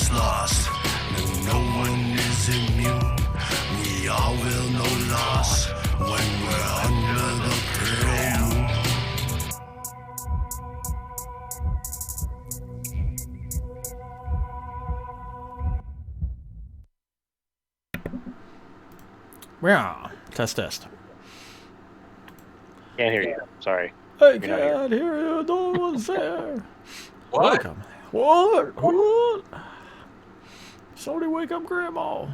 is lost, and no one is immune. We all will know loss when we're under the pale moon. Yeah, test. Can't hear you. Sorry. I can't hear you. No one's there. What? Welcome. What? Somebody wake up Grandma.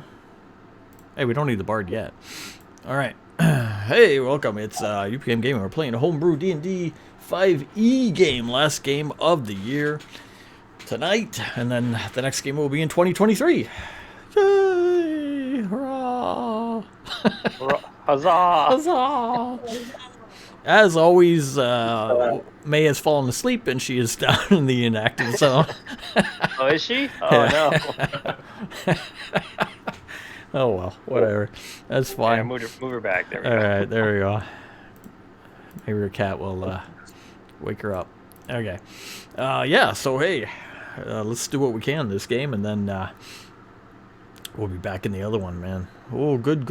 Hey, we don't need the bard yet. All right. Hey, welcome. It's UPM Gaming. We're playing a homebrew D&D 5e game. Last game of the year tonight. And then the next game will be in 2023. Yay! Hurrah! Huzzah! Huzzah! As always, May has fallen asleep and she is down in the inactive zone. Oh, is she? Oh, no. Oh, well, whatever. That's fine. Yeah, move her back. There we go. All right, there we go. Maybe your cat will wake her up. Okay. Yeah, so hey, let's do what we can this game, and then we'll be back in the other one, man. Oh, good.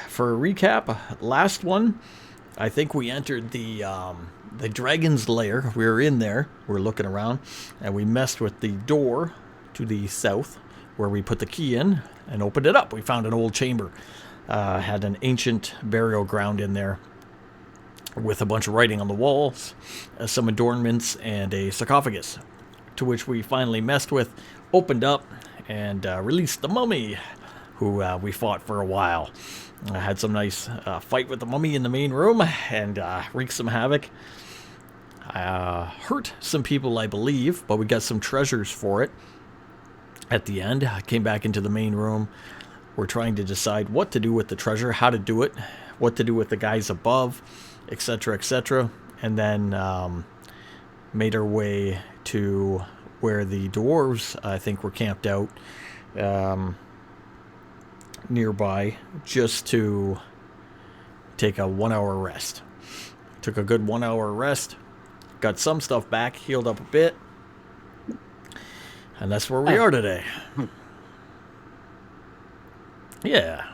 For a recap, last one, I think we entered the Dragon's Lair. We were in there. We were looking around, and we messed with the door to the south, where we put the key in and opened it up. We found an old chamber. Had an ancient burial ground in there with a bunch of writing on the walls, some adornments, and a sarcophagus, to which we finally messed with, opened up, and released the mummy, who we fought for a while. Had some nice fight with the mummy in the main room and wreaked some havoc. Hurt some people, I believe, but we got some treasures for it. At the end, I came back into the main room. We're trying to decide what to do with the treasure, how to do it, what to do with the guys above, etc., etc. And then made our way to where the dwarves, I think, were camped out nearby, just to take a 1 hour rest. Took a good 1 hour rest, got some stuff back, healed up a bit. And that's where we are today. Yeah.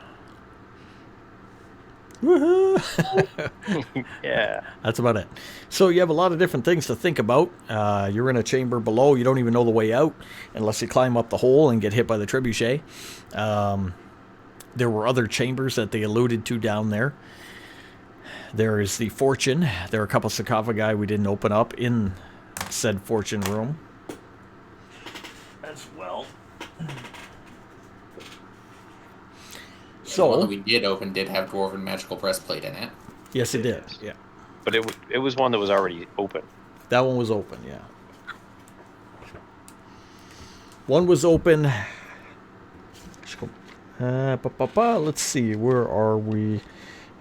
Woohoo! Yeah. That's about it. So you have a lot of different things to think about. You're in a chamber below. You don't even know the way out unless you climb up the hole and get hit by the trebuchet. There were other chambers that they alluded to down there. There is the fortune. There are a couple sarcophagi we didn't open up in said fortune room as well. The one that we did open did have dwarven magical breastplate in it. Yes, it did. Yeah. But it was one that was already open. That one was open, yeah. One was open. Let's see, where are we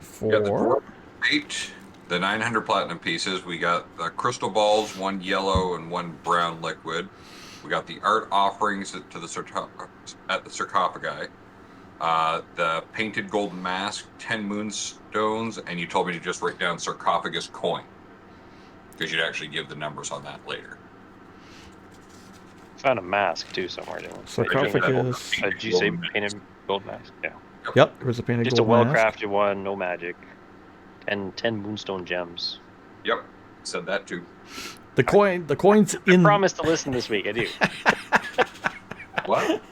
for? Yeah, the dwarf plate, the 900 platinum pieces. We got the crystal balls, one yellow and one brown liquid. We got the art offerings at the sarcophagi. The painted golden mask, 10 moonstones, and you told me to just write down sarcophagus coin, because you'd actually give the numbers on that later. Found a mask too somewhere. Didn't we? Sarcophagus. Did you say painted gold mask? Yeah. Yep, there was a painted Just gold a mask. well-crafted one, no magic, and 10 moonstone gems. Yep, said that too. The coins in. I promise to listen this week. I do. What?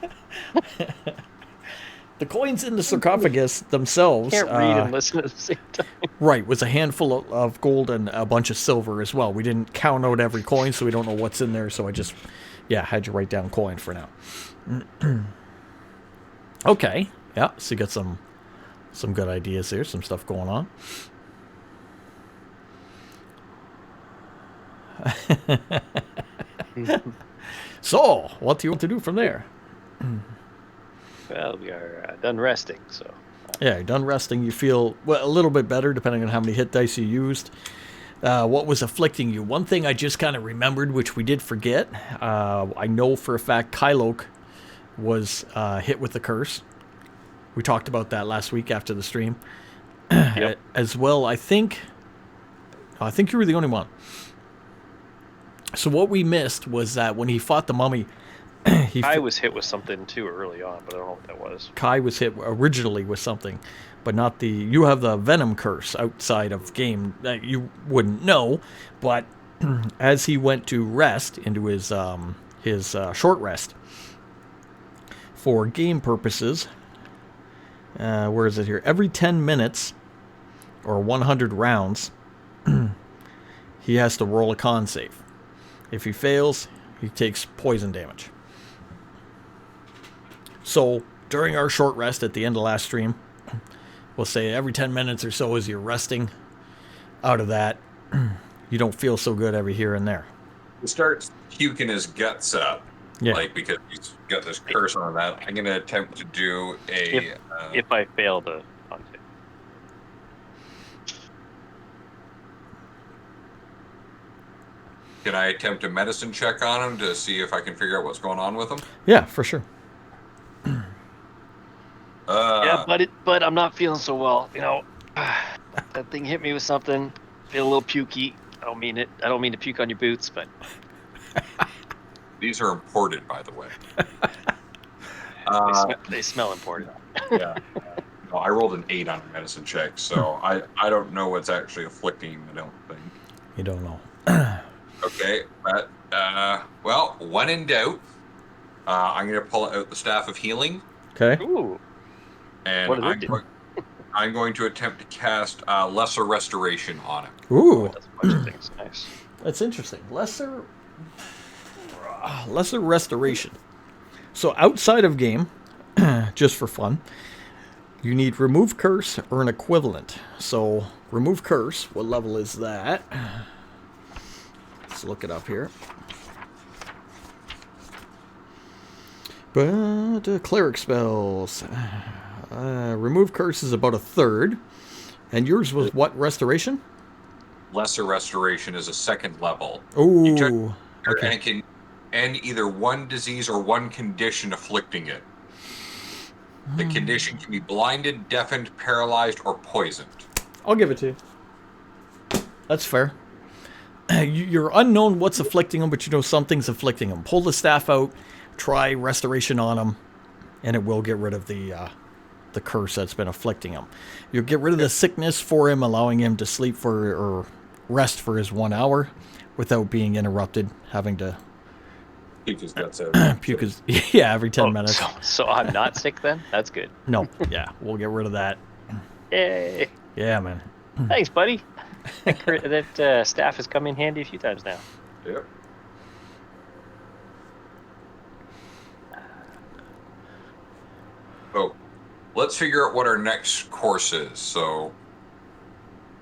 The coins in the sarcophagus themselves. Can't read and listen at the same time. Right, was a handful of gold and a bunch of silver as well. We didn't count out every coin, so we don't know what's in there. So I just, had you write down coin for now. Okay, yeah. So you got some good ideas here, some stuff going on. So, what do you want to do from there? Well, we are done resting, so. Yeah, you're done resting. You feel a little bit better, depending on how many hit dice you used. What was afflicting you? One thing I just kind of remembered, which we did forget. I know for a fact Kyloke was hit with the curse. We talked about that last week after the stream. Yep. As well, I think you were the only one. So what we missed was that when he fought the mummy, I was hit with something too early on, but I don't know what that was. Kai was hit originally with something, but not the. You have the venom curse outside of game that you wouldn't know, but as he went to rest into his short rest for game purposes, where is it here? Every 10 minutes or 100 rounds, he has to roll a con save. If he fails, he takes poison damage. So during our short rest at the end of last stream, we'll say every 10 minutes or so as you're resting out of that, you don't feel so good every here and there. He starts puking his guts up. Yeah. Like, because he's got this curse on that. I'm going to attempt to do a... If I fail the con save. Can I attempt a medicine check on him to see if I can figure out what's going on with him? Yeah, for sure. Yeah, but I'm not feeling so well. You know, that thing hit me with something. Feel a little pukey. I don't mean it. I don't mean to puke on your boots, but These are imported, by the way. they smell imported. Yeah. No, I rolled an 8 on a medicine check, so I don't know what's actually afflicting him, I don't think. You don't know. Okay, but, well, when in doubt, I'm going to pull out the Staff of Healing, Okay. Ooh, and What does it do? I'm going to attempt to cast Lesser Restoration on him. Ooh, that's a bunch of things. Nice. that's interesting. Lesser restoration. So outside of game, just for fun, you need remove curse or an equivalent. So remove curse, what level is that? Let's look it up here. But cleric spells. Remove curse is about a third. And yours was what restoration? Lesser Restoration is a second level. Ooh. And it can end either one disease or one condition afflicting it. The condition can be blinded, deafened, paralyzed, or poisoned. I'll give it to you. That's fair. You're unknown what's afflicting him, but you know something's afflicting him. Pull the staff out, try restoration on him, and it will get rid of the curse that's been afflicting him. You'll get rid of the sickness for him, allowing him to sleep for or rest for his 1 hour without being interrupted, having to Puke his guts out. puke his every 10 minutes. So I'm not sick then? That's good. No, yeah, we'll get rid of that. Yay! Yeah, man. Thanks, buddy. That staff has come in handy a few times now. Yep. So, let's figure out what our next course is. So,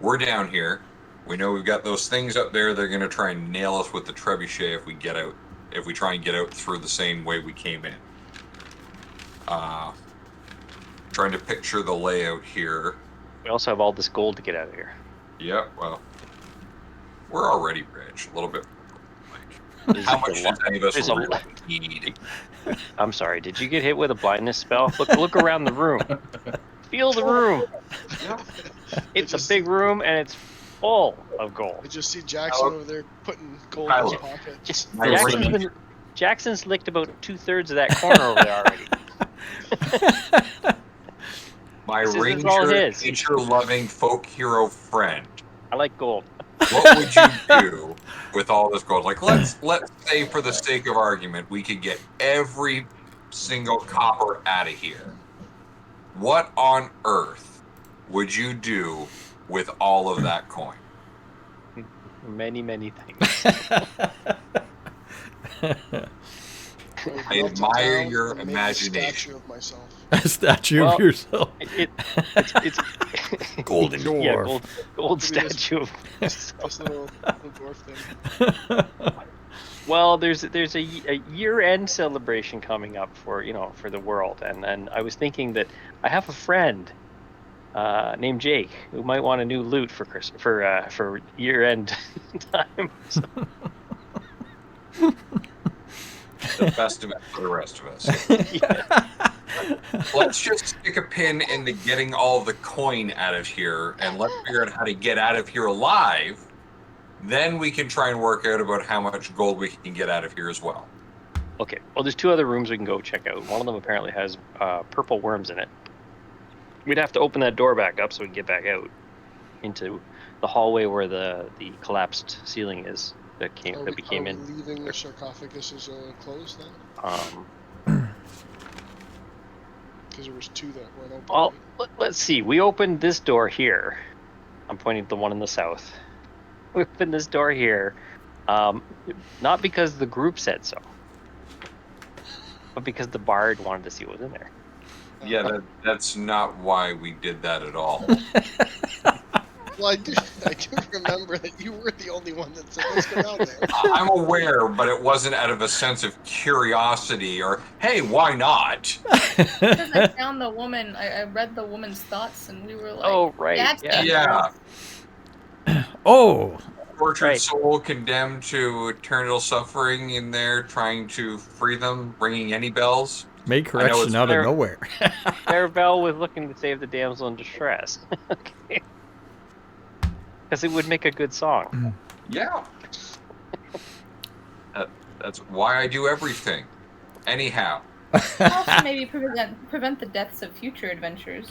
we're down here. We know we've got those things up there. They're going to try and nail us with the trebuchet if we get out. If we try and get out through the same way we came in. Trying to picture the layout here. We also have all this gold to get out of here. Yep, well, we're already rich. A little bit. Like, how much does any of us There's a really lot. need? I'm sorry. Did you get hit with a blindness spell? Look around the room. Feel the room. It's a big room and it's full of gold. I just see Jackson over there putting gold in his pocket. Jackson's licked about 2/3 of that corner over there already. My This is all ranger, his. nature-loving folk hero friend. I like gold. What would you do with all this gold? Like, let's say, for the sake of argument, we could get every single copper out of here. What on earth would you do with all of that coin? Many, many things. I admire your imagination. Statue of myself. A statue of yourself. It's Golden dwarf. Yeah, gold Give me this- statue of This little dwarf thing. Well, there's a year-end celebration coming up for the world, and I was thinking that I have a friend named Jake who might want a new loot for year-end time. So, The best of it for the rest of us. Let's just stick a pin in the getting all the coin out of here, and let's figure out how to get out of here alive Then we can try and work out about how much gold we can get out of here as well. Okay. Well, there's 2 other rooms we can go check out. One of them apparently has purple worms in it. We'd have to open that door back up so we can get back out into the hallway where the collapsed ceiling is that became are we in. leaving the sarcophagus is closed then? Because there was 2 that weren't open. Well, let's see. We opened this door here. I'm pointing to the one in the south. We opened this door here, not because the group said so, but because the bard wanted to see what was in there. Yeah, that's not why we did that at all. Well, I do remember that you were the only one that said let's go down there. I'm aware, but it wasn't out of a sense of curiosity or, hey, why not? Because I found the woman, I read the woman's thoughts, and we were like, Oh, right. Yeah. Oh, Tortured Right. soul condemned to eternal suffering in there, trying to free them, ringing any bells. made correction it's out of there. nowhere. Maribel was looking to save the damsel in distress. Okay. Because it would make a good song. Yeah. That's why I do everything. Anyhow. also maybe prevent the deaths of future adventurers.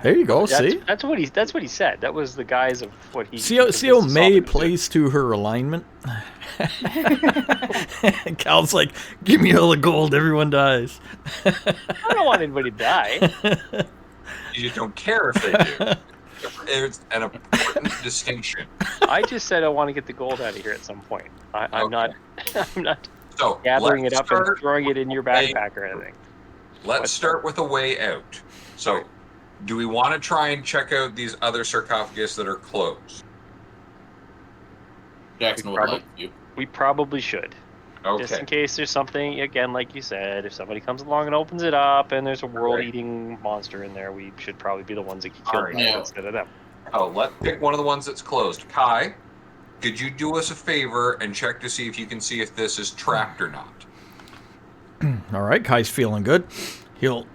There you go. See? That's what he said. That was the guise of what he. See how convinced May Solomon to do. plays to her alignment? Cal's like, give me all the gold, everyone dies. I don't want anybody to die. You just don't care if they do. It's an important distinction. I just said I want to get the gold out of here at some point. I'm not So gathering it let's up and start throwing it in your backpack or anything. Let's start with a way out. So, do we want to try and check out these other sarcophagus that are closed? Jackson would like you. We probably should. Just in Okay. case there's something, again, like you said, if somebody comes along and opens it up and there's a world-eating monster in there, we should probably be the ones that get killed Alright. by it Yeah. instead of them. Oh, let's pick one of the ones that's closed. Kai, could you do us a favor and check to see if you can see if this is trapped or not? All right, Kai's feeling good. He'll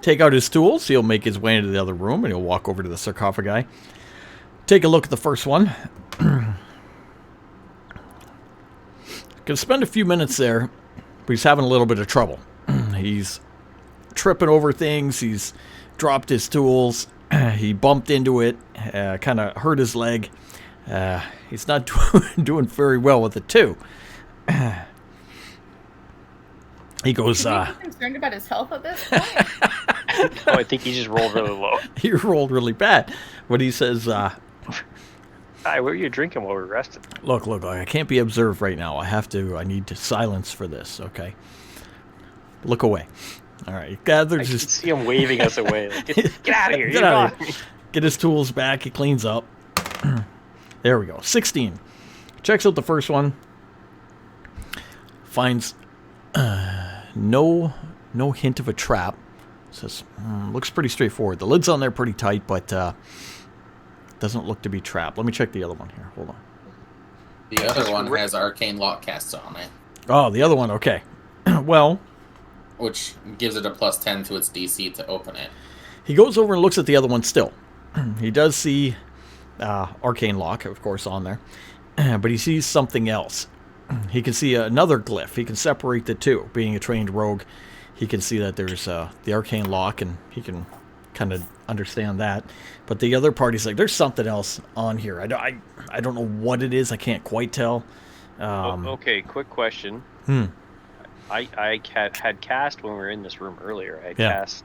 take out his tools. He'll make his way into the other room, and he'll walk over to the sarcophagi. Take a look at the first one. Gonna spend a few minutes there, but he's having a little bit of trouble. He's tripping over things. He's dropped his tools. He bumped into it, kind of hurt his leg. He's not doing very well with it, too. He goes, Should we be concerned about his health at this point? Oh, I think he just rolled really low. he rolled really bad. But he says, Hi, what were you drinking while we were resting? look, I can't be observed right now. I need to silence for this, okay? Look away. All right, he I gathers can his... see him waving us away. Like, get out of here. Get You're out of gone." here. Get his tools back. He cleans up. There we go. 16. Checks out the first one. Finds no hint of a trap. Says, looks pretty straightforward. The lid's on there pretty tight, but doesn't look to be trapped. Let me check the other one here. Hold on. The other one has arcane lock casts on it, Oh, the other one. Okay. Well, which gives it a +10 to its DC to open it. he goes over and looks at the other one still. He does see arcane lock, of course, on there. But he sees something else. He can see another glyph. He can separate the two. Being a trained rogue, he can see that there's the arcane lock, and he can kind of understand that. But the other part, he's like, there's something else on here. I don't know what it is. I can't quite tell. Okay, quick question. I had cast when we were in this room earlier. I had cast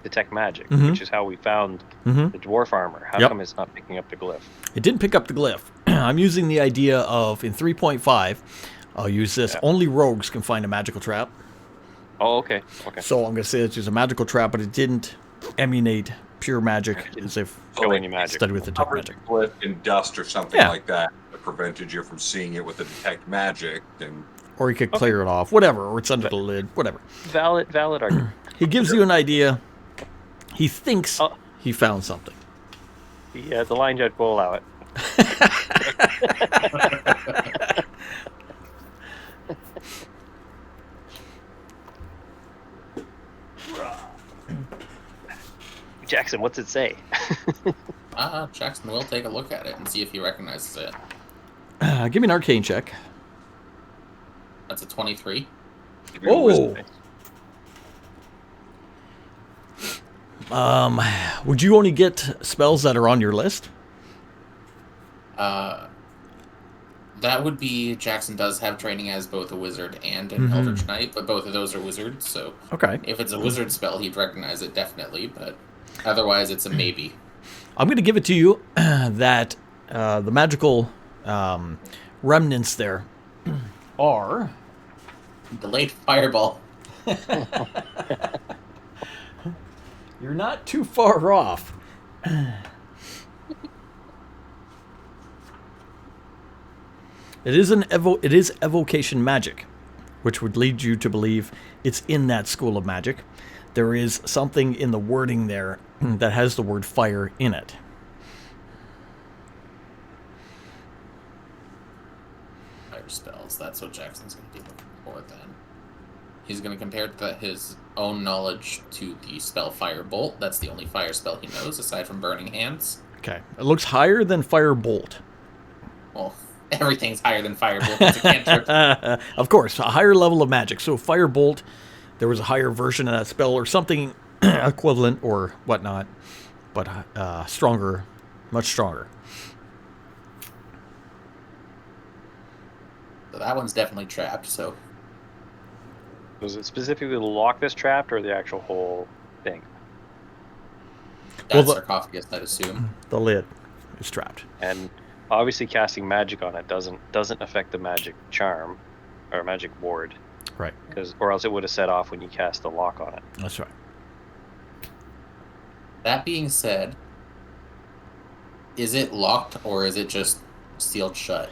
Detect Magic, which is how we found the dwarf armor. How come it's not picking up the glyph? It didn't pick up the glyph. I'm using the idea of, in 3.5, I'll use this. Only rogues can find a magical trap. Oh, okay. Okay. So I'm going to say it's just a magical trap, but it didn't emanate pure magic as if Show any magic. studied with Detect Covered Magic. the glyph in dust or something like that prevented you from seeing it with the Detect Magic. And Or he could clear it off, whatever, or it's under the lid, whatever. Valid argument. He gives you an idea. He thinks he found something. The line judge will allow it. Jackson, what's it say? Jackson will take a look at it and see if he recognizes it. Give me an arcane check. That's a 23. Give me a wisdom. Would you only get spells that are on your list? That would be, Jackson does have training as both a wizard and an Eldritch Knight, but both of those are wizards, so Okay. if it's a wizard spell, he'd recognize it definitely, but otherwise it's a maybe. I'm going to give it to you that the magical remnants there are... Delayed fireball. You're not too far off. It is evocation magic, which would lead you to believe it's in that school of magic. There is something in the wording there that has the word fire in it. Fire spells, that's what Jackson's going to be looking for then. He's going to compare his own knowledge to the spell Firebolt. That's the only fire spell he knows, aside from Burning Hands. Okay. It looks higher than Firebolt. Well, everything's higher than Firebolt. It's a cantrip. Of course, a higher level of magic. So Firebolt, there was a higher version of that spell or something equivalent or whatnot, but stronger, much stronger. So that one's definitely trapped, so... Was it specifically the lock that's trapped, or the actual whole thing? That's Well, sarcophagus, I'd assume. The lid is trapped. And obviously, casting magic on it doesn't affect the magic charm or magic ward, Right. or else it would have set off when you cast the lock on it. That's right. That being said, is it locked or is it just sealed shut?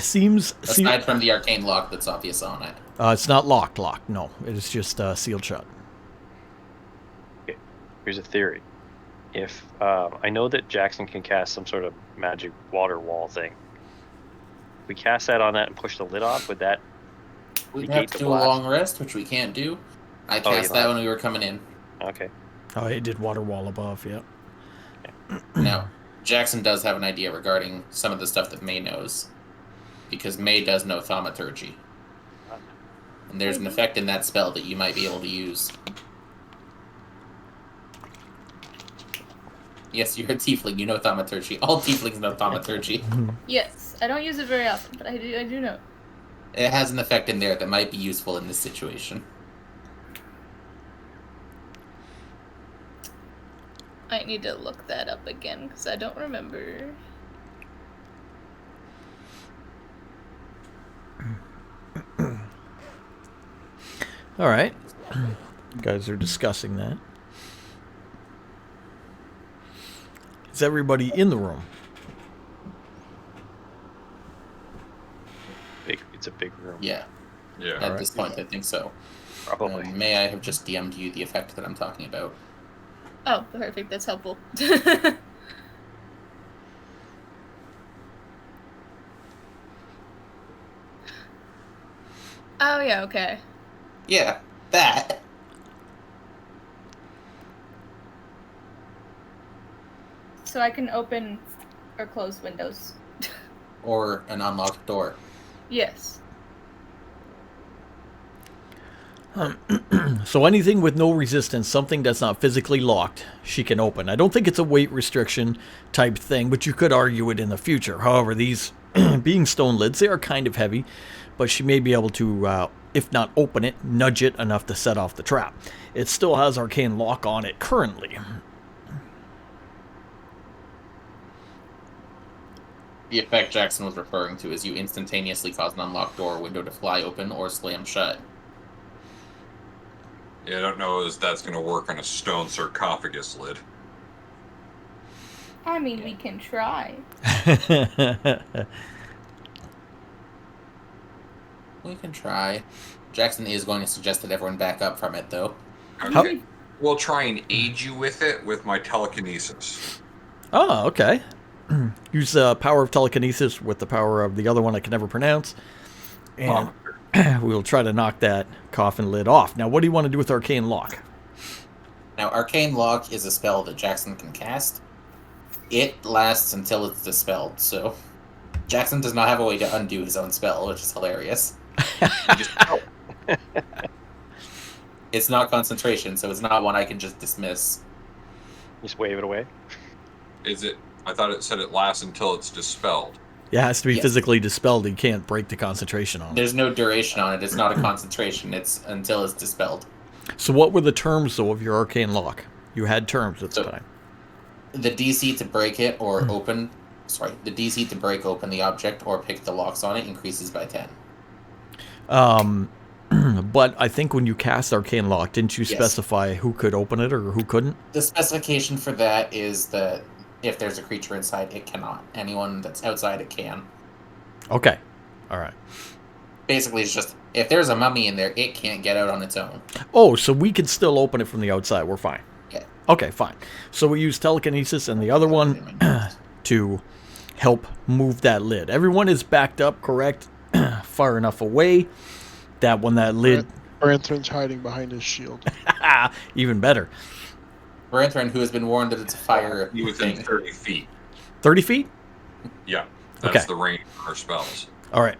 Seems Aside from the arcane lock that's obvious on it. it's not locked. No, it is just sealed shut. Okay. Here's a theory. If I know that Jackson can cast some sort of magic water wall thing, if we cast that on that and push the lid off, would that We'd negate have to the do blast? a long rest, which we can't do. I you cast that don't? when we were coming in. Okay. Oh, it did water wall above. Yeah. Now, Jackson does have an idea regarding some of the stuff that May knows. Because May does know thaumaturgy. And there's an effect in that spell that you might be able to use. Yes, you're a tiefling, you know thaumaturgy. All tieflings know thaumaturgy. Yes, I don't use it very often, but I do know. It has an effect in there that might be useful in this situation. I need to look that up again because I don't remember. All right. You guys are discussing that. Is everybody in the room? It's a big room. Yeah, Yeah. at this point I think so. Probably. May I have just DM'd you the effect that I'm talking about? Oh, perfect. That's helpful. Oh yeah, okay. Yeah, that. So I can open or close windows. Or an unlocked door. Yes. So anything with no resistance, something that's not physically locked, she can open. I don't think it's a weight restriction type thing, but you could argue it in the future. However, these being stone lids, they are kind of heavy, but she may be able to, if not open it, nudge it enough to set off the trap. It still has arcane lock on it currently. The effect Jackson was referring to is you instantaneously cause an unlocked door or window to fly open or slam shut. Yeah, I don't know if that's going to work on a stone sarcophagus lid. I mean, we can try. We can try. Jackson is going to suggest that everyone back up from it, though. Okay. We'll try and aid you with it with my telekinesis. Oh, okay. Use the power of telekinesis with the power of the other one I can never pronounce. And we'll try to knock that coffin lid off. Now, what do you want to do with Arcane Lock? Now, Arcane Lock is a spell that Jackson can cast. It lasts until it's dispelled, so Jackson does not have a way to undo his own spell, which is hilarious. You just It's not concentration, so it's not one I can just dismiss. Just wave it away. Is it? I thought it said it lasts until it's dispelled. Yeah, it has to be Yes. physically dispelled. You can't break the concentration on it. There's no duration on it. It's not a concentration. It's until it's dispelled. So what were the terms, though, of your arcane lock? You had terms at the So- time. The DC to break it or open... Sorry, the DC to break open the object or pick the locks on it increases by 10. But I think when you cast Arcane Lock, didn't you Yes. specify who could open it or who couldn't? The specification for that is that if there's a creature inside, it cannot. Anyone that's outside, it can. Okay. All right. Basically, it's just, if there's a mummy in there, it can't get out on its own. Oh, so we could still open it from the outside. We're fine. Yeah. Okay, fine. So we use telekinesis and the other one to help move that lid. Everyone is backed up, correct? Far enough away that when that lid... Branthren's hiding behind his shield. Even better. Branthren, who has been warned that it's a fire Be within thing. 30 feet. 30 feet? Yeah, that's Okay. the range of our spells. All right.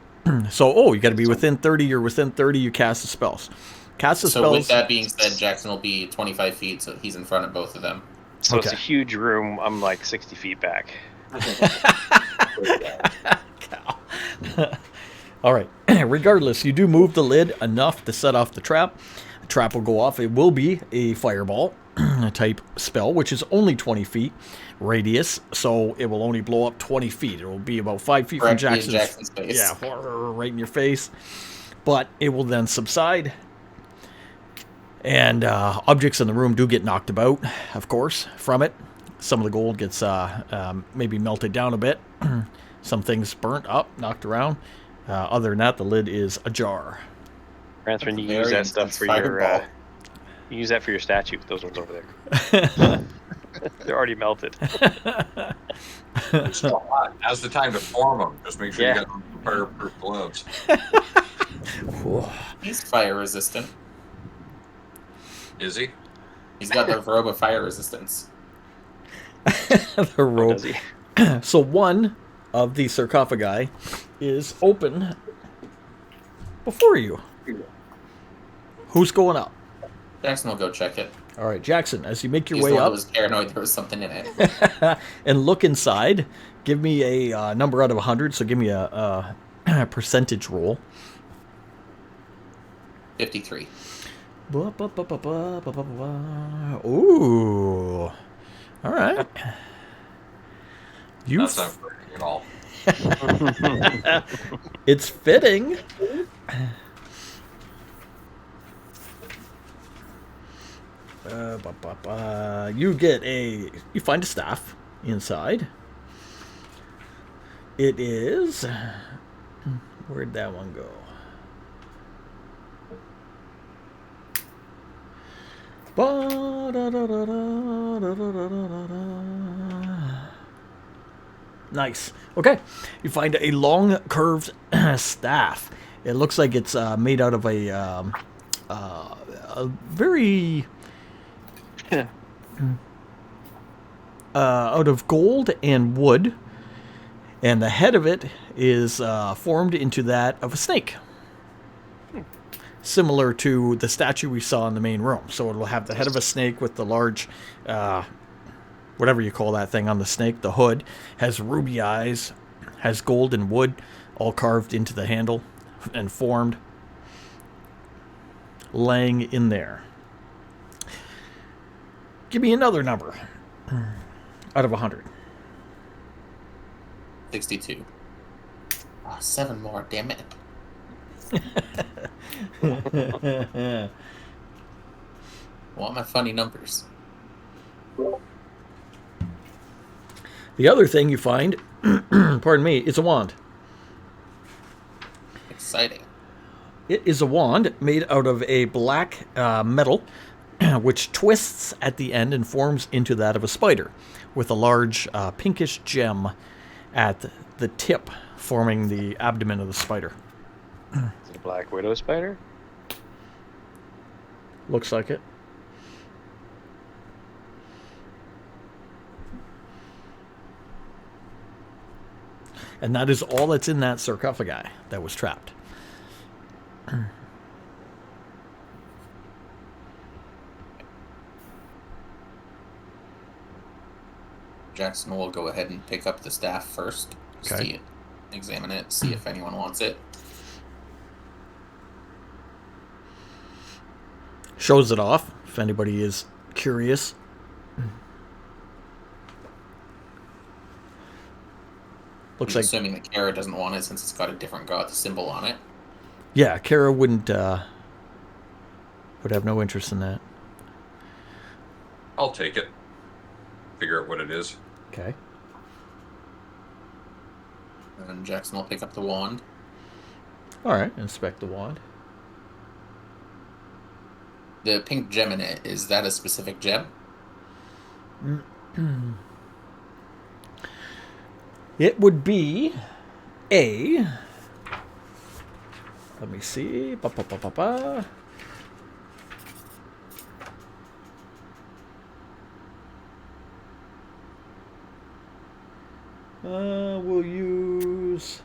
So, you got to be within 30. You're within 30, you cast the spells. Cast the So spells... with that being said, Jackson will be 25 feet, so he's in front of both of them. So it's Okay. a huge room. I'm like 60 feet back. All right. Regardless, you do move the lid enough to set off the trap. The trap will go off. It will be a fireball type spell, which is only 20 feet radius, so it will only blow up 20 feet. It will be about 5 feet from Directly in Jackson's... Jackson's face. Yeah, right in your face. But it will then subside. And objects in the room do get knocked about, of course, from it. Some of the gold gets maybe melted down a bit. Some things burnt up, knocked around. Other than that, the lid is ajar. Ranthrin, you Very use that stuff intense for your. fireball. You use that for your statue. Those ones over there. They're already melted. It's still hot. Now's the time to form them. Just make sure Yeah. you got them fireproof gloves. He's fire resistant. Is he? He's got the robe of fire resistance. The Oh, rope. does he? So one of the sarcophagi is open before you. Who's going up? Jackson will go check it. All right, Jackson, as you make your He's the way one that up was paranoid there was something in it. and look inside, give me a number out of 100, so give me a percentage roll. 53. Ooh. All right. You That's not very at all. It's fitting. You find a staff inside. It is. Where'd that one go? Nice. Okay. You find a long curved staff. It looks like it's made out of a very out of gold and wood, and the head of it is formed into that of a snake, similar to the statue we saw in the main room. So it will have the head of a snake with the large, whatever you call that thing on the snake, the hood, has ruby eyes, has gold and wood, all carved into the handle and formed, laying in there. Give me another number out of 100. 62. Oh, 7 more, damn it. Want my funny numbers. The other thing you find, pardon me, is a wand. Exciting. It is a wand made out of a black metal, which twists at the end and forms into that of a spider, with a large pinkish gem at the tip, forming the abdomen of the spider. Is it a black widow spider? Looks like it. And that is all that's in that sarcophagi that was trapped. Jackson will go ahead and pick up the staff first. Okay. See it, examine it, see if anyone wants it. Shows it off if anybody is curious. Looks I'm like, assuming that Kara doesn't want it since it's got a different god symbol on it. yeah, Kara would have no interest in that. I'll take it. Figure out what it is. Okay. And Jackson will pick up the wand. All right, inspect the wand. The pink gem in it, is that a specific gem? It would be a. Let me see. We'll use.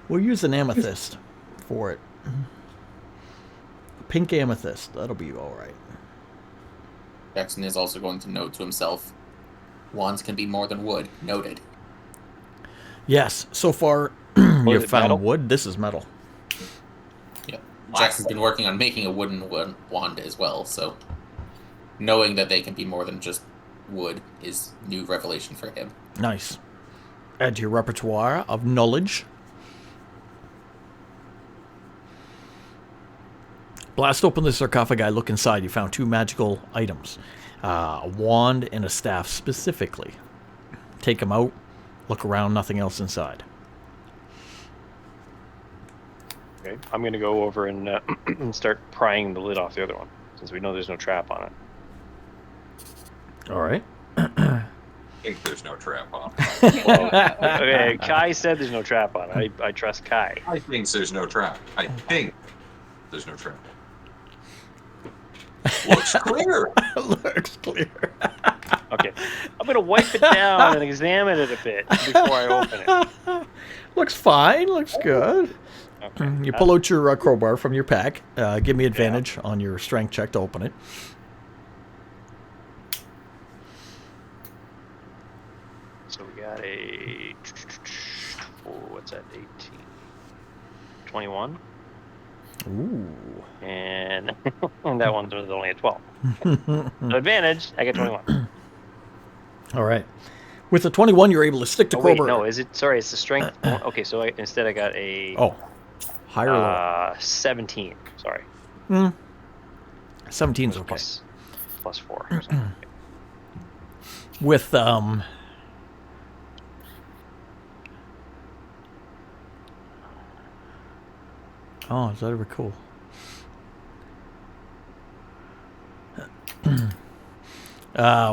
We'll use an amethyst for it. Pink amethyst. That'll be all right. Jackson is also going to note to himself, wands can be more than wood. Noted. Yes. So far, Was you've it found metal? wood. This is metal. Yep. Jackson's been working on making a wooden wand as well, so knowing that they can be more than just wood is new revelation for him. Nice. Add to your repertoire of knowledge. Blast open the sarcophagi, look inside. You found 2 magical items. A wand and a staff specifically. Take them out. Look around, nothing else inside. Okay, I'm gonna go over and and start prying the lid off the other one, since we know there's no trap on it. All right. I think there's no trap on it. Okay, Kai said there's no trap on it. I trust Kai. I think there's no trap. I think there's no trap. Looks clear. Looks clear. Okay, I'm gonna wipe it down and examine it a bit before I open it. Looks fine. Looks good. Okay. You pull out your crowbar from your pack. Give me advantage on your strength check to open it. So we got a what's that? 18, 21, Ooh. and that one was only a 12. So advantage, I get 21. All right. With the 21, you're able to stick the Oh wait, crowbar. no, is it? Sorry, it's the strength. Okay, so instead I got a Oh, higher or lower? 17. Sorry. 17's okay. Plus 4. or something. With oh, is that ever cool?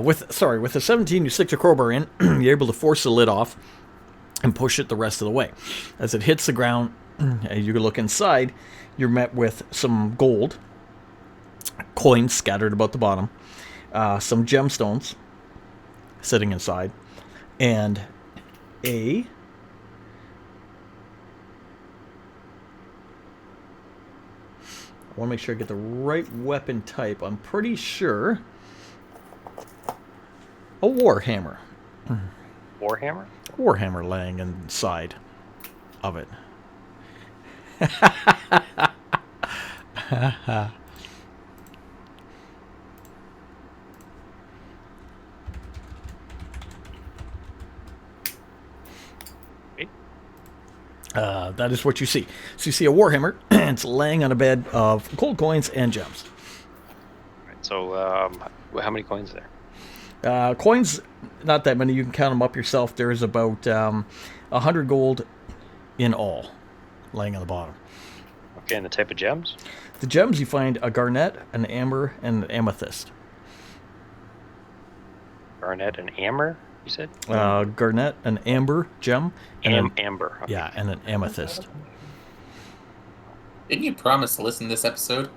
With the 17, you stick the crowbar in. You're able to force the lid off and push it the rest of the way. As it hits the ground, you can look inside. You're met with some gold coins scattered about the bottom, some gemstones sitting inside, and I want to make sure I get the right weapon type. I'm pretty sure a warhammer. Warhammer? Warhammer laying inside of it. That is what you see. So you see a warhammer, and it's laying on a bed of gold coins and gems. Right, so how many coins are there? Coins, not that many. You can count them up yourself. There is about 100 gold in all, laying on the bottom. Okay, and the type of gems? The gems, you find a garnet, an amber, and an amethyst. Garnet and amber? You said Garnet, an amber gem, and amber. Okay. yeah, and an amethyst. Didn't you promise to listen to this episode?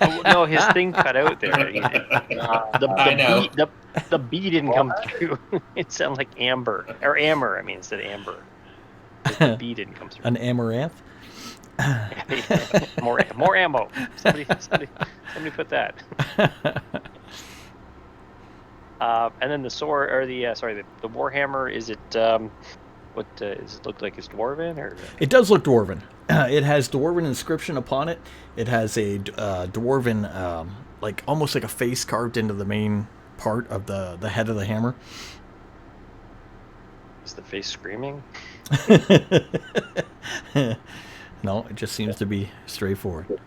Oh, no, his thing cut out there. I know. The B didn't come through. It sounded like amber or amber. I mean, instead of amber. The B didn't come through. An amaranth. more ammo. Somebody put that. And then the sword or the warhammer. Is it what does it look like? It's dwarven or? It does look dwarven. It has dwarven inscription upon it. It has a dwarven, like almost like a face carved into the main part of the head of the hammer. Is the face screaming? No, it just seems to be straightforward.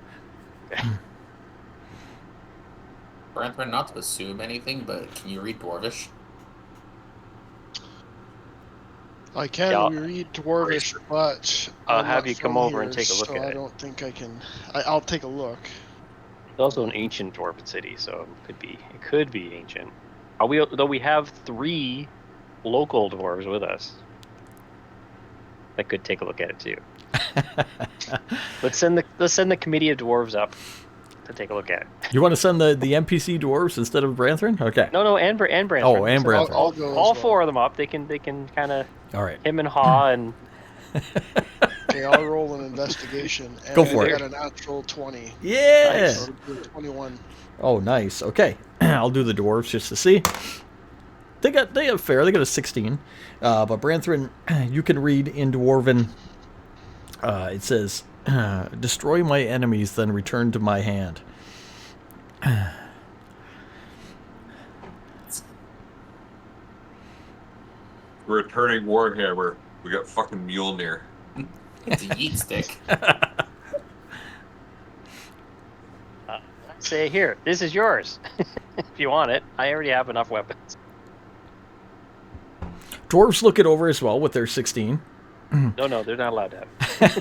Branthman, not to assume anything, but can you read Dwarvish? I can Yeah. read Dwarvish, but I'll I'm have not you come from over and here, take a look so at I it. don't think I can. I'll take a look. It's also an ancient dwarven city, so it could be ancient. We have 3 local dwarves with us that could take a look at it too. Let's send the committee of dwarves up to take a look at it. You want to send the NPC dwarves instead of Branthrin? Okay. No, and Branthrin. Oh, and So Branthrin. I'll go as all well. 4 of them up. They can kind of All right. him and Haw and Okay, I'll roll an investigation. And Go for I it. got a natural 20. Yeah. So it'll be 21. Oh, nice. Okay. I'll do the dwarves just to see. They have fair. They got a 16. But Branthrin, you can read in Dwarven. It says, "Destroy my enemies, then return to my hand." Returning Warhammer. We got fucking Mjolnir. It's a yeet stick. say, "Here, this is yours. If you want it. I already have enough weapons." Dwarves look it over as well with their 16. No, they're not allowed to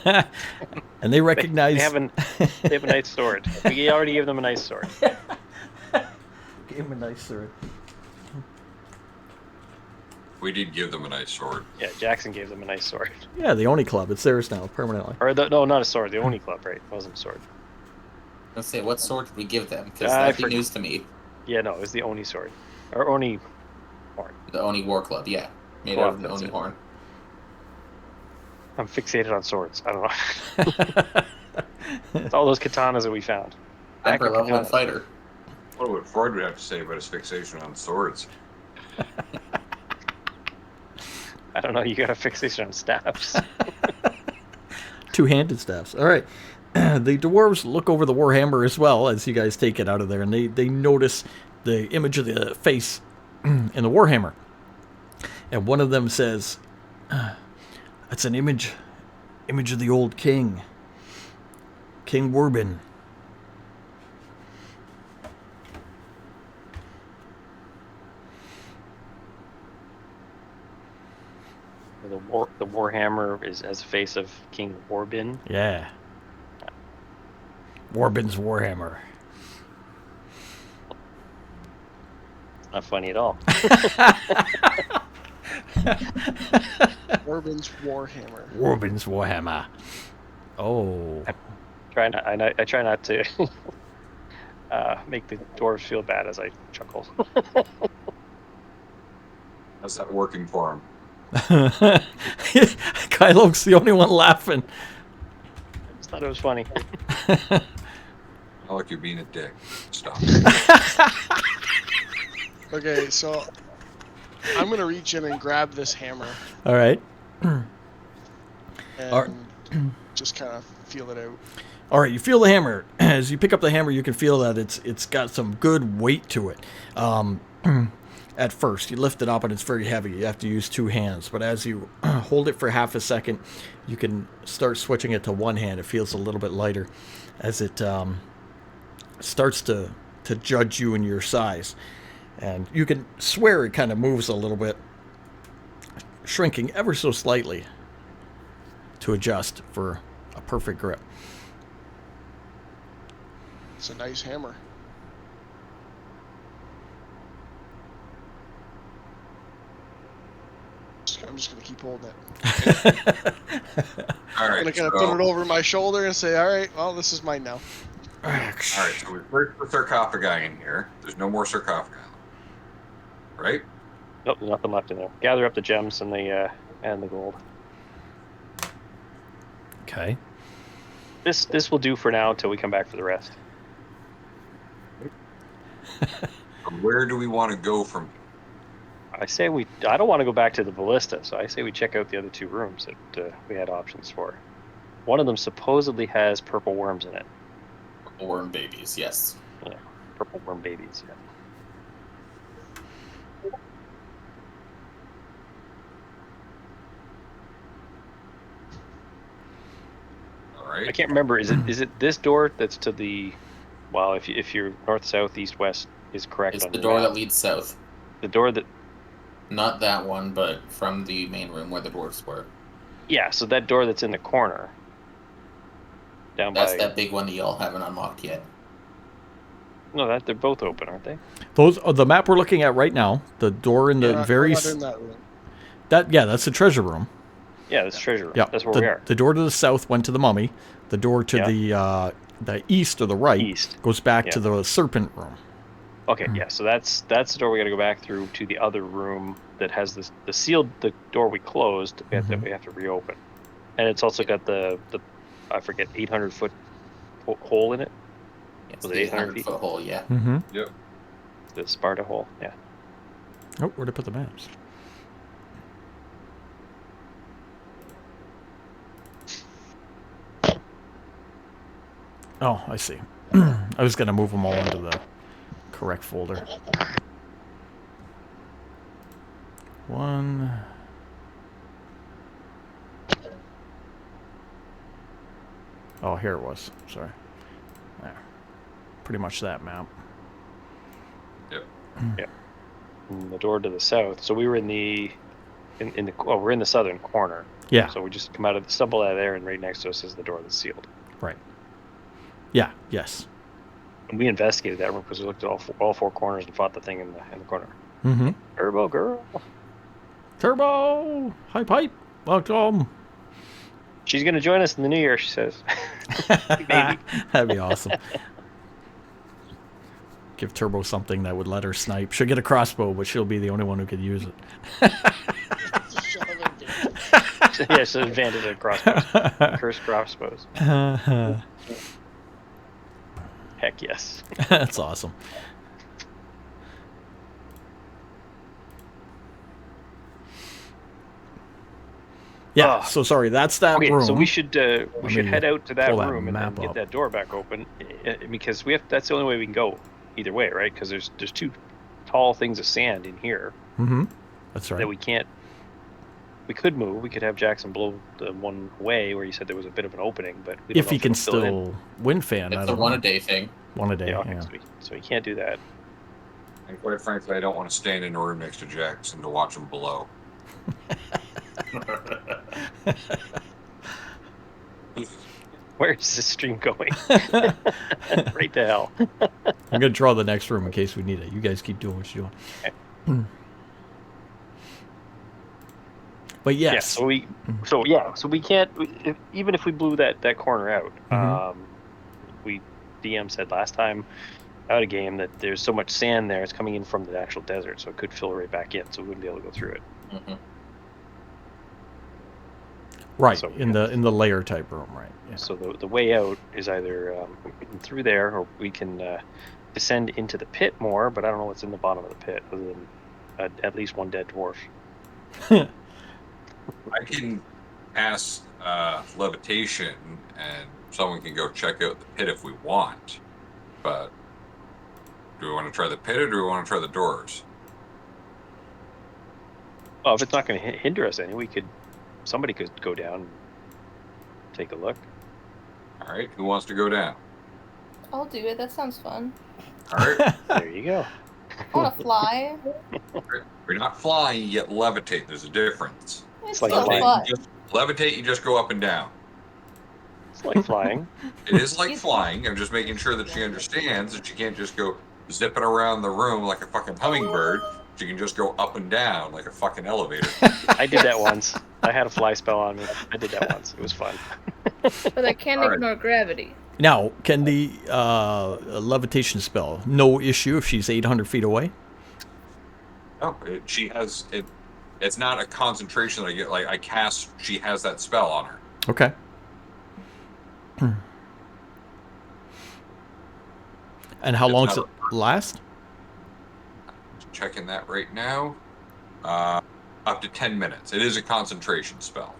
have. And they recognize... They have a nice sword. We already gave them a nice sword. Give him a nice sword. We did give them a nice sword. Yeah, Jackson gave them a nice sword. Yeah, the Oni Club. It's theirs now, permanently. Or no, not a sword. The Oni Club, right? It wasn't a sword. Let's say, what sword did we give them? Because I that'd be forget. news to me. Yeah, no, it was the Oni sword. Or Oni horn. The Oni War Club, yeah. Made Well, out of the that's Oni it. horn. I'm fixated on swords. I don't know. It's all those katanas that we found. Emperor Back level katanas. fighter. What would Freud would have to say about his fixation on swords? I don't know. You got a fixation on staffs. Two-handed staffs. All right. The dwarves look over the Warhammer as well as you guys take it out of there, and they notice the image of the face in the Warhammer. And one of them says, "That's an image of the old king, King Worbin." The Warhammer has a face of King Worbin. Yeah. Worbin's Warhammer. Not funny at all. Orbin's Warhammer. Worbin's Warhammer. Oh. I try not to make the dwarves feel bad as I chuckle. How's that working for him? Kylo's the only one laughing. I just thought it was funny. I like you being a dick. Stop. Okay, so I'm gonna reach in and grab this hammer All right. and Alright. just kind of feel it out. All right, you feel the hammer. As you pick up the hammer, you can feel that it's got some good weight to it. At first, you lift it up and it's very heavy. You have to use two hands. But as you hold it for half a second, you can start switching it to one hand. It feels a little bit lighter as it starts to judge you and your size. And you can swear it kind of moves a little bit, shrinking ever so slightly to adjust for a perfect grip. It's a nice hammer. just gonna keep holding it. All I'm right. gonna kind of so- put it over my shoulder and say, "All right, well, this is mine now." All right, so we put the sarcophagi in here. There's no more sarcophagi, right? Nope, there's nothing left in there. Gather up the gems and the gold. Okay. This will do for now until we come back for the rest. Where do we want to go from? I don't want to go back to the ballista, so I say we check out the other 2 rooms that we had options for. One of them supposedly has purple worms in it. Purple worm babies, yes. Yeah, purple worm babies. Yeah. All right. I can't remember. Is it this door that's to the? Well, if you're north, south, east, west is correct. It's on the your door map. that leads south. The door that. Not that one, but from the main room where the dwarves were. Yeah, so that door that's in the corner. Down That's by. that big one that y'all haven't unlocked yet. No, they're both open, aren't they? Those the map we're looking at right now. The door in the We're not in that room. that's the treasure room. Yeah, that's treasure room. Yeah, That's where we are. The door to the south went to the mummy. The door to Yeah. the east or the right East. goes back Yeah. to the serpent room. Okay, yeah. So that's the door we got to go back through to the other room that has the door we closed. We have to reopen, and it's also got the I forget 800-foot hole in it. It's Was it the 800 feet? 800-foot hole, yeah. Mm-hmm. Yep. The Sparta hole. Yeah. Oh, where'd I put the maps? Oh, I see. I was gonna move them all into the correct folder. One. Oh, here it was. Sorry. There. Pretty much that map. Yep. And the door to the south. So we were we're in the southern corner. Yeah. So we just stumble out of there, and right next to us is the door that's sealed. Right. Yeah. Yes. And we investigated that room because we looked at all 4 corners and fought the thing in the corner. Mm-hmm. Turbo girl. Turbo! Hype, hype! Welcome! She's gonna join us in the new year, she says. Maybe. That'd be awesome. Give Turbo something that would let her snipe. She'll get a crossbow, but she'll be the only one who could use it. She'll have advantage. Yeah, so advantage of crossbows. Cursed crossbows. Heck yes. That's awesome. Yeah, so sorry, that's that Okay, room. so we should head out to that pull that room and then map get up. that door back open because that's the only way we can go either way, right? Because there's 2 tall things of sand in here Mm-hmm. That's right. that we can't. We could move. We could have Jackson blow the one way where you said there was a bit of an opening, but we don't If know he can it'll fill it in. still wind fan, I It's a don't know. one-a-day thing. One a day, Yeah, okay, yeah. so he can't do that. And quite frankly, I don't want to stand in a room next to Jackson to watch him blow. Where's this stream going? Right to hell. I'm going to draw the next room in case we need it. You guys keep doing what you're doing. But Yeah. yes. So we can't even if we blew that corner out. Mhm. DM said last time out of game that there's so much sand there, it's coming in from the actual desert, so it could fill right back in, so we wouldn't be able to go through it. Mhm. Right, so- in the layer type room, right. Yeah. So the way out is either through there, or we can descend into the pit more. But I don't know what's in the bottom of the pit, other than at least one dead dwarf. I can ask levitation, and someone can go check out the pit if we want. But do we want to try the pit or do we want to try the doors? Well, if it's not going to hinder us any, somebody could go down and take a look. All right, who wants to go down? I'll do it. That sounds fun. All right, There you go. I want to fly. we're not flying, you get levitate. There's a difference. It's like still flying. fun. Levitate, you just go up and down. It's like flying. It is like flying. I'm just making sure that she understands that she can't just go zipping around the room like a fucking hummingbird. She can just go up and down like a fucking elevator. I did that once. I had a fly spell on me. I did that once. It was fun. But I can't All right. ignore gravity. Now, can the levitation spell, no issue if she's 800 feet away? No, she has it. It's not a concentration that I get. Like I cast, she has that spell on her. Okay. And how It's long does not it last? Checking that right now. Up to 10 minutes. It is a concentration spell.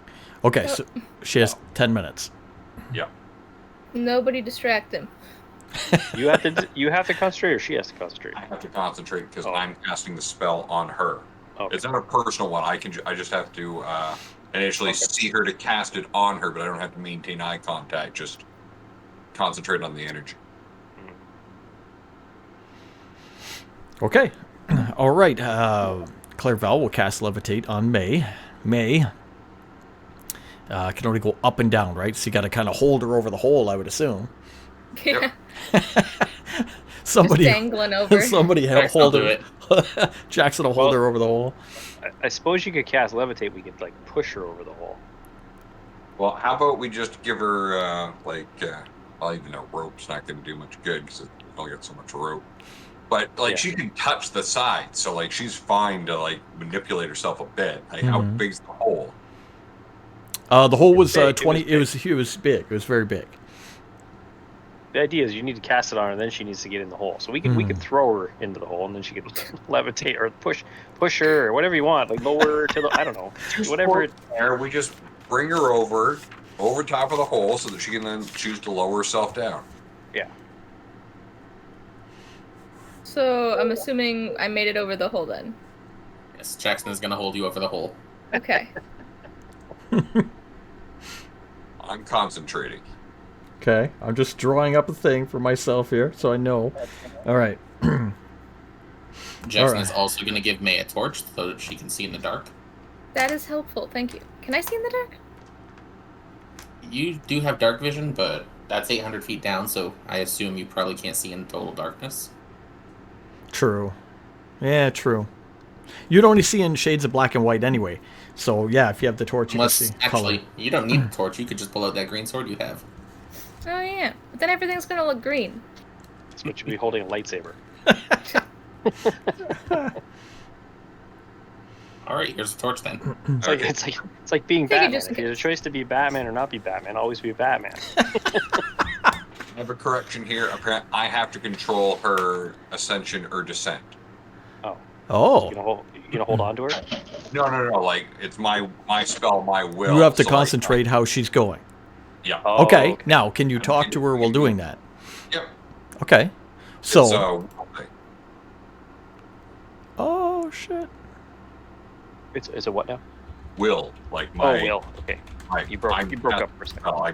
Okay, so she has 10 minutes. Yeah. Nobody distract him. You have to concentrate, or she has to concentrate. I have to concentrate because Oh. I'm casting the spell on her. Okay. It's not a personal one. I just have to initially see her to cast it on her, but I don't have to maintain eye contact. Just concentrate on the energy. Okay. All right. Clairval will cast Levitate on May. May can only go up and down, right? So you got to kind of hold her over the hole, I would assume. Yeah. Somebody, Just dangling over. somebody Jackson hold will do her. Jackson will hold Well- her over the hole. I suppose you could cast levitate. We could like push her over the hole. Well, how about we just give her well, even though rope's not going to do much good because I'll get so much rope. But like Yeah. she can touch the side, so like she's fine to like manipulate herself a bit. Like how Mhm. big's the hole? The hole was big, it 20. was It was big. It was very big. The idea is you need to cast it on her, and then she needs to get in the hole. So we could throw her into the hole, and then she could levitate or push her or whatever you want, like lower her to the I don't know, whatever. There, we just bring her over top of the hole so that she can then choose to lower herself down. Yeah. So I'm assuming I made it over the hole then. Yes, Jackson is going to hold you over the hole. Okay. I'm concentrating. Okay. I'm just drawing up a thing for myself here, so I know. All right. Jackson Alright. is also going to give May a torch so that she can see in the dark. That is helpful. Thank you. Can I see in the dark? You do have dark vision, but that's 800 feet down, so I assume you probably can't see in total darkness. True. Yeah, true. You'd only see in shades of black and white anyway. So yeah, if you have the torch, you Unless, can see actually, color. you don't need a torch. You could just pull out that green sword you have. Oh yeah. But then everything's gonna look green. So she'd be holding a lightsaber. All right, here's the torch then. It's like being Take it Batman. just in If you had a case. choice to be Batman or not be Batman, always be Batman. I have a correction here. Apparently, I have to control her ascension or descent. Oh, You gonna hold on to her? No. Like it's my spell, my will. you have to so, concentrate how she's going. Yeah. Oh, Okay. Now, can you talk to her while doing that? Yep. Okay. So. So. Oh shit. It's a what now? Will like my. Oh, will. Okay. my- You broke I'm- up for a second. No,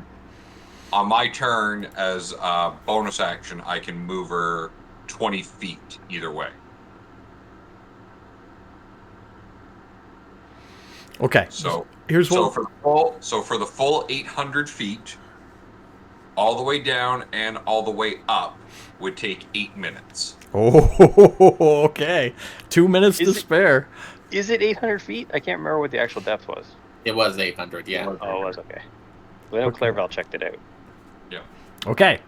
on my turn, as a bonus action, I can move her 20 feet either way. Okay. So Here's what. for the full 800 feet, all the way down and all the way up would take 8 minutes. Oh, okay. 2 minutes to Is it- spare. Is it 800 feet? I can't remember what the actual depth was. It was 800, yeah. Oh, it was okay. Well, I know Clairval checked it out. Yeah. Okay.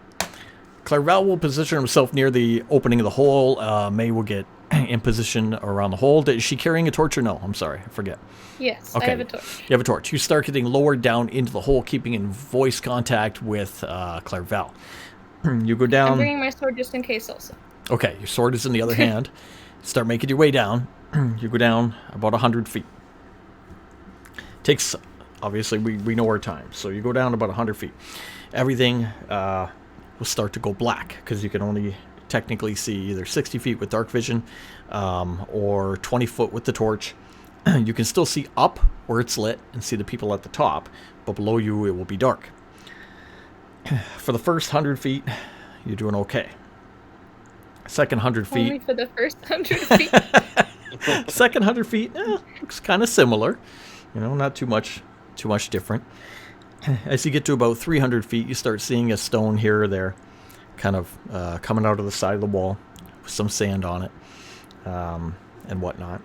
Clairval will position himself near the opening of the hole. May will get in position around the hole. Is she carrying a torch or no? I'm sorry, I forget. Yes, Okay. I have a torch. You have a torch. You start getting lower down into the hole, keeping in voice contact with Clairval. You go I'm down. bringing my sword just in case also. Okay, your sword is in the other hand. Start making your way down. You go down about 100 feet. Takes, obviously, we know our time. So you go down about 100 feet. Everything will start to go black because you can only technically see either 60 feet with dark vision or 20 foot with the torch. You can still see up where it's lit and see the people at the top, but below you it will be dark. For the first 100 feet, you're doing okay. Second 100 feet. Only for the first 100 feet. Second 100 feet looks kind of similar, not too much different. As you get to about 300 feet, you start seeing a stone here or there, kind of coming out of the side of the wall with some sand on it. and whatnot.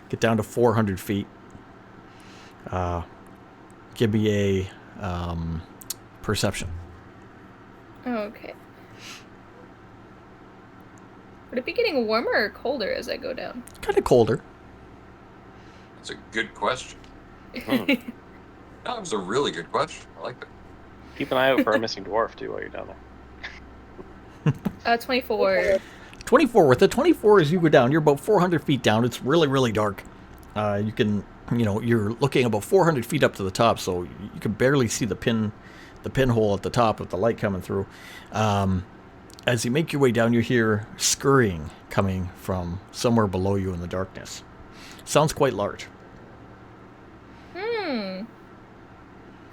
Get down to 400 feet. Give me a perception. Okay. Would it be getting warmer or colder as I go down? Kind of colder. That's a good question. That was a really good question. I like that. Keep an eye out for a missing dwarf too while you're down there. 24. 24. With the 24, as you go down, you're about 400 feet down. It's really, really dark. You can, you're looking about 400 feet up to the top, so you can barely see the pinhole at the top with the light coming through. As you make your way down, you hear scurrying coming from somewhere below you in the darkness. Sounds quite large.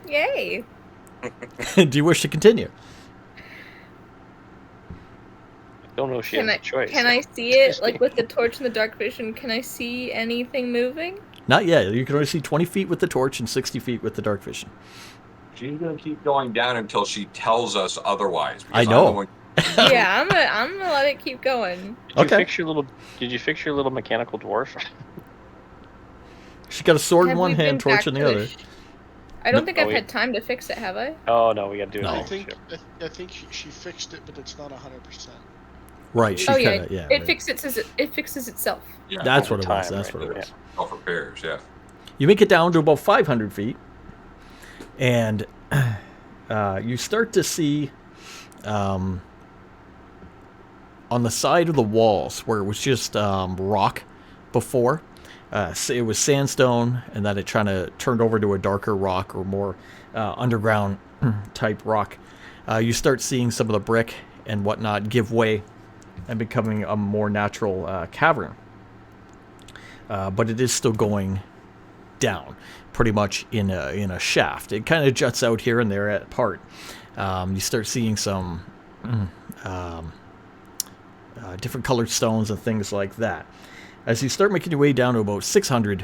Yay. Do you wish to continue? I don't know if she has a choice. Can I see it? Like with the torch and the dark vision, can I see anything moving? Not yet. You can only see 20 feet with the torch and 60 feet with the dark vision. She's gonna keep going down until she tells us otherwise. I because know. I'm the one- Yeah, I'm gonna let it keep going. Okay. Did you fix your little mechanical dwarf? She got a sword in Have one we hand, been torch back in the to other. I don't No. think I've had time to fix it, have I? Oh no, we gotta do it. No. I next think ship. I think she fixed it, but it's not 100%. Right. She Oh yeah, kinda, yeah. it right. fixes itself. Yeah, That's over what it was. time, That's right? what it was. self repairs. Yeah. You make it down to about 500 feet, and you start to see on the side of the walls where it was just rock before. It was sandstone, and then it turned over to a darker rock or more underground type rock. You start seeing some of the brick and whatnot give way and becoming a more natural cavern. But it is still going down, pretty much in a shaft. It kind of juts out here and there at part. You start seeing some different colored stones and things like that. As you start making your way down to about 600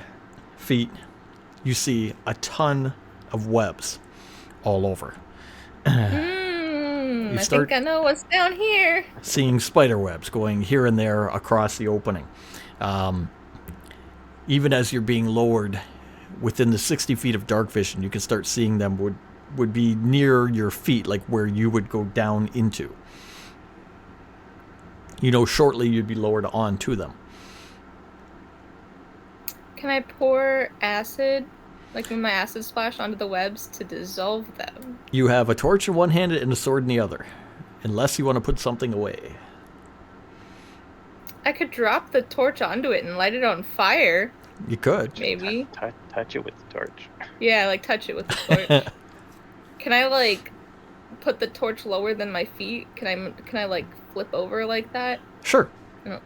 feet, you see a ton of webs all over. I start- think I know what's down here. Seeing spider webs going here and there across the opening. Even as you're being lowered within the 60 feet of dark vision, you can start seeing them would be near your feet, like where you would go down into. Shortly you'd be lowered onto them. Can I pour acid, like when my acid splash onto the webs to dissolve them? You have a torch in one hand and a sword in the other, unless you want to put something away. I could drop the torch onto it and light it on fire, You could. maybe. Touch it with the torch. Yeah, like touch it with the torch. Can I put the torch lower than my feet? Can I flip over like that? Sure. No.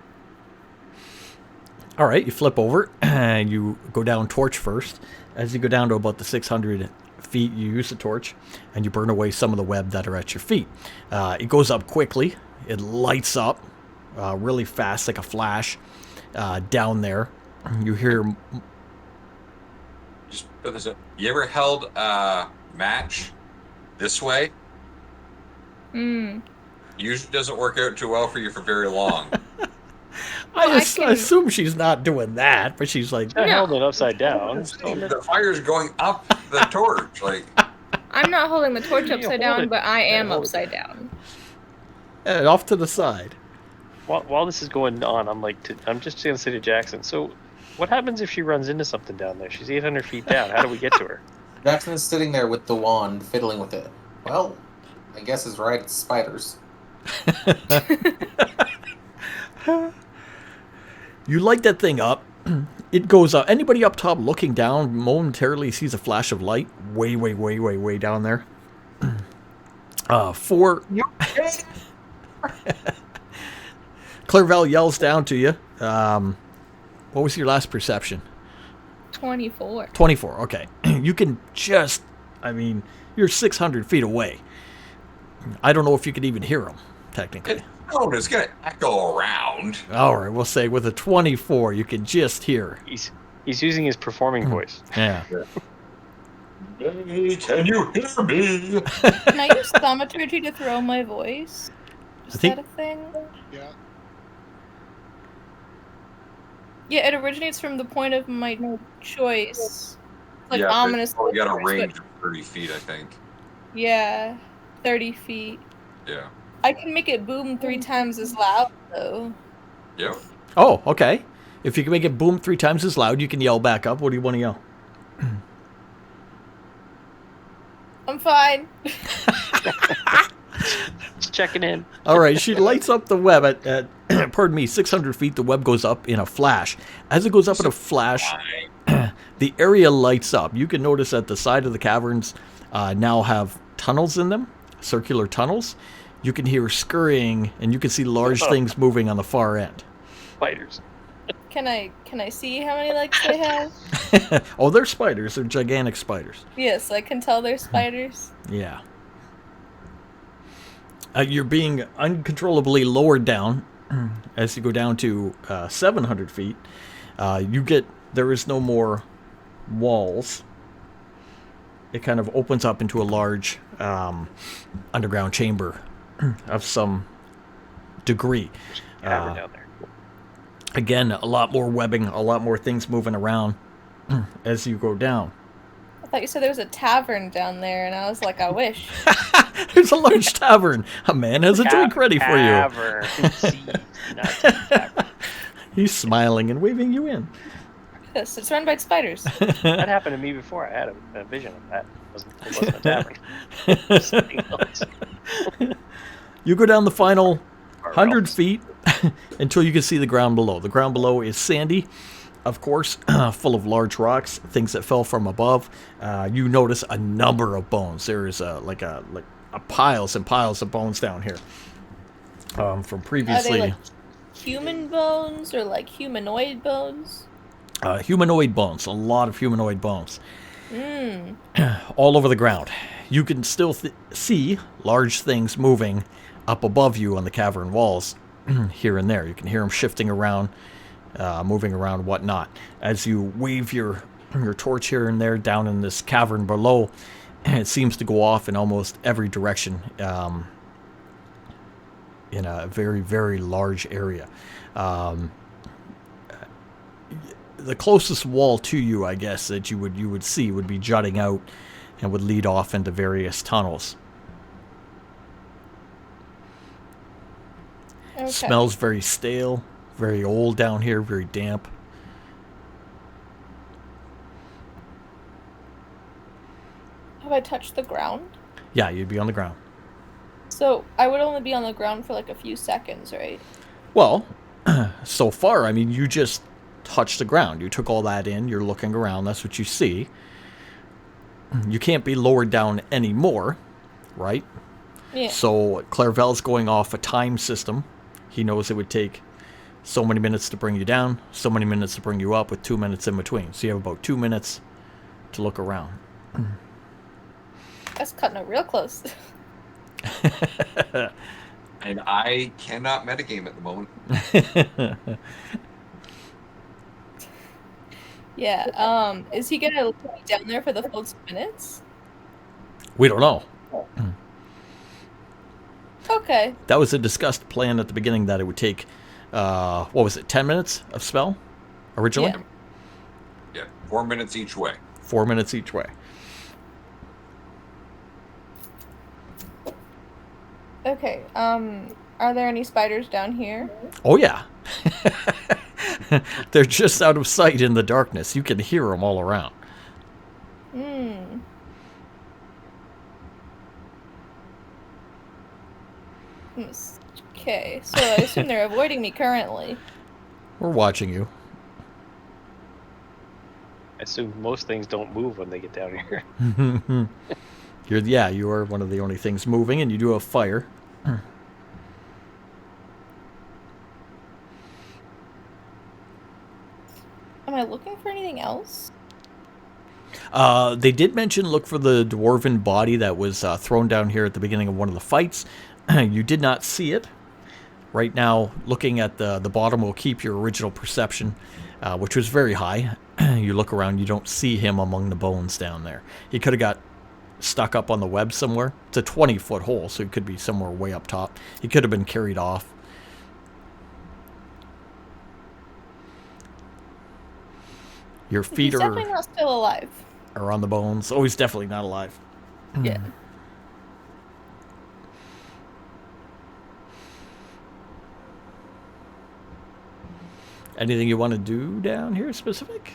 All right, you flip over and you go down torch first. As you go down to about the 600 feet, you use the torch and you burn away some of the web that are at your feet. It goes up quickly. It lights up really fast, like a flash, down there. You hear... Just put this up. You ever held a match this way? Usually doesn't work out too well for you for very long. Well, I can- assume she's not doing that, but she's like... I held it upside down. The fire's going up the torch. Like, I'm not holding the torch Yeah, upside hold down, it. but I Yeah, am hold it. upside down. off to the side. While this is going on, I'm just gonna say to Jackson. So, what happens if she runs into something down there? She's 800 feet down. How do we get to her? Jackson is sitting there with the wand, fiddling with it. Well, I guess it's right. It's spiders. You light that thing up. It goes up. Anybody up top looking down momentarily sees a flash of light way, way, way, way, way down there. Clairval yells down to you. What was your last perception? 24. 24. Okay. You can just... you're 600 feet away. I don't know if you could even hear them, technically. no, it's gonna echo around. All right, we'll say with a 24, you can just hear. He's using his performing voice. Yeah. Hey, can you hear me? Can I use thaumaturgy to throw my voice? Is I think- that a thing? Yeah. Yeah, it originates from the point of my choice. Like yeah, ominous. we got a whispers, but- range of 30 feet, I think. Yeah, 30 feet. Yeah. I can make it boom 3 times as loud though. Yep. Oh, okay. If you can make it boom 3 times as loud, you can yell back up. What do you want to yell? I'm fine. Just checking in. All right, she lights up the web at pardon me, 600 feet. The web goes up in a flash. As it goes up in a flash, the area lights up. You can notice that the side of the caverns now have tunnels in them, circular tunnels. You can hear scurrying, and you can see large things moving on the far end. Spiders. Can I see how many legs they have? Oh, they're spiders. They're gigantic spiders. Yes, I can tell they're spiders. Yeah. You're being uncontrollably lowered down as you go down to 700 feet. There is no more walls. It kind of opens up into a large underground chamber of some degree. Cavern down there. Again, a lot more webbing, a lot more things moving around as you go down. I thought you said there was a tavern down there, and I was like, I wish. There's a large tavern. A man has a drink ready for you. Cavern. Seas, not tavern. He's smiling and waving you in. Yes, it's run by spiders. That happened to me before. I had a vision of that. It wasn't a tavern. It was something else. You go down the final Or 100 else. feet until you can see the ground below. The ground below is sandy, of course, full of large rocks, things that fell from above. You notice a number of bones. There is like piles and piles of bones down here from Are previously. they like human bones or like humanoid bones? Humanoid bones, a lot of humanoid bones. Mmm. All over the ground. You can still see large things moving up above you on the cavern walls here and there. You can hear them shifting around, moving around, whatnot. As you wave your torch here and there down in this cavern below, it seems to go off in almost every direction in a very, very large area. The closest wall to you, I guess, that you would see would be jutting out and would lead off into various tunnels. Okay. Smells very stale, very old down here, very damp. Have I touched the ground? Yeah, you'd be on the ground. So I would only be on the ground for like a few seconds, right? Well, so far, I mean, you just touched the ground. You took all that in. You're looking around. That's what you see. You can't be lowered down anymore, right? Yeah. So Clairvel's going off a time system. He knows it would take so many minutes to bring you down, so many minutes to bring you up, with 2 minutes in between. So you have about 2 minutes to look around. That's cutting it real close. And I cannot metagame at the moment. Yeah. Is he gonna leave me down there for the full 2 minutes? We don't know. Okay. That was a discussed plan at the beginning that it would take, what was it, 10 minutes of spell originally? Yeah. Yeah, 4 minutes each way. 4 minutes each way. Okay. Are there any spiders down here? Oh, yeah. They're just out of sight in the darkness. You can hear them all around. Hmm. Okay, so I assume they're avoiding me currently. We're watching you. I assume most things don't move when they get down here. You are one of the only things moving, and you do have fire. Am I looking for anything else? They did mention look for the dwarven body that was thrown down here at the beginning of one of the fights. You did not see it. Right now, looking at the bottom will keep your original perception, which was very high. You look around, you don't see him among the bones down there. He could have got stuck up on the web somewhere. It's a 20-foot hole, so he could be somewhere way up top. He could have been carried off. Your feet He's definitely not still alive. are on the bones. Oh, he's definitely not alive. Yeah. Anything you want to do down here specific?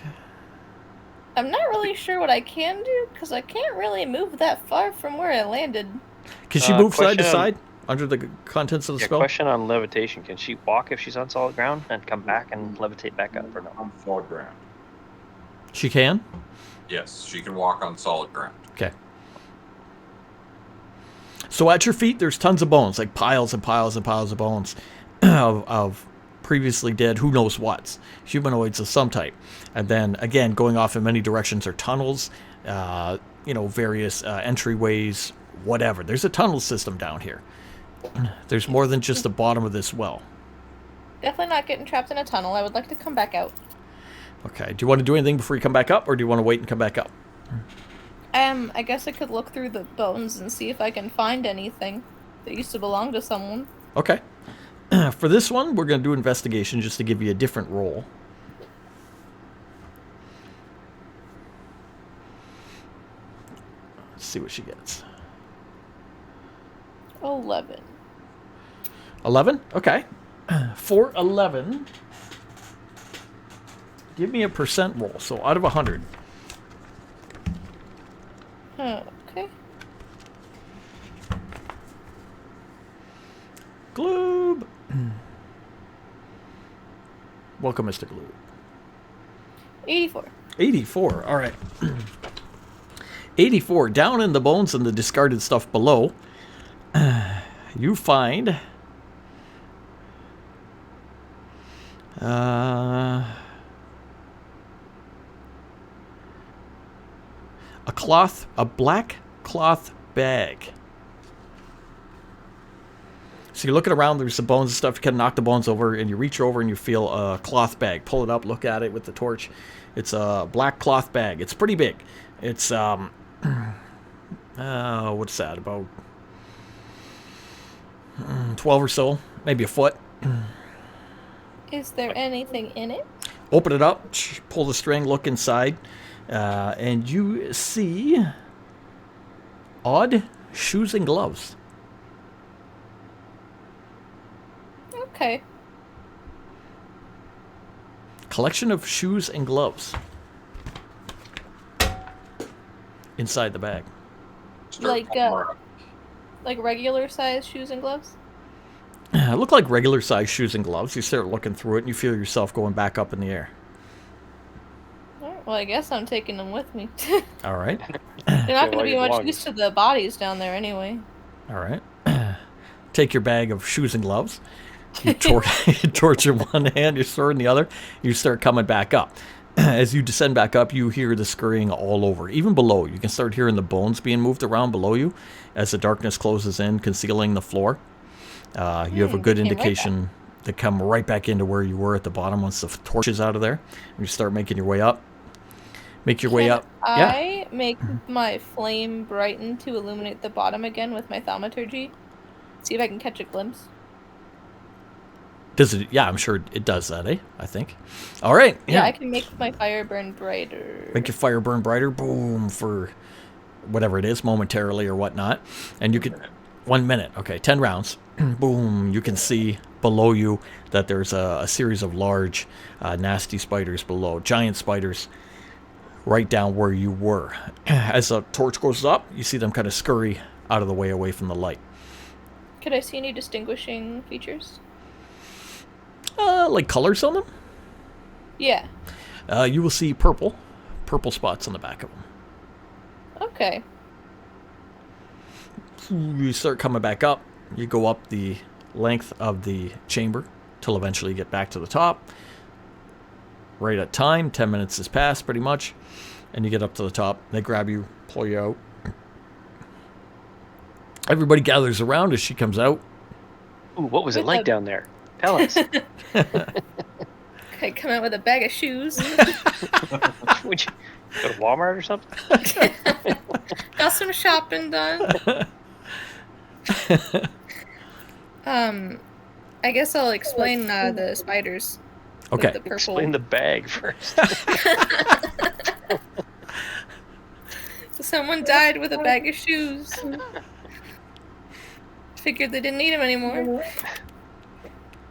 I'm not really sure what I can do because I can't really move that far from where I landed. Can she move side to question- side under the contents of the Yeah, spell? question on levitation. Can she walk if she's on solid ground and come back and levitate back up or no? On solid ground. She can? Yes, she can walk on solid ground. Okay. So at your feet, there's tons of bones, like piles and piles and piles of bones of previously dead, who knows what's, humanoids of some type. And then, again, going off in many directions are tunnels, various entryways, whatever. There's a tunnel system down here. There's more than just the bottom of this well. Definitely not getting trapped in a tunnel. I would like to come back out. Okay. Do you want to do anything before you come back up, or do you want to wait and come back up? I guess I could look through the bones and see if I can find anything that used to belong to someone. Okay. For this one, we're going to do investigation just to give you a different roll. Let's see what she gets. 11. 11? Okay. For 11, give me a percent roll. So out of 100. Okay. Gloob. Welcome, Mr. Gloob. 84. 84. All right. 84. Down in the bones and the discarded stuff below, you find a black cloth bag. So you're looking around, there's some bones and stuff, you kind of knock the bones over, and you reach over and you feel a cloth bag. Pull it up, look at it with the torch. It's a black cloth bag. It's pretty big. It's, what's that, about 12 or so, maybe a foot. Is there anything in it? Open it up, pull the string, look inside, and you see odd shoes and gloves. Okay. Collection of shoes and gloves inside the bag. Like regular size shoes and gloves? Look like regular size shoes and gloves. You start looking through it and you feel yourself going back up in the air. Alright, well, I guess I'm taking them with me. All right. They're not Yeah, going to well, be you much belong. use to the bodies down there anyway. All right. Take your bag of shoes and gloves. You torch in one hand, your sword in the other. You start coming back up. As you descend back up, you hear the scurrying all over. Even below, you can start hearing the bones being moved around below you as the darkness closes in, concealing the floor. You have a good came right indication to come right back into where you were at the bottom once the torch is out of there. You start making your way up. Make your way Can up. Yeah. I make my flame brighten to illuminate the bottom again with my thaumaturgy? See if I can catch a glimpse. Does it? Yeah, I'm sure it does that, eh? I think. All right. Yeah, Yeah. I can make my fire burn brighter. Make your fire burn brighter. Boom, for whatever it is, momentarily or whatnot. And you can 1 minute. Okay, 10 rounds. Boom. You can see below you that there's a series of large, nasty spiders below. Giant spiders right down where you were. As the torch goes up, you see them kind of scurry out of the way, away from the light. Could I see any distinguishing features? Like colors on them? Yeah. You will see purple spots on the back of them. Okay. You start coming back up. You go up the length of the chamber till eventually you get back to the top. Right at time, 10 minutes has passed pretty much, and you get up to the top. They grab you, pull you out. Everybody gathers around as she comes out. Ooh, what was it With like a- down there? Tell us. I come out with a bag of shoes. Would you go to Walmart or something? Got some shopping done. I guess I'll explain the spiders. Okay. The purple. Explain the bag first. Someone died with a bag of shoes. Figured they didn't need them anymore.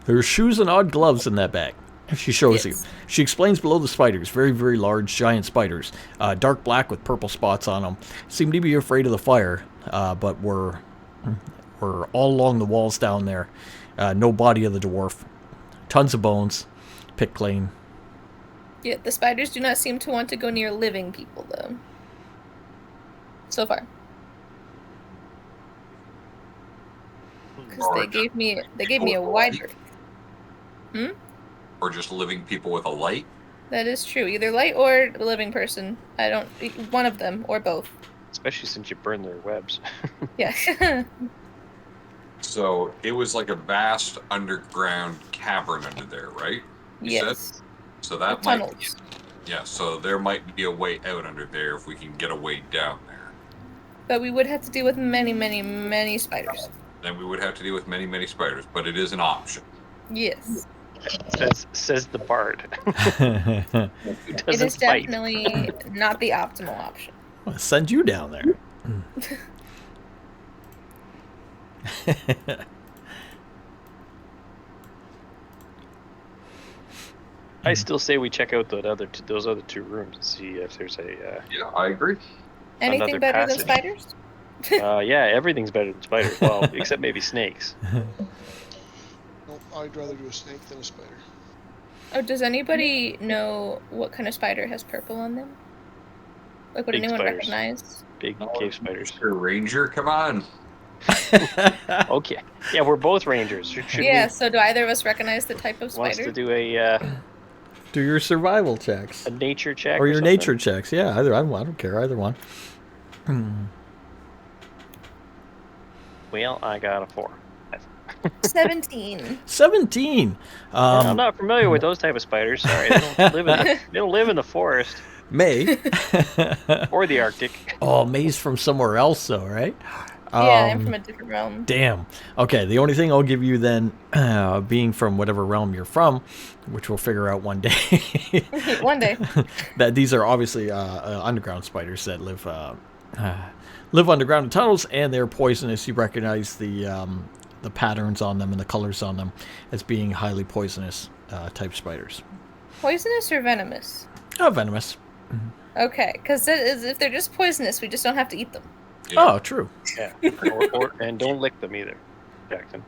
There's shoes and odd gloves in that bag. She shows you. Yes. She explains below the spiders, very, very large, giant spiders, dark black with purple spots on them. Seem to be afraid of the fire, but were all along the walls down there. No body of the dwarf. Tons of bones. Pick clean. Yeah, the spiders do not seem to want to go near living people, though. So far. Because they gave me a wide berth. Or just living people with a light. That is true. Either light or a living person. One of them, or both. Especially since you burn their webs. Yeah. So it was like a vast underground cavern under there, right? You said? Yes. So that The might, tunnels. yeah. So there might be a way out under there if we can get a way down there. But we would have to deal with many, many, many spiders. Then we would have to deal with many, many spiders, but it is an option. Yes. Says the bard. Who It doesn't is fight. definitely not the optimal option. I'll send you down there. I still say we check out those other two rooms and see if there's a. Yeah, I agree. Anything Another better than passage. spiders? Yeah, everything's better than spiders. Well, except maybe snakes. Nope, I'd rather do a snake than a spider. Oh, does anybody know what kind of spider has purple on them? Like, would Big anyone spiders. recognize? Big cave spiders. Mr. Ranger, come on. Okay. Yeah, we're both rangers. Should Yeah, so do either of us recognize the type of we wants spider? to do a Do your survival checks. nature check Or your something? nature checks. Yeah, either. I don't care. Either one. Well, I got a 4. 17. 17. I'm not familiar with those type of spiders. Sorry, they don't live in the forest May. or the Arctic. Oh, May's from somewhere else, though, right? Yeah, I'm from a different realm. Damn. Okay, the only thing I'll give you then, being from whatever realm you're from, which we'll figure out one day, One day. that these are obviously underground spiders that live underground in tunnels, and they're poisonous. You recognize the patterns on them and the colors on them as being highly poisonous type spiders. Poisonous or venomous? Oh, venomous. Okay, because if they're just poisonous, we just don't have to eat them. Yeah. Oh, true. Yeah. And don't lick them either, Jackson.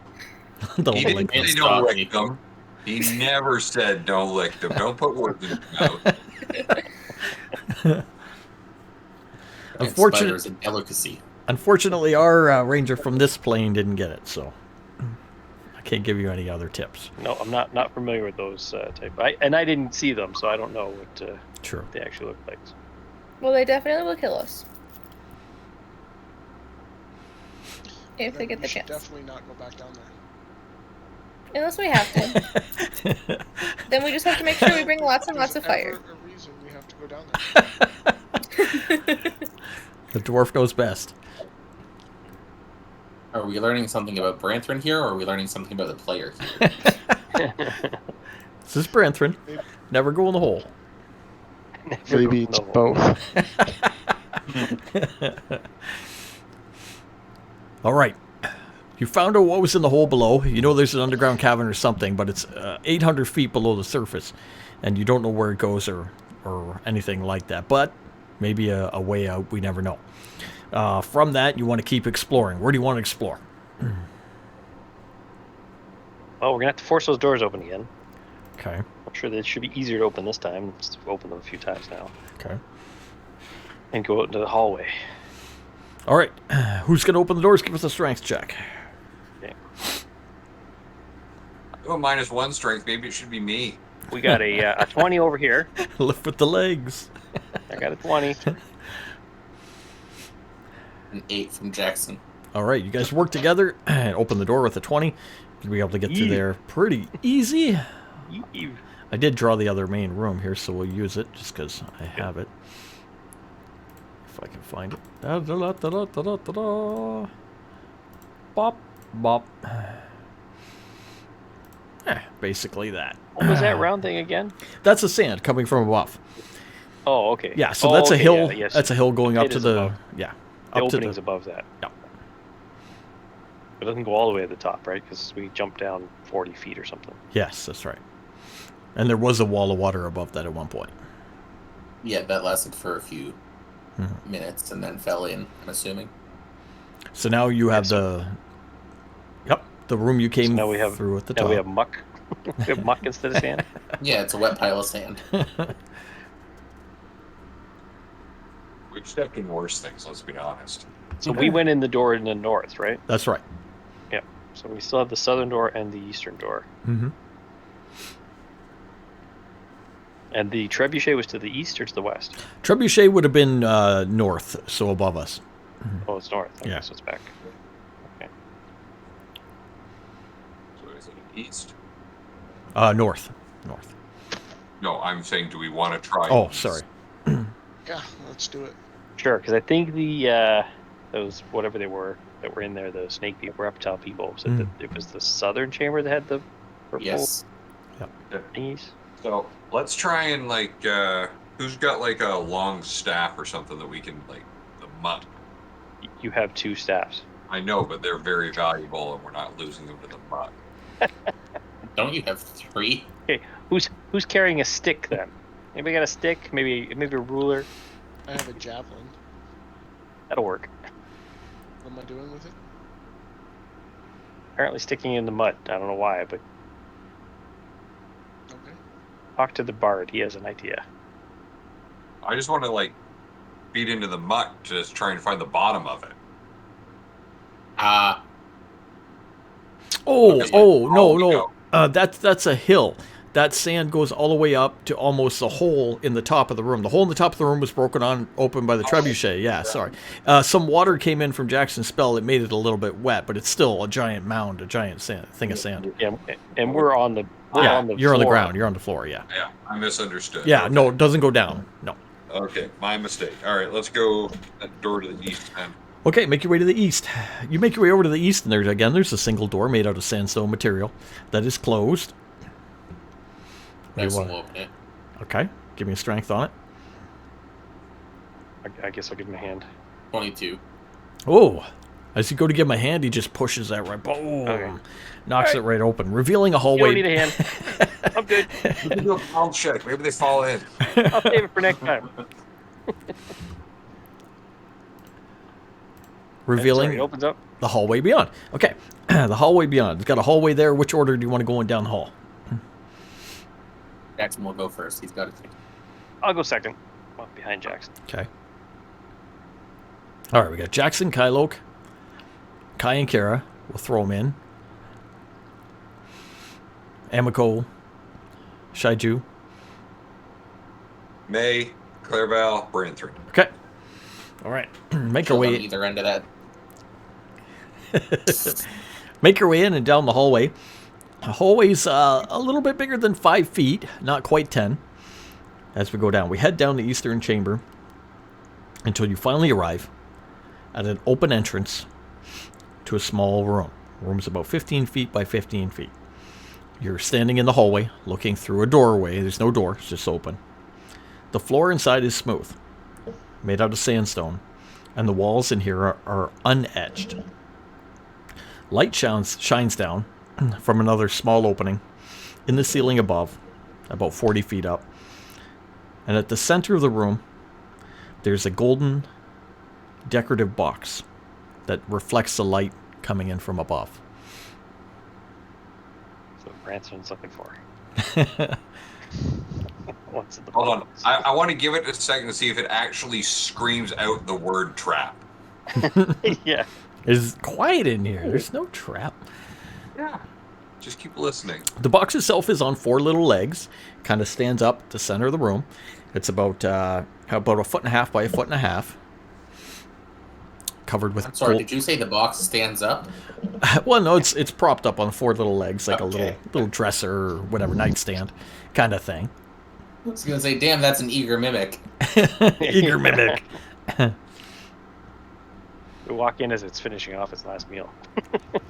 Don't He like didn't say Stop don't me. lick them. He never said don't lick them. Don't put words in your mouth. Unfortunate- Spiders a delicacy. Unfortunately, our ranger from this plane didn't get it, so I can't give you any other tips. No, I'm not familiar with those type. I didn't see them, so I don't know what True. they actually look like. Well, they definitely will kill us. If they get We the should chance. definitely not go back down there. Unless we have to. Then we just have to make sure we bring lots and lots of fire. There's ever a reason we have to go down there. The dwarf knows best. Are we learning something about Branthrin here, or are we learning something about the player here? This is Branthrin. Never go in the hole. Maybe it's both. All right. You found out what was in the hole below. You know there's an underground cavern or something, but it's 800 feet below the surface, and you don't know where it goes or anything like that. But maybe a way out. We never know. From that, you want to keep exploring. Where do you want to explore? Well, we're gonna have to force those doors open again. Okay. I'm sure they should be easier to open this time. Let's open them a few times now. Okay. And go out into the hallway. All right. Who's going to open the doors? Give us a strength check. Okay. Oh, -1 strength. Maybe it should be me. We got a 20 over here. Lift with the legs. I got a 20. An 8 from Jackson. All right. You guys work together and open the door with a 20. You'll be able to get through Yeah. there pretty easy. You- I did draw the other main room here, so we'll use it just because I have it. If I can find it. Da-da-da-da-da-da-da. Bop, bop. Basically that. What was that round thing again? That's the sand coming from above. Oh, okay. Yeah, so Oh, that's a okay, hill. yeah, yes. That's a hill going up It to is the above. yeah, The up to opening's the above that. yeah. It doesn't go all the way to the top, right? Because we jumped down 40 feet or something. Yes, that's right. And there was a wall of water above that at one point. Yeah, that lasted for a few Mhm. minutes and then fell in, I'm assuming. So now you have the room you came now we have through at the Now top. we have muck. We have muck instead of sand. Yeah, it's a wet pile of sand. We've stepped in worse things, let's be honest. So we went in the door in the north, right? That's right. Yeah. So we still have the southern door and the eastern door. Mm-hmm. And the trebuchet was to the east or to the west? Trebuchet would have been north, so above us. Oh, it's north. Okay, Yeah. so it's back. Okay. So is it east? North. No, I'm saying, do we want to try? Oh, east? sorry. Yeah, let's do it. Sure, because I think the those whatever they were that were in there, the snake people, reptile people, said that it was the southern chamber that had the purple Yes. thingies. So let's try and who's got like a long staff or something that we can the mutt. You have 2 staffs. I know, but they're very valuable, and we're not losing them to the mutt. Don't you have 3? Okay, who's carrying a stick then? Anybody got a stick? Maybe a ruler. I have a javelin. That'll work. What am I doing with it? Apparently sticking in the mud. I don't know why, but Okay. talk to the bard. He has an idea. I just want to beat into the mutt to just try and find the bottom of it. Oh, Because, no. That's a hill. That sand goes all the way up to almost the hole in the top of the room. The hole in the top of the room was open by the trebuchet. Yeah, sorry. Some water came in from Jackson's spell. It made it a little bit wet, but it's still a giant mound, a giant thing of sand. Yeah, and we're on the You're on the floor. ground. You're on the floor. Yeah. Yeah, I misunderstood. Yeah. Okay. No, it doesn't go down. No. Okay, my mistake. All right, let's go that door to the east then. Okay, make your way to the east. You make your way over to the east, and there's a single door made out of sandstone material that is closed. Next You one wanna- will open it. Okay, give me a strength on it. I guess I'll give him a hand. 22. Oh, as you go to give him a hand, he just pushes that right. Boom! Okay. Knocks it right open, revealing a You hallway. don't need a hand. I'm good. We can do a palm check. Maybe they fall in. I'll save it for next time. revealing Sorry, it opens up. the hallway beyond. Okay, the hallway beyond. It's got a hallway there. Which order do you want to go in down the hall? Jackson will go first. He's got it. I'll go second. Well, behind Jackson. Okay. All right, we got Jackson, Kyloke, Kai, and Kara. We'll throw them in. Amiko, Shaiju. May, Clairval, Branthrin. Okay. All right. Make your On way. either end of that. Make your way in and down the hallway. The hallway's a little bit bigger than 5 feet, not quite 10. As we go down, we head down the eastern chamber until you finally arrive at an open entrance to a small room. The room's about 15 feet by 15 feet. You're standing in the hallway, looking through a doorway. There's no door, it's just open. The floor inside is smooth, made out of sandstone, and the walls in here are unetched. Light shines down from another small opening in the ceiling above, about 40 feet up. And at the center of the room, there's a golden decorative box that reflects the light coming in from above. So Branson's looking for. What's in the Hold on. box? I want to give it a second to see if it actually screams out the word trap. Yeah. It's quiet in here. There's no trap. Yeah. Just keep listening. The box itself is on 4 little legs. Kind of stands up at the center of the room. It's about a 1.5 by 1.5 feet. Covered with I'm sorry, gold. did you say the box stands up? Well, no, it's propped up on 4 little legs, like Okay. a little dresser or whatever, nightstand kind of thing. I was going to say, damn, that's an eager mimic. Eager mimic. We walk in as it's finishing off its last meal.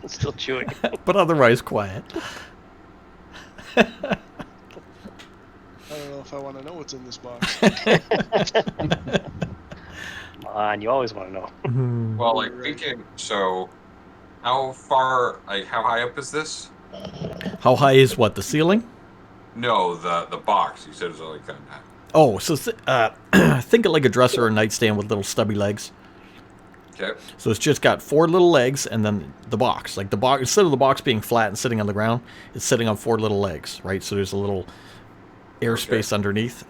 It's still chewing. But otherwise quiet. if I want to know what's in this box. Come on, you always want to know. Well, like Right. thinking. So, how far? Like, how high up is this? How high is what, the ceiling? No, the box. You said it was only kind of. Oh, so think of like a dresser or a nightstand with little stubby legs. Okay. So it's just got 4 little legs and then the box. Like the box, instead of the box being flat and sitting on the ground, it's sitting on 4 little legs, right? So there's a little airspace underneath.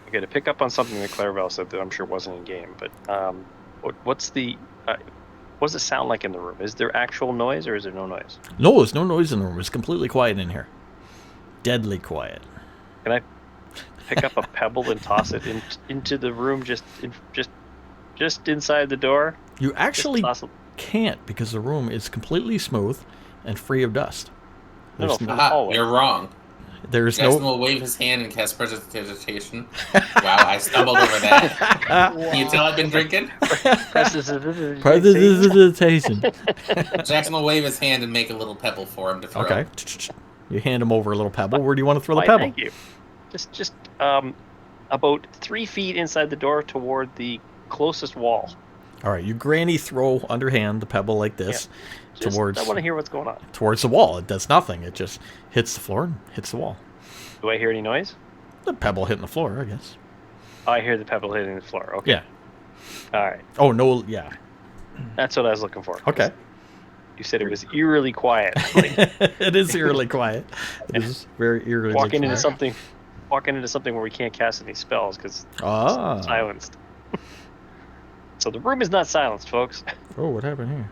Okay, to pick up on something that Clarabelle said that I'm sure wasn't in game, but what does it sound like in the room? Is there actual noise or is there no noise? No, there's no noise in the room. It's completely quiet in here. Deadly quiet. Can I pick up a pebble and toss it into the room just inside the door? You actually Just toss it- can't because the room is completely smooth and free of dust. No, There's no, no, from the hallway. You're wrong. there's Jackson no will wave his hand and cast prestidigitation. Wow, I stumbled over that. Can you tell I've been drinking? prestidigitation. Jackson will wave his hand and make a little pebble for him to throw. Okay. You hand him over a little pebble. Where do you want to throw the Why, pebble? thank you. Just about 3 feet inside the door toward the closest wall. All right, you granny throw underhand the pebble like this Just, towards I want to hear what's going on. towards the wall. It does nothing. It just hits the floor and hits the wall. Do I hear any noise? The pebble hitting the floor, I guess. Oh, I hear the pebble hitting the floor. Okay. Yeah. All right. Oh no, yeah. That's what I was looking for. Okay. You said it was eerily quiet. Like It is eerily quiet. It is very eerily walking into quiet. something where we can't cast any spells because Ah. silenced. So the room is not silenced, folks. Oh, what happened here?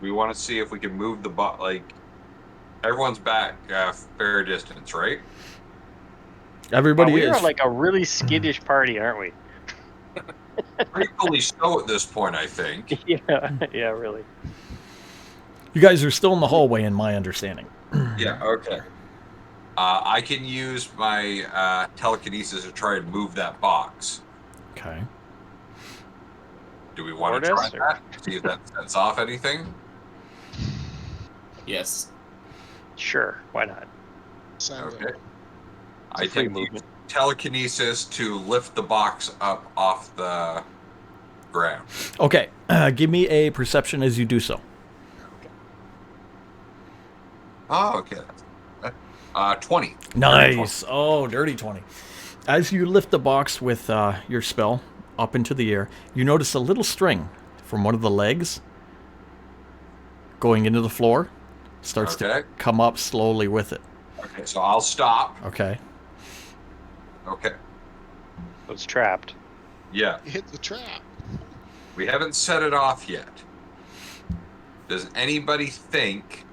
We want to see if we can move the bot. Like, everyone's back fair distance, right? Everybody we is. are like a really skittish party, aren't we? Pretty so at this point, I think. Yeah, really. You guys are still in the hallway, in my understanding. Yeah. Okay. I can use my telekinesis to try and move that box. Okay. Do we want to Mortis, try or- that? See if that sets off anything? Yes. Sure, why not? Sounds Okay. like I It's a free can use movement. telekinesis to lift the box up off the ground. Okay. Give me a perception as you do so. Oh, okay. 20. Nice. Oh, dirty 20. As you lift the box with your spell up into the air, you notice a little string from one of the legs going into the floor. Starts to Okay. come up slowly with it. Okay, so I'll stop. Okay. Okay. It's trapped. Yeah, you hit the trap. we haven't set it off yet. Does anybody think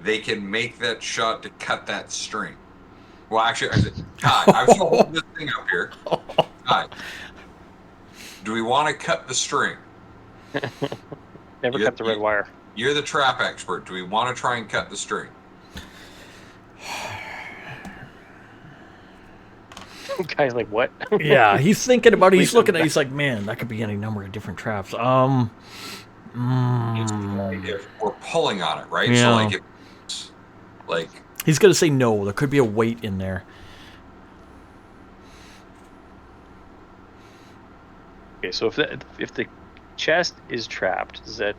they can make that shot to cut that string? Well, actually, I was holding this thing up here. Hi. Do we want to cut the string? Never Yeah, cut the red you- wire. You're the trap expert. Do we want to try and cut the string? Guy's like, what? Yeah, he's thinking about it. He's Please looking at don't it. He's like, man, that could be any number of different traps. If we're pulling on it, right? Yeah. So like, if, like He's going to say no. There could be a weight in there. Okay, so if the chest is trapped, is that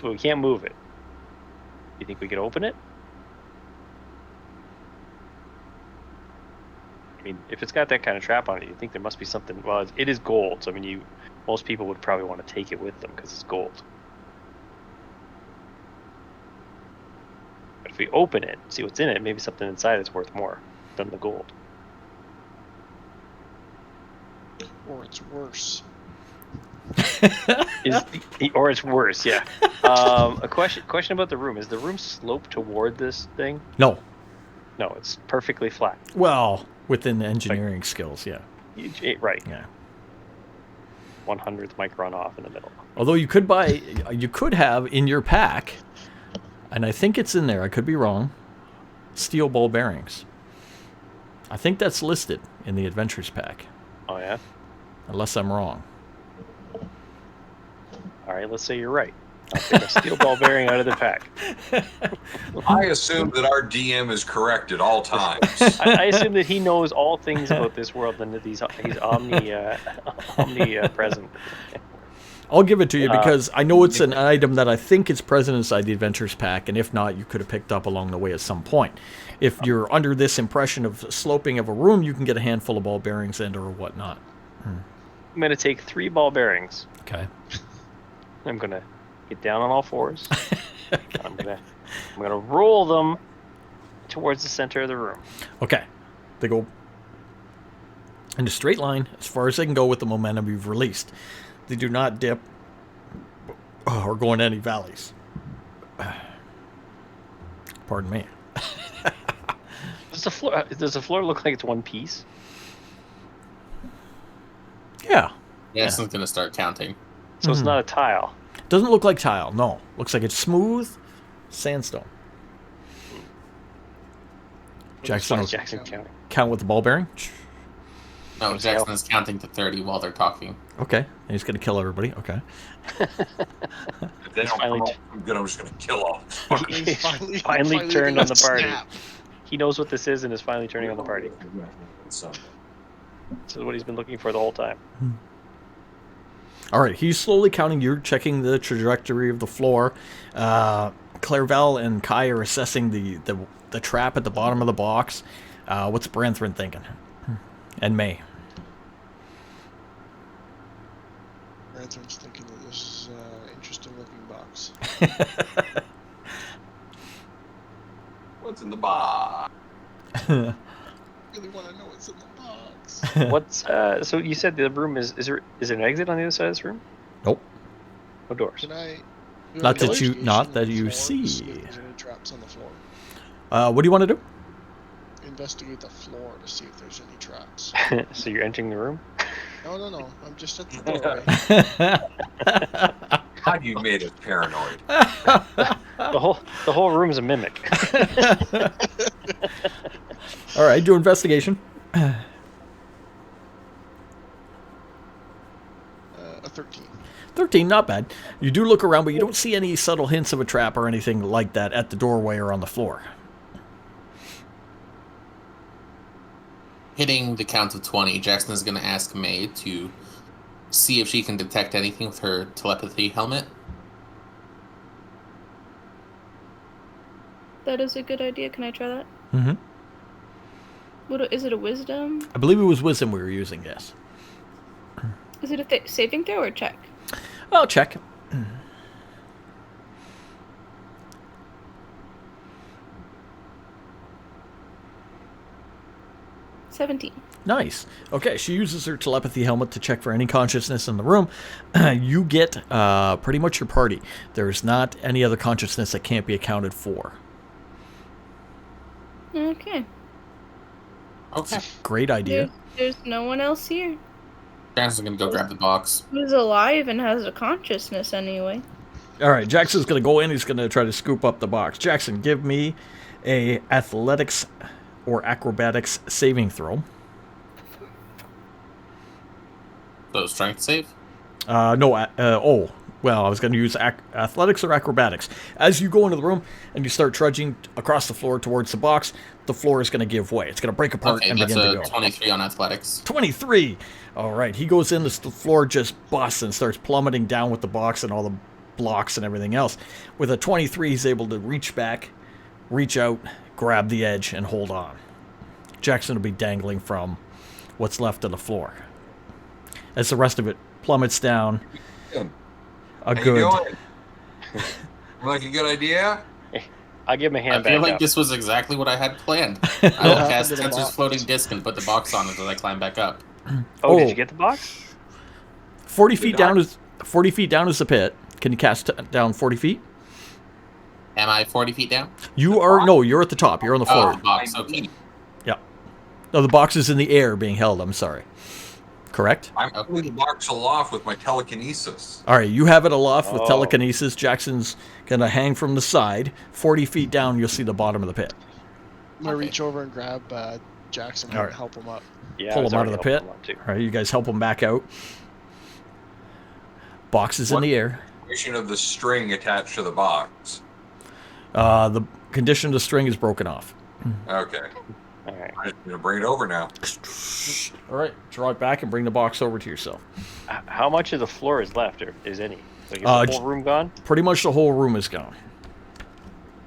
so we can't move it? You think we could open it? I mean, if it's got that kind of trap on it, you think there must be something. Well, it is gold, so I mean, most people would probably want to take it with them because it's gold. But if we open it, see what's in it, maybe something inside is worth more than the gold. Or it's worse. Or it's worse, yeah. A question about the room: is the room sloped toward this thing? No. No, it's perfectly flat. Well, within the engineering skills, yeah. Right. Yeah. 100th micron off in the middle. Although you could have in your pack, and I think it's in there, I could be wrong, steel ball bearings. I think that's listed in the Adventures pack, Oh yeah. unless I'm wrong. All right. Let's say you're right. I'll take a steel ball bearing out of the pack. I assume that our DM is correct at all times. I assume that he knows all things about this world and that he's omnipresent. I'll give it to you because I know it's an item that I think is present inside the Adventures Pack, and if not, you could have picked up along the way at some point. If you're under this impression of sloping of a room, you can get a handful of ball bearings and or whatnot. I'm going to take 3 ball bearings. Okay. I'm going to get down on all fours. I'm gonna roll them towards the center of the room. Okay. They go in a straight line as far as they can go with the momentum you've released. They do not dip or go in any valleys. Pardon me. Does the floor look like it's one piece? Yeah. Jackson's going to start counting. So it's not a tile. Doesn't look like tile, no. Looks like it's smooth sandstone. Jackson will Jackson counting. count with the ball bearing. No, Jackson is counting to 30 while they're talking. Okay. And he's going to kill everybody. Okay. If they don't come up, I'm just gonna kill all. He's Finally finally turned on the gonna party. snap. He knows what this is and is finally turning on the party. So, This is what he's been looking for the whole time. All right. He's slowly counting. You're checking the trajectory of the floor. Clairvel and Kai are assessing the trap at the bottom of the box. What's Branthrin thinking? And May. Ranthorn's thinking that this is an interesting looking box. what's in the box? Really want to know what's in the box. What's so you said the room is there an exit on the other side of this room? Nope. No doors. Can I? do an Not that you- investigation not on that the you floor to see. if there's any traps on the floor. What do you want to do? Investigate the floor to see if there's any traps. So you're entering the room? No. I'm just at the doorway. God, you made us paranoid. The whole room is a mimic. All right. Do investigation. A 13. 13, not bad. You do look around, but you don't see any subtle hints of a trap or anything like that at the doorway or on the floor. Hitting the count of 20, Jackson is going to ask May to see if she can detect anything with her telepathy helmet. That is a good idea. Can I try that? Mm-hmm. Is it a wisdom? I believe it was wisdom we were using, yes. Is it a saving throw or check? I'll check. 17. Nice. Okay, she uses her telepathy helmet to check for any consciousness in the room. You get pretty much your party. There's not any other consciousness that can't be accounted for. Okay. Okay. Great idea. There's no one else here Jackson's going to go grab the box. who's alive and has a consciousness anyway. All right, Jackson's going to go in. He's going to try to scoop up the box. Jackson, give me a athletics or acrobatics saving throw. So, strength save? Well, I was going to use athletics or acrobatics. As you go into the room and you start trudging across the floor towards the box, the floor is going to give way. It's going to break apart Okay, and that's begin to a go. 23 on athletics. 23! All right, he goes in, the floor just busts and starts plummeting down with the box and all the blocks and everything else. With a 23, he's able to reach back, reach out, grab the edge, and hold on. Jackson will be dangling from what's left of the floor. As the rest of it plummets down, How you doing? Like a good idea? I'll give him a I hand feel back like up. this was exactly what I had planned. I will cast Happened to the Tensor's box. floating disc and put the box on it as I climb back up. Oh, did Oh. you get the box? 40 feet down is 40 feet down is the pit. Can you cast down 40 feet? Am I 40 feet down? You are no, you're at the top. You're on the Oh, floor. the box. Okay. Yeah. No, the box is in the air being held. I'm sorry. Correct? I'm pulling the box aloft with my telekinesis. All right, you have it aloft with Oh. telekinesis. Jackson's going to hang from the side. 40 feet down, you'll see the bottom of the pit. I'm gonna Okay. reach over and grab Jackson All right. and help him up. Yeah, Pull I was him out of already the helping pit. him up, too. All right, you guys help him back out. Box is in What? the air. condition of the string attached to the box? The condition of the string is broken off. Okay. All right. I'm just gonna bring it over now. All right, draw it back and bring the box over to yourself. How much of the floor is left, or is any? Like, is the whole room gone? Pretty much the whole room is gone.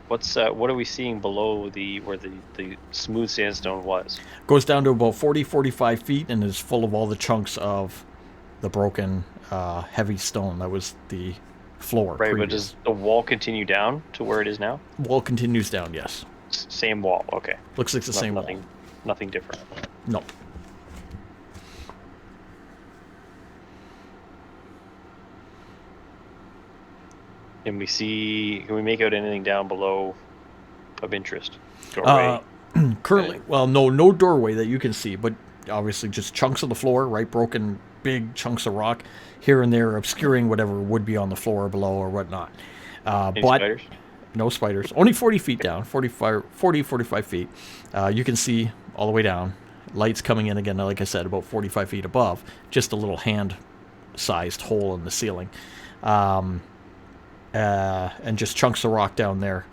What are we seeing below where the smooth sandstone was? Goes down to about 40-45 feet and is full of all the chunks of the broken heavy stone that was the floor. Right, but previous. does the wall continue down to where it is now? Wall continues down, yes. Same wall. Okay. Looks like the same nothing, wall. Nothing different. No. Can we make out anything down below of interest? Doorway. Currently, well, no doorway that you can see, but obviously just chunks of the floor, right? Broken big chunks of rock here and there obscuring whatever would be on the floor below or whatnot. Any But spiders? no spiders. Only 40 feet down, 45 feet. You can see all the way down. Lights coming in again, like I said, about 45 feet above. Just a little hand-sized hole in the ceiling. And just chunks of rock down there.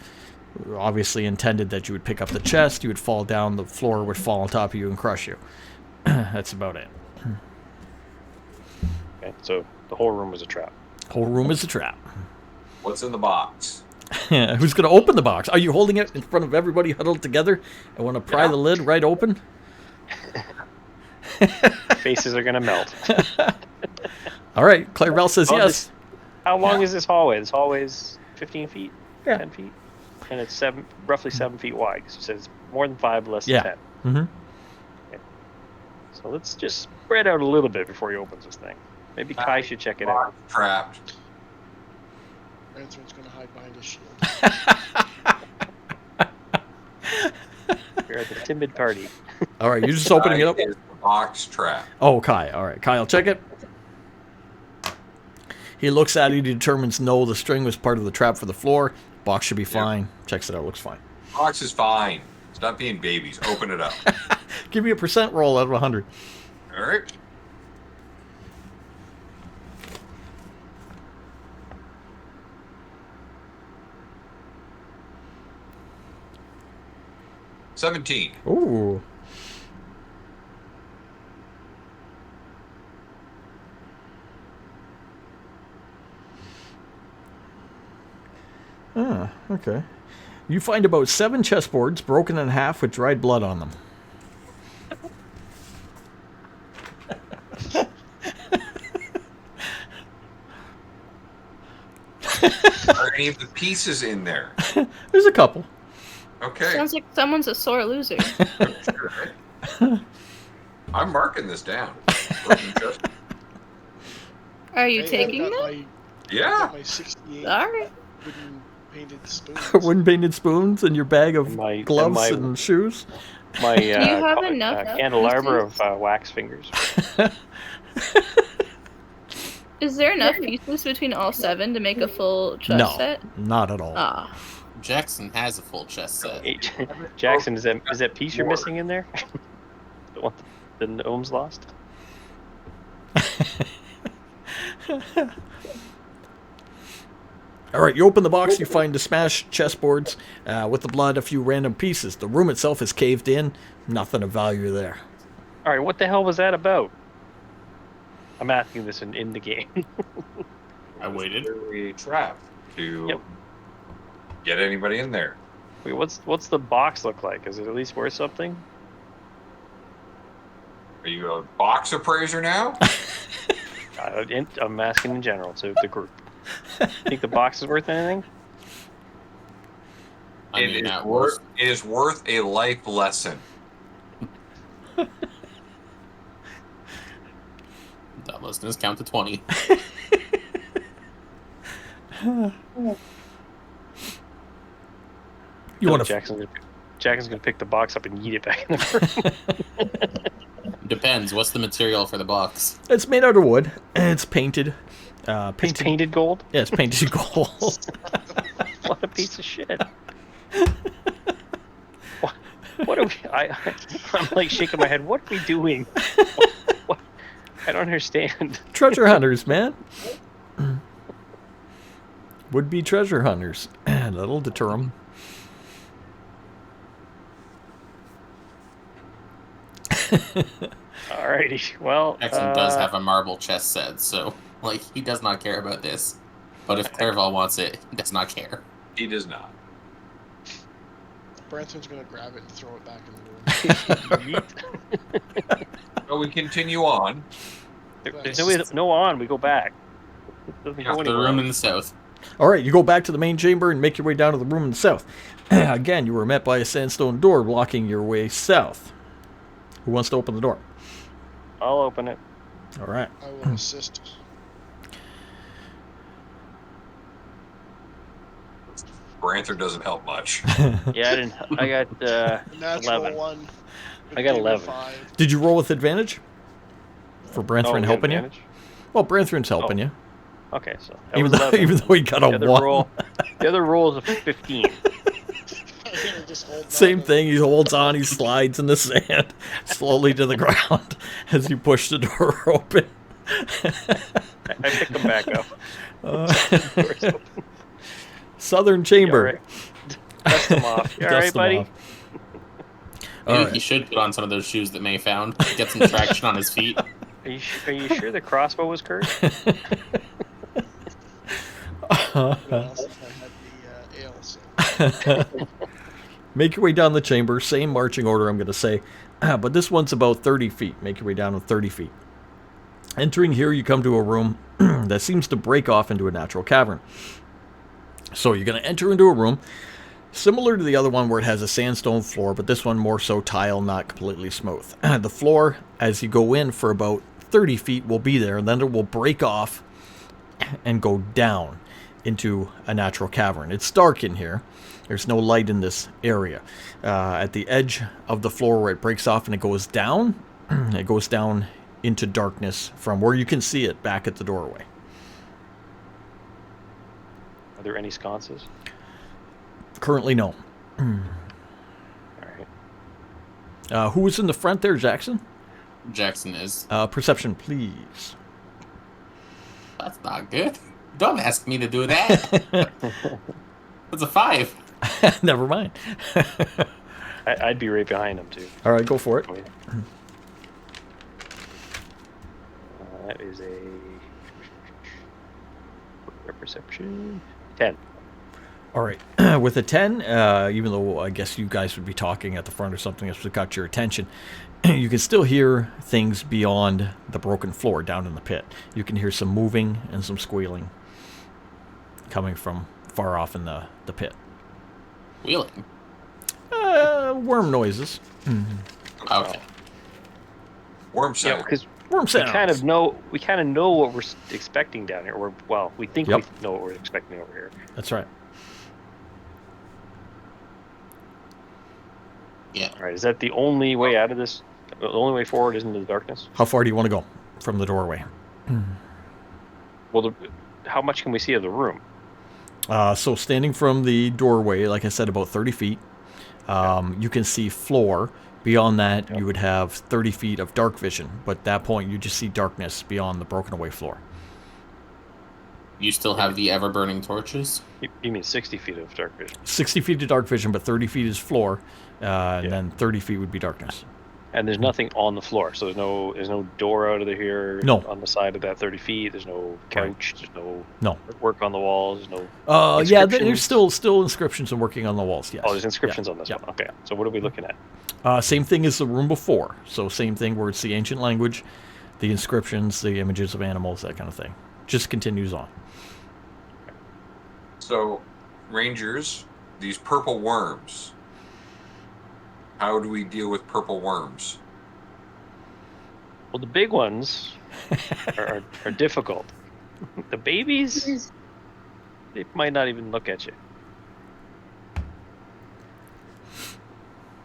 Obviously intended that you would pick up the chest, you would fall down, the floor would fall on top of you and crush you. That's about it. Okay, so the whole room was a trap. Whole room is a trap. What's in the box? Who's going to open the box? Are you holding it in front of everybody huddled together? I want to pry the lid right open. Faces are gonna melt. All right, Clarabelle says yes. How long is this hallway? This hallway is 15 feet, Yeah. 10 feet, and it's roughly 7 feet wide. So it says more than 5, less than Yeah. 10. Mm-hmm. So let's just spread out a little bit before he opens this thing. Maybe Kai should check it out. Trapped. Ranthorn's gonna hide behind his shield. We're at the timid party. All right, you're just opening it up. Is the box trapped? Oh, Kai. All right, Kai, I'll check it. He looks at it. He determines no, the string was part of the trap for the floor. Box should be fine. Checks it out. Looks fine. Box is fine. Stop being babies. Open it up. Give me a percent roll out of 100. All right. $17. Ooh. Ah, okay. You find about 7 chessboards broken in half with dried blood on them. Are any of the pieces in there? There's a couple. Okay. Sounds like someone's a sore loser. I'm marking this down. Broken chest. Are you Hey, taking I've got them? I've Yeah. got my 68 Alright. wooden painted spoons. Wooden painted spoons and your bag of My- gloves my- and shoes. My you have enough candelabra pieces? of wax fingers. Is there enough pieces between all 7 to make a full chest No, set? not at all. Ah. Jackson has a full chest set. Hey, Jackson, is that piece you're missing in there? The one the gnomes lost? All right, you open the box, you find the smashed chessboards with the blood, a few random pieces. The room itself is caved in, nothing of value there. All right, what the hell was that about? I'm asking this in the game. I waited. A trap to Yep. get anybody in there. Wait, what's the box look like? Is it at least worth something? Are you a box appraiser now? I'm asking in general to the group. Think the box is worth anything? I mean, at worst, It is worth a life lesson. that listeners count to 20. You want to? Jackson's gonna pick the box up and yeet it back in the room. Depends. What's the material for the box? It's made out of wood and it's painted. It's painted gold. Yeah, it's painted gold. What a piece of shit. What are we? I'm like shaking my head. What are we doing? What? I don't understand. Treasure hunters, man. would-be treasure hunters. That'll deter them. Alrighty. Well, Jackson does have a marble chest set, so like he does not care about this. But if Clairval wants it, he does not care. He does not. Branson's gonna grab it and throw it back in the room. So we continue on. There's no on. We go back. It doesn't go The anywhere. room in the south. All right, you go back to the main chamber and make your way down to the room in the south. Again, you were met by a sandstone door blocking your way south. Who wants to open the door? I'll open it. All right. I will assist. Branther doesn't help much. Yeah, I didn't. I got A natural 11. one. I got 11. 5. Did you roll with advantage? For Branthrin we got helping you? advantage? Well, Branthrin's helping you. Okay, so that Even was though, 11. even though he got the a other 1. roll, the other roll is a 15. Just hold Same on. thing. He holds on. He slides in the sand slowly to the ground as you push the door open. I pick them back up. Southern chamber. All right. Dust them off. You all Dust right, them buddy? off. Maybe All right. he should put on some of those shoes that May found. Get some traction on his feet. Are you sure the crossbow was cursed? What else if I had the ale, so. Make your way down the chamber. Same marching order, I'm going to say. But this one's about 30 feet. Make your way down to 30 feet. Entering here, you come to a room that seems to break off into a natural cavern. So you're going to enter into a room similar to the other one where it has a sandstone floor, but this one more so tile, not completely smooth. The floor, as you go in for about 30 feet, will be there, and then it will break off and go down into a natural cavern. It's dark in here. There's no light in this area. At the edge of the floor where it breaks off and it goes down into darkness from where you can see it back at the doorway. Are there any sconces? Currently, no. All right. Who was in the front there, Jackson? Jackson is. Perception, please. That's not good. Don't ask me to do that. That's a 5. Never mind. I'd be right behind him too. All right, go for it. That is a perception 10. All right. With a 10, even though I guess you guys would be talking at the front or something that's what got your attention, you can still hear things beyond the broken floor down in the pit. You can hear some moving and some squealing coming from far off in the pit. Wheeling. Worm noises. Okay. Worm Yeah, center. because Worm we sounds. kind of know what we're expecting down here. Or well, we think Yep. we know what we're expecting over here. That's right. Yeah. All right, is that the only way out of this? The only way forward is into the darkness. How far do you want to go from the doorway? Well, how much can we see of the room? So standing from the doorway, like I said, about 30 feet, you can see floor. Beyond that, you would have 30 feet of dark vision. But at that point, you just see darkness beyond the broken away floor. You still have the ever burning torches? You mean 60 feet of dark vision? 60 feet of dark vision, but 30 feet is floor. And Yeah. then 30 feet would be darkness. And there's nothing on the floor, so there's no door out of here. No. On the side of that 30 feet, there's no couch. There's No. work on the walls. There's no. Yeah, there's Inscriptions? still inscriptions and working on the walls, yes. Oh, there's inscriptions on this Yeah. one. Okay, so what are we looking at? Same thing as the room before. So same thing where it's the ancient language, the inscriptions, the images of animals, that kind of thing. Just continues on. So, Rangers, these purple worms. How do we deal with purple worms? Well, the big ones are difficult. The babies, they might not even look at you.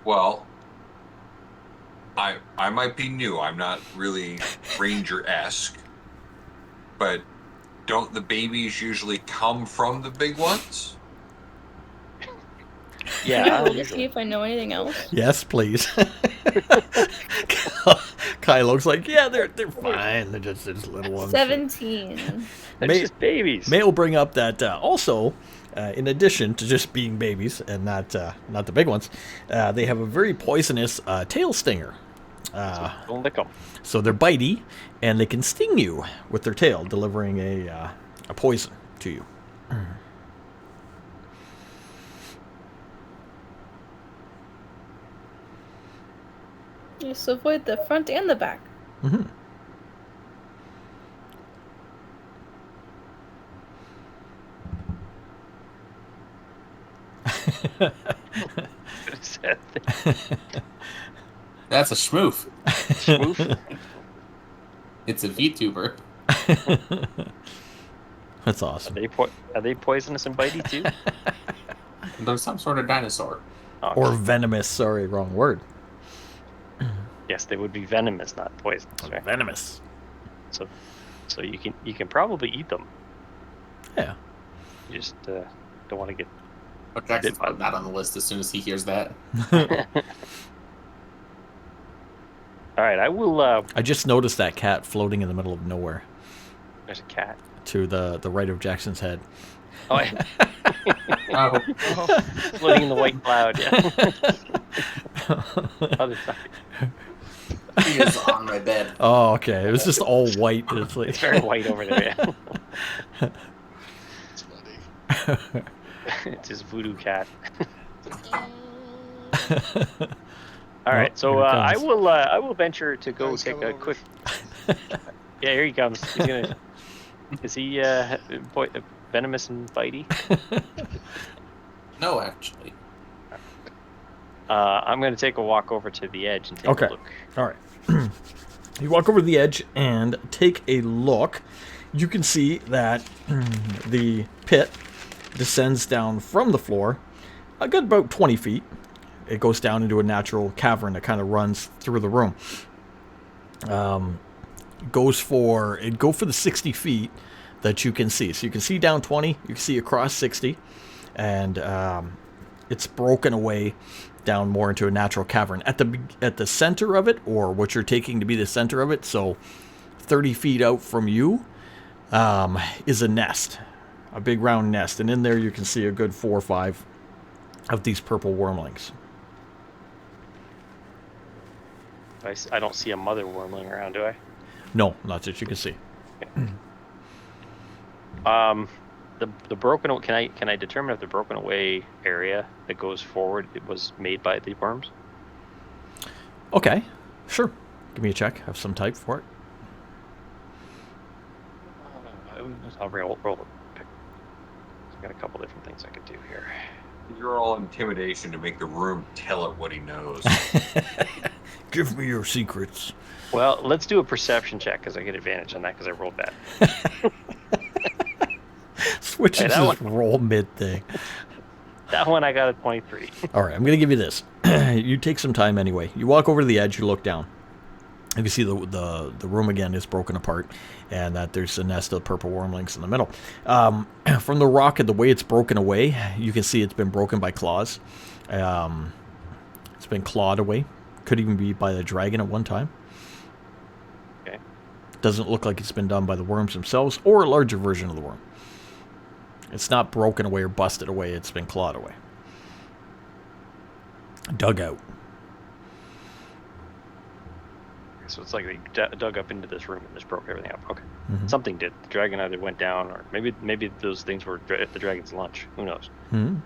Well, I might be new. I'm not really Ranger-esque. But don't the babies usually come from the big ones? Yeah, Can you roll to see usually. if I know anything else? Yes, please. Kylo's like, yeah, they're fine. They're just little ones. 17. They're May- just babies. May will bring up that also, in addition to just being babies and not the big ones, they have a very poisonous tail stinger. Don't lick them. So they're bitey, and they can sting you with their tail, delivering a poison to you. Just avoid the front and the back. Mm-hmm. That's a schmoof. Schmoof? It's a VTuber. That's awesome. Are they poisonous and bitey too? There's some sort of dinosaur. Oh, Or venomous. Sorry, wrong word. yes, they would be venomous, not poisonous, right? Venomous. So you can probably eat them. Yeah. You just don't want to get. But Jackson's putting that on the list as soon as he hears that. All right, I will. I just noticed that cat floating in the middle of nowhere There's a cat. to the right of Jackson's head. Oh, yeah. Oh, Oh, Floating in the white cloud. Yeah. Other side. he is on my bed. Oh, okay. It was just all white. It's like, It's very white over there. Yeah. it's funny. It's his voodoo cat. Oh, All right, so here it I comes. will venture to go He's take coming a over. quick. Yeah, here he comes. He's gonna. Is he venomous and bitey? No, actually. I'm gonna take a walk over to the edge and take Okay. a look. all right. You walk over to the edge and take a look. You can see that the pit descends down from the floor a good about 20 feet. It goes down into a natural cavern that kind of runs through the room. Go for the 60 feet that you can see. So you can see down 20, you can see across 60, and it's broken away down more into a natural cavern. At the center of it, or what you're taking to be the center of it, so 30 feet out from you, is a nest, a big round nest, and in there you can see a good 4 or 5 of these purple wormlings. I don't see a mother wormling around, do I? No, not that you can see. The broken. Can I determine if the broken away area that goes forward it was made by the worms? Okay, sure. Give me a check. Have some type for it. I'll roll it. I've got a couple different things I could do here. You're all intimidation to make the room tell it what he knows. Give me your secrets. Well, let's do a perception check because I get advantage on that because I rolled bad. Switches Hey, that his roll mid thing. That one I got a 23. All right, I'm going to give you this. You take some time anyway. You walk over to the edge, you look down. You can see the room again is broken apart, and that there's a nest of purple wormlings in the middle. From the rock and the way it's broken away, you can see it's been broken by claws. It's been clawed away. Could even be by the dragon at one time. Okay. Doesn't look like it's been done by the worms themselves or a larger version of the worm. It's not broken away or busted away. It's been clawed away. Dug out. So it's like they dug up into this room and just broke everything up. Okay. Mhm. Something did. The dragon either went down or maybe those things were the dragon's lunch. Who knows? Mhm.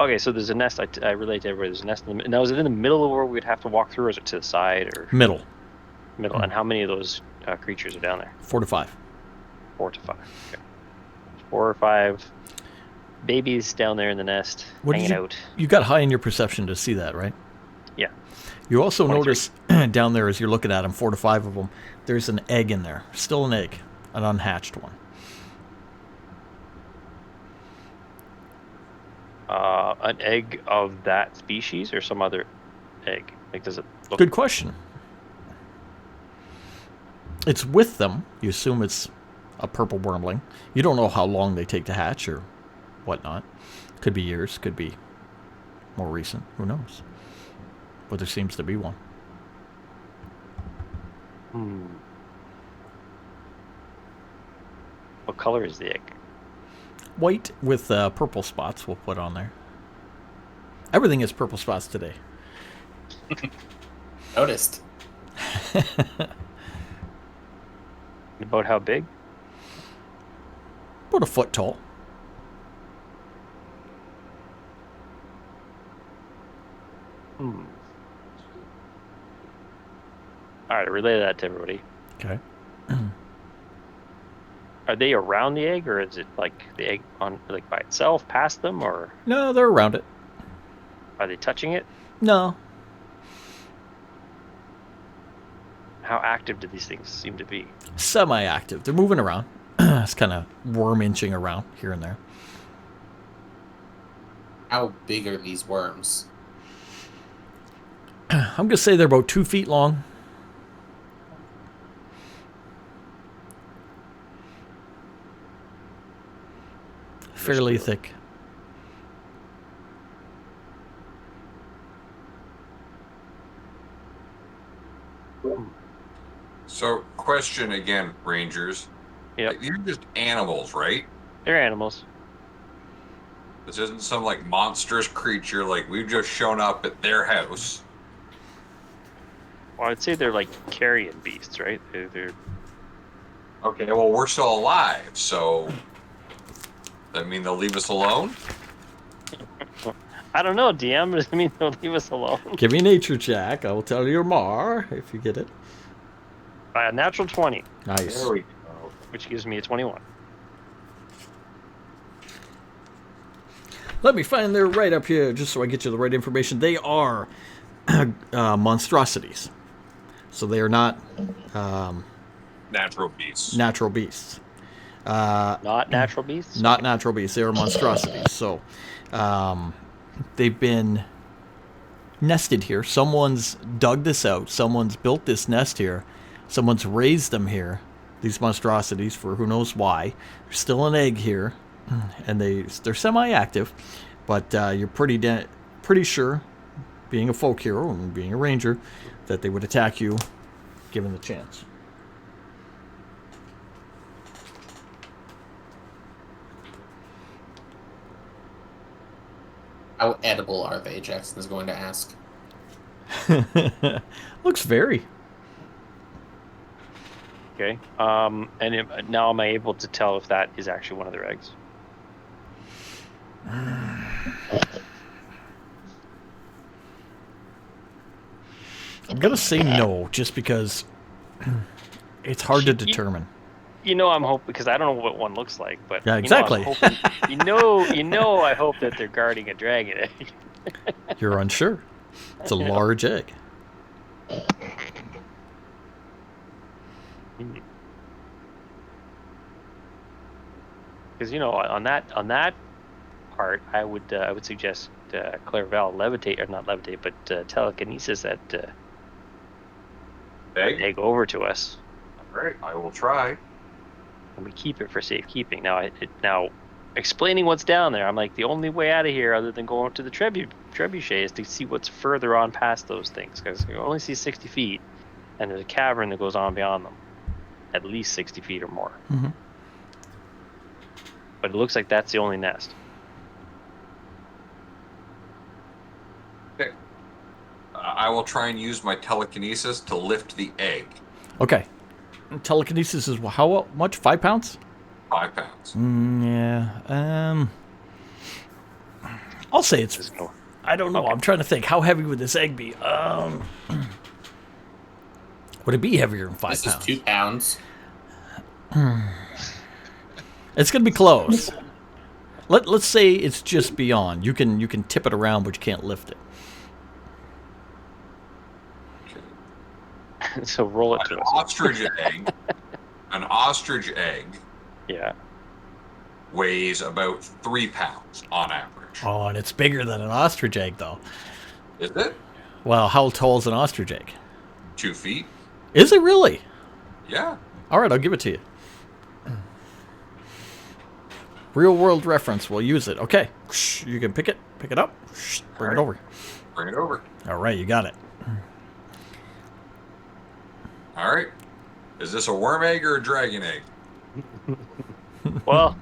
Okay, so there's a nest. I relate to everybody. There's a nest. Now, is it in the middle of where we'd have to walk through, or is it to the side or Middle. middle? And how many of those creatures are down there? 4 to 5. 4 to 5. Okay. 4 or 5 babies down there in the nest, What did hanging you- out. You got high in your perception to see that, right? Yeah. You also 23. notice down there as you're looking at them, 4 to 5 of them, there's an egg in there. Still an egg. An unhatched one. An egg of that species or some other egg? Like, does it look? Good question. It's with them. You assume it's a purple wormling. You don't know how long they take to hatch or whatnot. Could be years. Could be more recent. Who knows? But there seems to be one. What color is the egg? White with purple spots we'll put on there. Everything is purple spots today. Noticed. About how big? About a foot tall. All right, relay that to everybody. Okay. Are they around the egg, or is it like the egg on like by itself, past them, or No, they're around it. are they touching it? No. How active do these things seem to be? Semi-active. They're moving around. It's kind of worm inching around here and there. How big are these worms? I'm going to say they're about 2 feet long. Fairly thick. So, question again, Rangers. Yep. Like, you're just animals, right? They're animals. This isn't some like monstrous creature. Like we've just shown up at their house. Well, I'd say they're like carrion beasts, right? They're Okay, well we're still alive, so that mean they'll leave us alone? I don't know, DM. Does it mean they'll leave us alone? Give me nature check. I will tell you more if you get it. A natural 20, Nice. There we go. which gives me a 21. Let me find their right up here, just so I get you the right information. They are monstrosities. So they are not Natural beasts. natural beasts. Not natural beasts? Not natural beasts. They are monstrosities. So they've been nested here. Someone's dug this out. Someone's built this nest here. Someone's raised them here. These monstrosities, for who knows why. There's still an egg here, and they're semi-active, but you're pretty sure, being a folk hero and being a ranger, that they would attack you given the chance. How edible are they? Jackson is going to ask. Looks very. Okay. Now am I able to tell if that is actually one of their eggs? I'm gonna say no, just because it's hard to determine. You know, I'm hoping, because I don't know what one looks like, but Yeah, exactly. You know, I'm hoping, I hope that they're guarding a dragon egg. You're unsure. It's a large egg. Because on that part, I would suggest Clairvel levitate, or not levitate, but telekinesis that Egg? egg over to us, Alright, I will try. and we keep it for safekeeping. Now, explaining what's down there, I'm like, the only way out of here, other than going up to the trebuchet, is to see what's further on past those things, because you only see 60 feet, and there's a cavern that goes on beyond them, at least 60 feet or more. Mhm. But it looks like that's the only nest. Okay. I will try and use my telekinesis to lift the egg. Okay. Telekinesis is how much? 5 pounds? 5 pounds. Yeah. I'll say it's. Just go. I don't know. Okay. I'm trying to think. How heavy would this egg be? Would it be heavier than 5 This pounds? is 2 pounds. It's gonna be close. Let's say it's just beyond. You can tip it around, but you can't lift it. So roll it to An us. ostrich egg Yeah. weighs about 3 pounds on average. Oh, and it's bigger than an ostrich egg, though. Is it? Well, how tall is an ostrich egg? 2 feet? Is it really? Yeah. All right, I'll give it to you. Real world reference. We'll use it. Okay. You can pick it up. Bring it over. Bring it over. All right, you got it. All right. Is this a worm egg or a dragon egg? Well,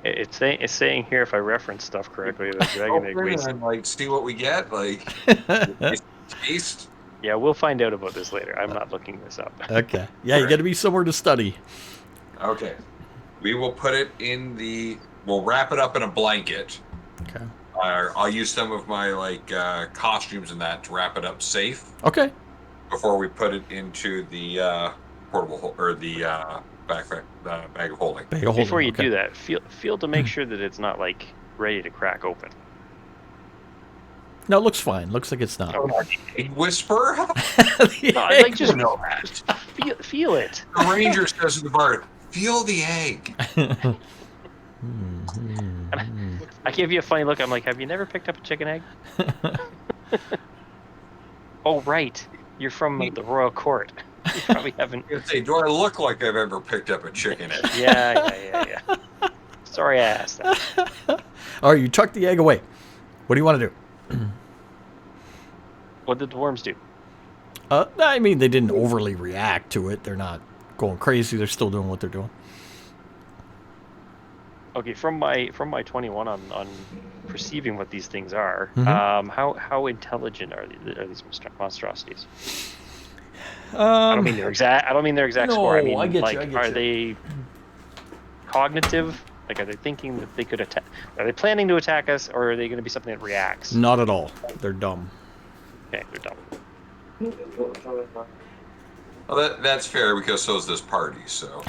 it's saying here, if I reference stuff correctly, the dragon egg weighs. And like see what we get. Like taste. Yeah, we'll find out about this later. I'm not looking this up. Okay. Yeah, you got to be somewhere to study. Okay. We will put it in the. We'll wrap it up in a blanket. Okay. I'll use some of my costumes and that to wrap it up safe Okay. before we put it into the portable or the backpack bag of holding. Bag of holding, Before you okay. do that, feel to make sure that it's not like ready to crack open. No, it looks fine. Looks like it's not. Egg whisper? The No, egg like just know that. feel it. The ranger says to the bard, "Feel the egg." I give you a funny look. I'm like, have you never picked up a chicken egg? Oh, right. You're from the royal court. You probably haven't. I say, do I look like I've ever picked up a chicken egg? Yeah. Sorry I asked that. All right, you tuck the egg away. What do you want to do? What did the worms do? I mean, they didn't overly react to it. They're not going crazy. They're still doing what they're doing. Okay, from my 21 on perceiving what these things are, Mhm. how intelligent are these monstrosities? I don't Um, mean their exact. I don't mean their exact no, score. I mean, I get you, like, I get are you. they cognitive? Like, are they thinking that they could attack? Are they planning to attack us, or are they going to be something that reacts? not at all. They're dumb. Okay, they're dumb. Well, that's fair because so is this party. So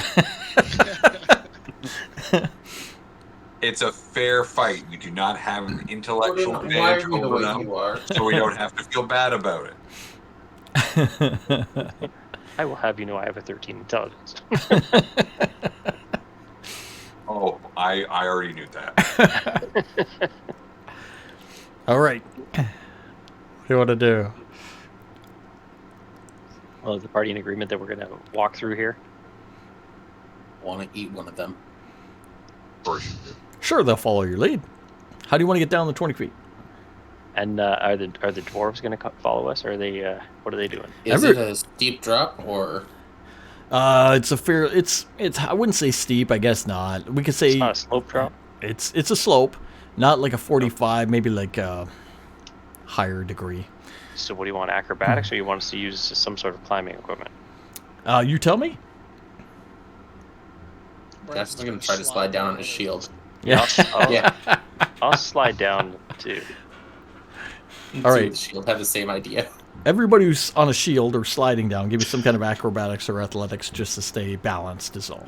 it's a fair fight. We do not have an intellectual Why are advantage you the over way them, you are? so we don't have to feel bad about it. I will have you know I have a 13 intelligence. Oh, I already knew that. All right. What do you want to do? Well, is the party in agreement that we're going to walk through here? Want to eat one of them? Of course you do. Sure, they'll follow your lead. How do you want to get down the 20 feet? And are the dwarves going to follow us, or are they? What are they doing? Is it a steep drop or? It's a fair. It's. I wouldn't say steep. I guess not. We could say It's not a slope drop. it's a slope, not like a 45, maybe like a higher degree. So what do you want, acrobatics, or you want us to use some sort of climbing equipment? You tell me. Jackson's gonna try to slide down on his shield. Yeah. Yeah. I'll slide down too. All right. The shield had the same idea. Everybody who's on a shield or sliding down, give me some kind of acrobatics or athletics just to stay balanced is all.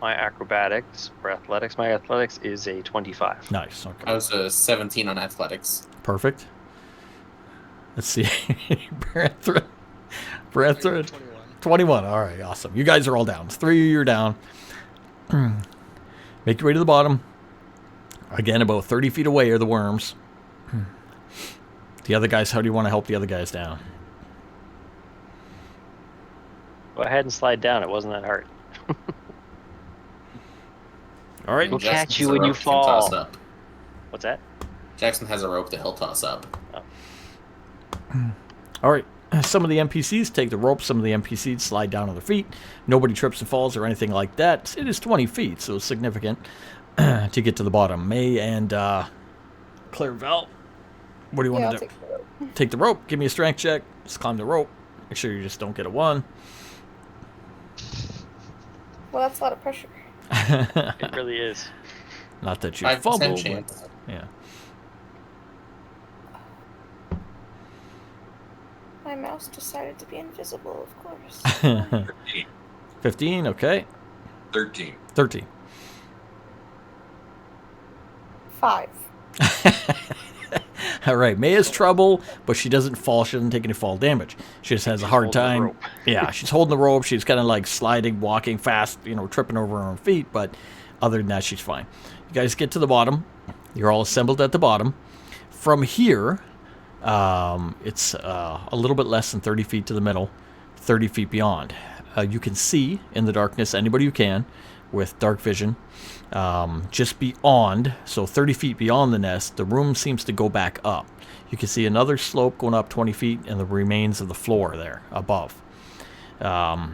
My acrobatics or athletics. My athletics is a 25. Nice. I Okay. was a 17 on athletics. Perfect. Let's see. Brethren. 21. 21. All right. Awesome. You guys are all down. 3 of you are down. Make your way to the bottom. Again, about 30 feet away are the worms. The other guys, how do you want to help the other guys down? Go ahead and slide down. It wasn't that hard. All right. We'll Jackson catch has you a when you rope he can toss fall. up. What's that? Jackson has a rope that he'll toss up. All right. Some of the NPCs take the rope. Some of the NPCs slide down on their feet. Nobody trips and falls or anything like that. It is 20 feet, so it's significant to get to the bottom. May and Clairval, what do you want Yeah, to I'll do? take the rope. Take the rope. Give me a strength check. Just climb the rope. Make sure you just don't get a 1. Well, that's a lot of pressure. It really is. Not that you 5% fumble, chance. but yeah. My mouse decided to be invisible, of course. 15. 15, okay. 13. 13. 5. All right, May has trouble, but she doesn't fall. She doesn't take any fall damage. She just has a hard holding the time. rope. Yeah, she's holding the rope. She's kind of like sliding, walking fast, tripping over her own feet. But other than that, she's fine. You guys get to the bottom. You're all assembled at the bottom. From here, it's a little bit less than 30 feet to the middle, 30 feet beyond. You can see in the darkness, anybody who can, with dark vision. Just beyond, so 30 feet beyond the nest, the room seems to go back up. You can see another slope going up 20 feet and the remains of the floor there above. All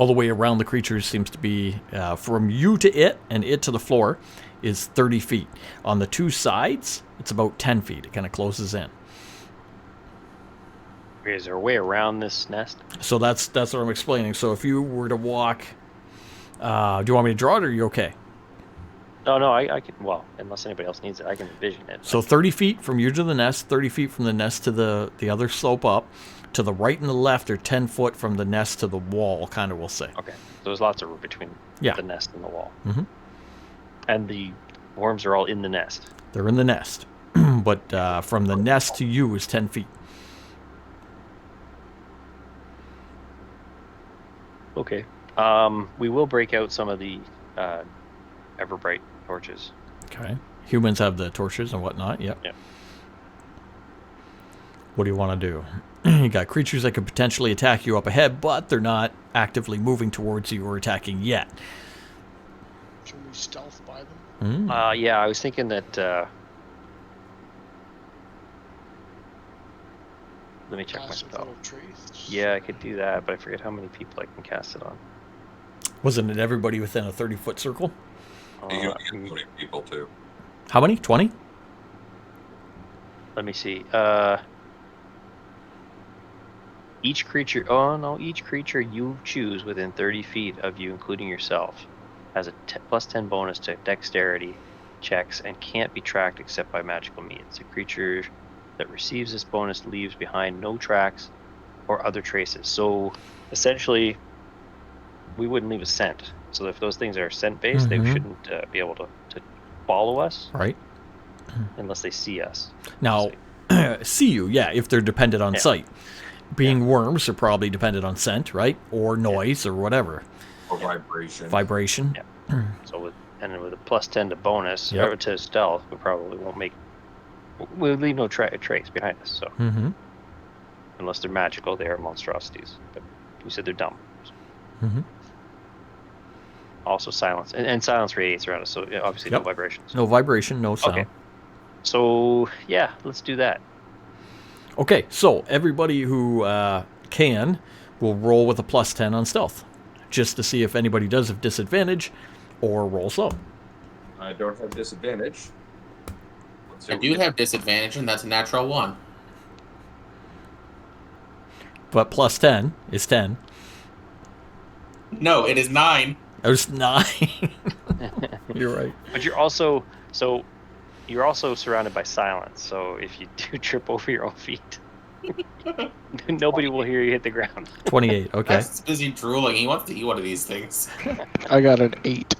the way around the creature seems to be from you to it and it to the floor is 30 feet. On the two sides, it's about 10 feet. It kind of closes in. Is there a way around this nest? So that's what I'm explaining. So if you were to walk, do you want me to draw it or are you okay? No, I can. Well, unless anybody else needs it, I can envision it. So 30 feet from you to the nest, 30 feet from the nest to the other slope up. To the right and the left are 10 foot from the nest to the wall, kind of, we'll say. Okay, so there's lots of room between Yeah. the nest and the wall. Mhm. And the worms are all in the nest. They're in the nest. But from the nest to you is 10 feet. Okay. We will break out some of the Everbright torches. Okay. Humans have the torches and whatnot. Yep. Yep. What do you want to do? You got creatures that could potentially attack you up ahead, but they're not actively moving towards you or attacking yet. Should we stealth by them? Yeah, I was thinking that. Let me check my Cast a spell. little trace? Yeah, I could do that, but I forget how many people I can cast it on. Wasn't it everybody within a 30-foot circle? You can get 20 people too. How many? 20? Let me see. Each creature. Oh no! Each creature you choose within 30 feet of you, including yourself, has a plus 10 bonus to dexterity checks and can't be tracked except by magical means. A creature that receives this bonus leaves behind no tracks or other traces. So, essentially, we wouldn't leave a scent. So if those things are scent-based, they shouldn't be able to follow us, Right. unless they see us. Now, see you, yeah, if they're dependent on sight. Being worms are probably dependent on scent, right? Or noise or whatever. Or vibration. Vibration. Yeah. So with a plus 10 to bonus Yep. or to stealth, we probably won't make. We'll leave no trace behind us. So Mm-hmm. unless they're magical, they are monstrosities. But we said they're dumb. Mm-hmm. Also silence and silence radiates around us. So yeah, obviously no Yep. vibrations. No vibration, no sound. Okay. So yeah, let's do that. Okay, so everybody who can will roll with a plus 10 on stealth, just to see if anybody does have disadvantage or rolls low. I don't have disadvantage. Let's see I what we do get. have disadvantage, and that's a natural 1. But plus 10 is 10. No, it is 9. There's 9. You're right. But you're also surrounded by silence. So if you do trip over your own feet, nobody will hear you hit the ground. 28, okay. That's busy drooling. He wants to eat one of these things. I got an 8.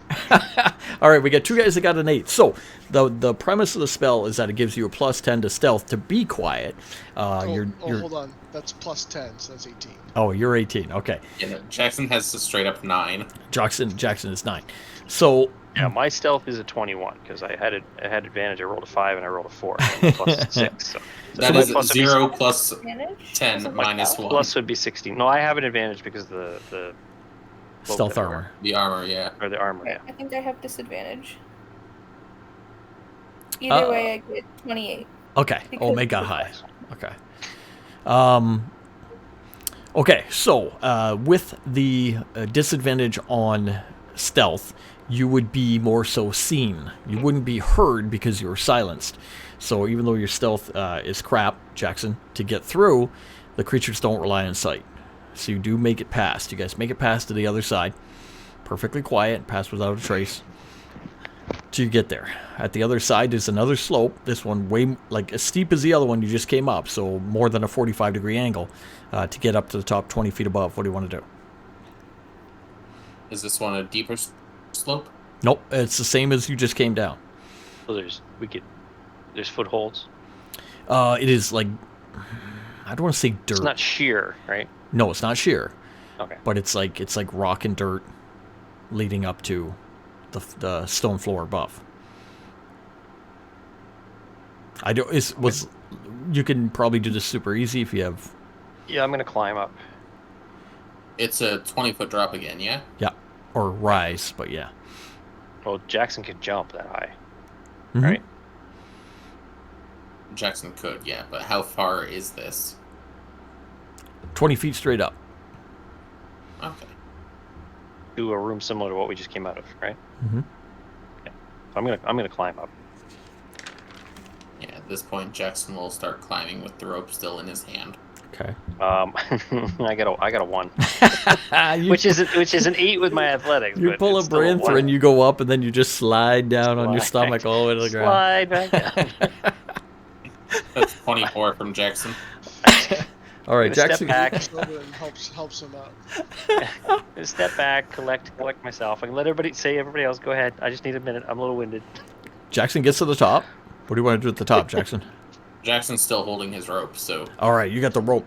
All right, we got 2 guys that got an 8. So the premise of the spell is that it gives you a plus 10 to stealth to be quiet. You're Hold on. That's plus 10, so that's 18. Oh, you're 18. Okay. Yeah, no, Jackson has a straight up 9. Jackson is 9. So Yeah, my stealth is a 21 because I had advantage. I rolled a 5 and I rolled a 4, and plus 6. So That my is plus would be 0 plus Advantage? 10 My minus 1. plus would be 16. No, I have an advantage because of the cloak stealth that I armor. The armor, yeah. wear, or the armor. Yeah. I think I have disadvantage. Either way, I get 28. Okay. Because Omega of the high. plus. Okay. Okay, so with the disadvantage on stealth, you would be more so seen. You wouldn't be heard because you were silenced. So even though your stealth is crap, Jackson, to get through, the creatures don't rely on sight. So you do make it past. You guys make it past to the other side. Perfectly quiet, pass without a trace. Till you get there. At the other side, there's another slope. This one way like as steep as the other one you just came up, so more than a 45-degree angle to get up to the top 20 feet above. What do you want to do? Is this one a deeper slope? Nope, it's the same as you just came down. So there's footholds. It is like, I don't want to say dirt. It's not sheer, right? No, it's not sheer, Okay. but it's like rock and dirt leading up to the stone floor above. You can probably do this super easy if you have. Yeah, I'm gonna climb up. It's a 20-foot drop again, yeah? Yeah, or rise, but yeah. Well, Jackson could jump that high, Mhm. right? Jackson could, yeah, but how far is this? 20 feet straight up. Okay. To a room similar to what we just came out of, right? Mm-hmm. So I'm gonna climb up. Yeah, at this point, Jackson will start climbing with the rope still in his hand. Okay. I got a 1, you, which is an 8 with my athletics. you but pull a it's still a Branther 1. and you go up, and then you just slide down on your Slide stomach back- all the way to the ground. Slide back down. That's 24 from Jackson. All right, Step Jackson. back. Comes over and helps him out. Step back, collect myself. I can let everybody else go ahead. I just need a minute. I'm a little winded. Jackson gets to the top. What do you want to do at the top, Jackson? Jackson's still holding his rope, so All right, you got the rope.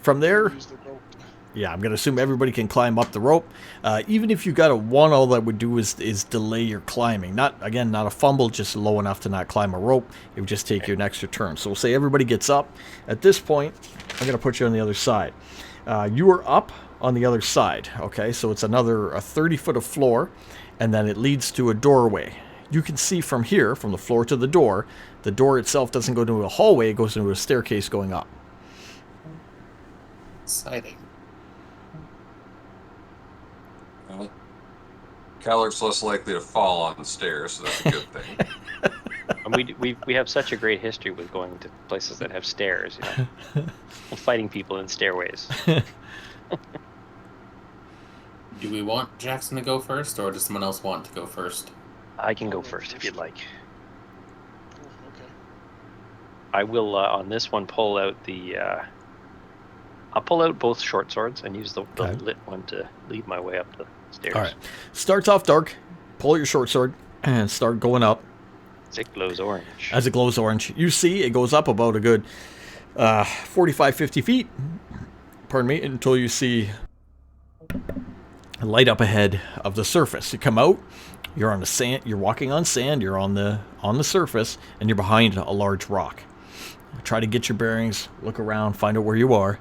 From there, Use the rope. yeah, I'm going to assume everybody can climb up the rope. Even if you got a 1, all that would do is delay your climbing. Not a fumble, just low enough to not climb a rope. It would just take you an extra turn. So we'll say everybody gets up. At this point, I'm going to put you on the other side. You are up on the other side, okay? So it's another 30 foot of floor, and then it leads to a doorway. You can see from here, from the floor to the door itself doesn't go into a hallway, it goes into a staircase going up. exciting. Well, Caller's less likely to fall on the stairs, so that's a good thing. And we have such a great history with going to places that have stairs, and fighting people in stairways. Do we want Jackson to go first, or does someone else want to go first? I can go first if you'd like. Cool, okay. I will on this one pull out the. I'll pull out both short swords and use the Okay. lit one to lead my way up the stairs. All right. Starts off dark. Pull your short sword and start going up. It glows orange. As it glows orange, you see it goes up about a good 45, 50 feet. Pardon me, until you see a light up ahead of the surface. You come out. You're on the sand. You're walking on sand. You're on the surface, and you're behind a large rock. Try to get your bearings. Look around. Find out where you are.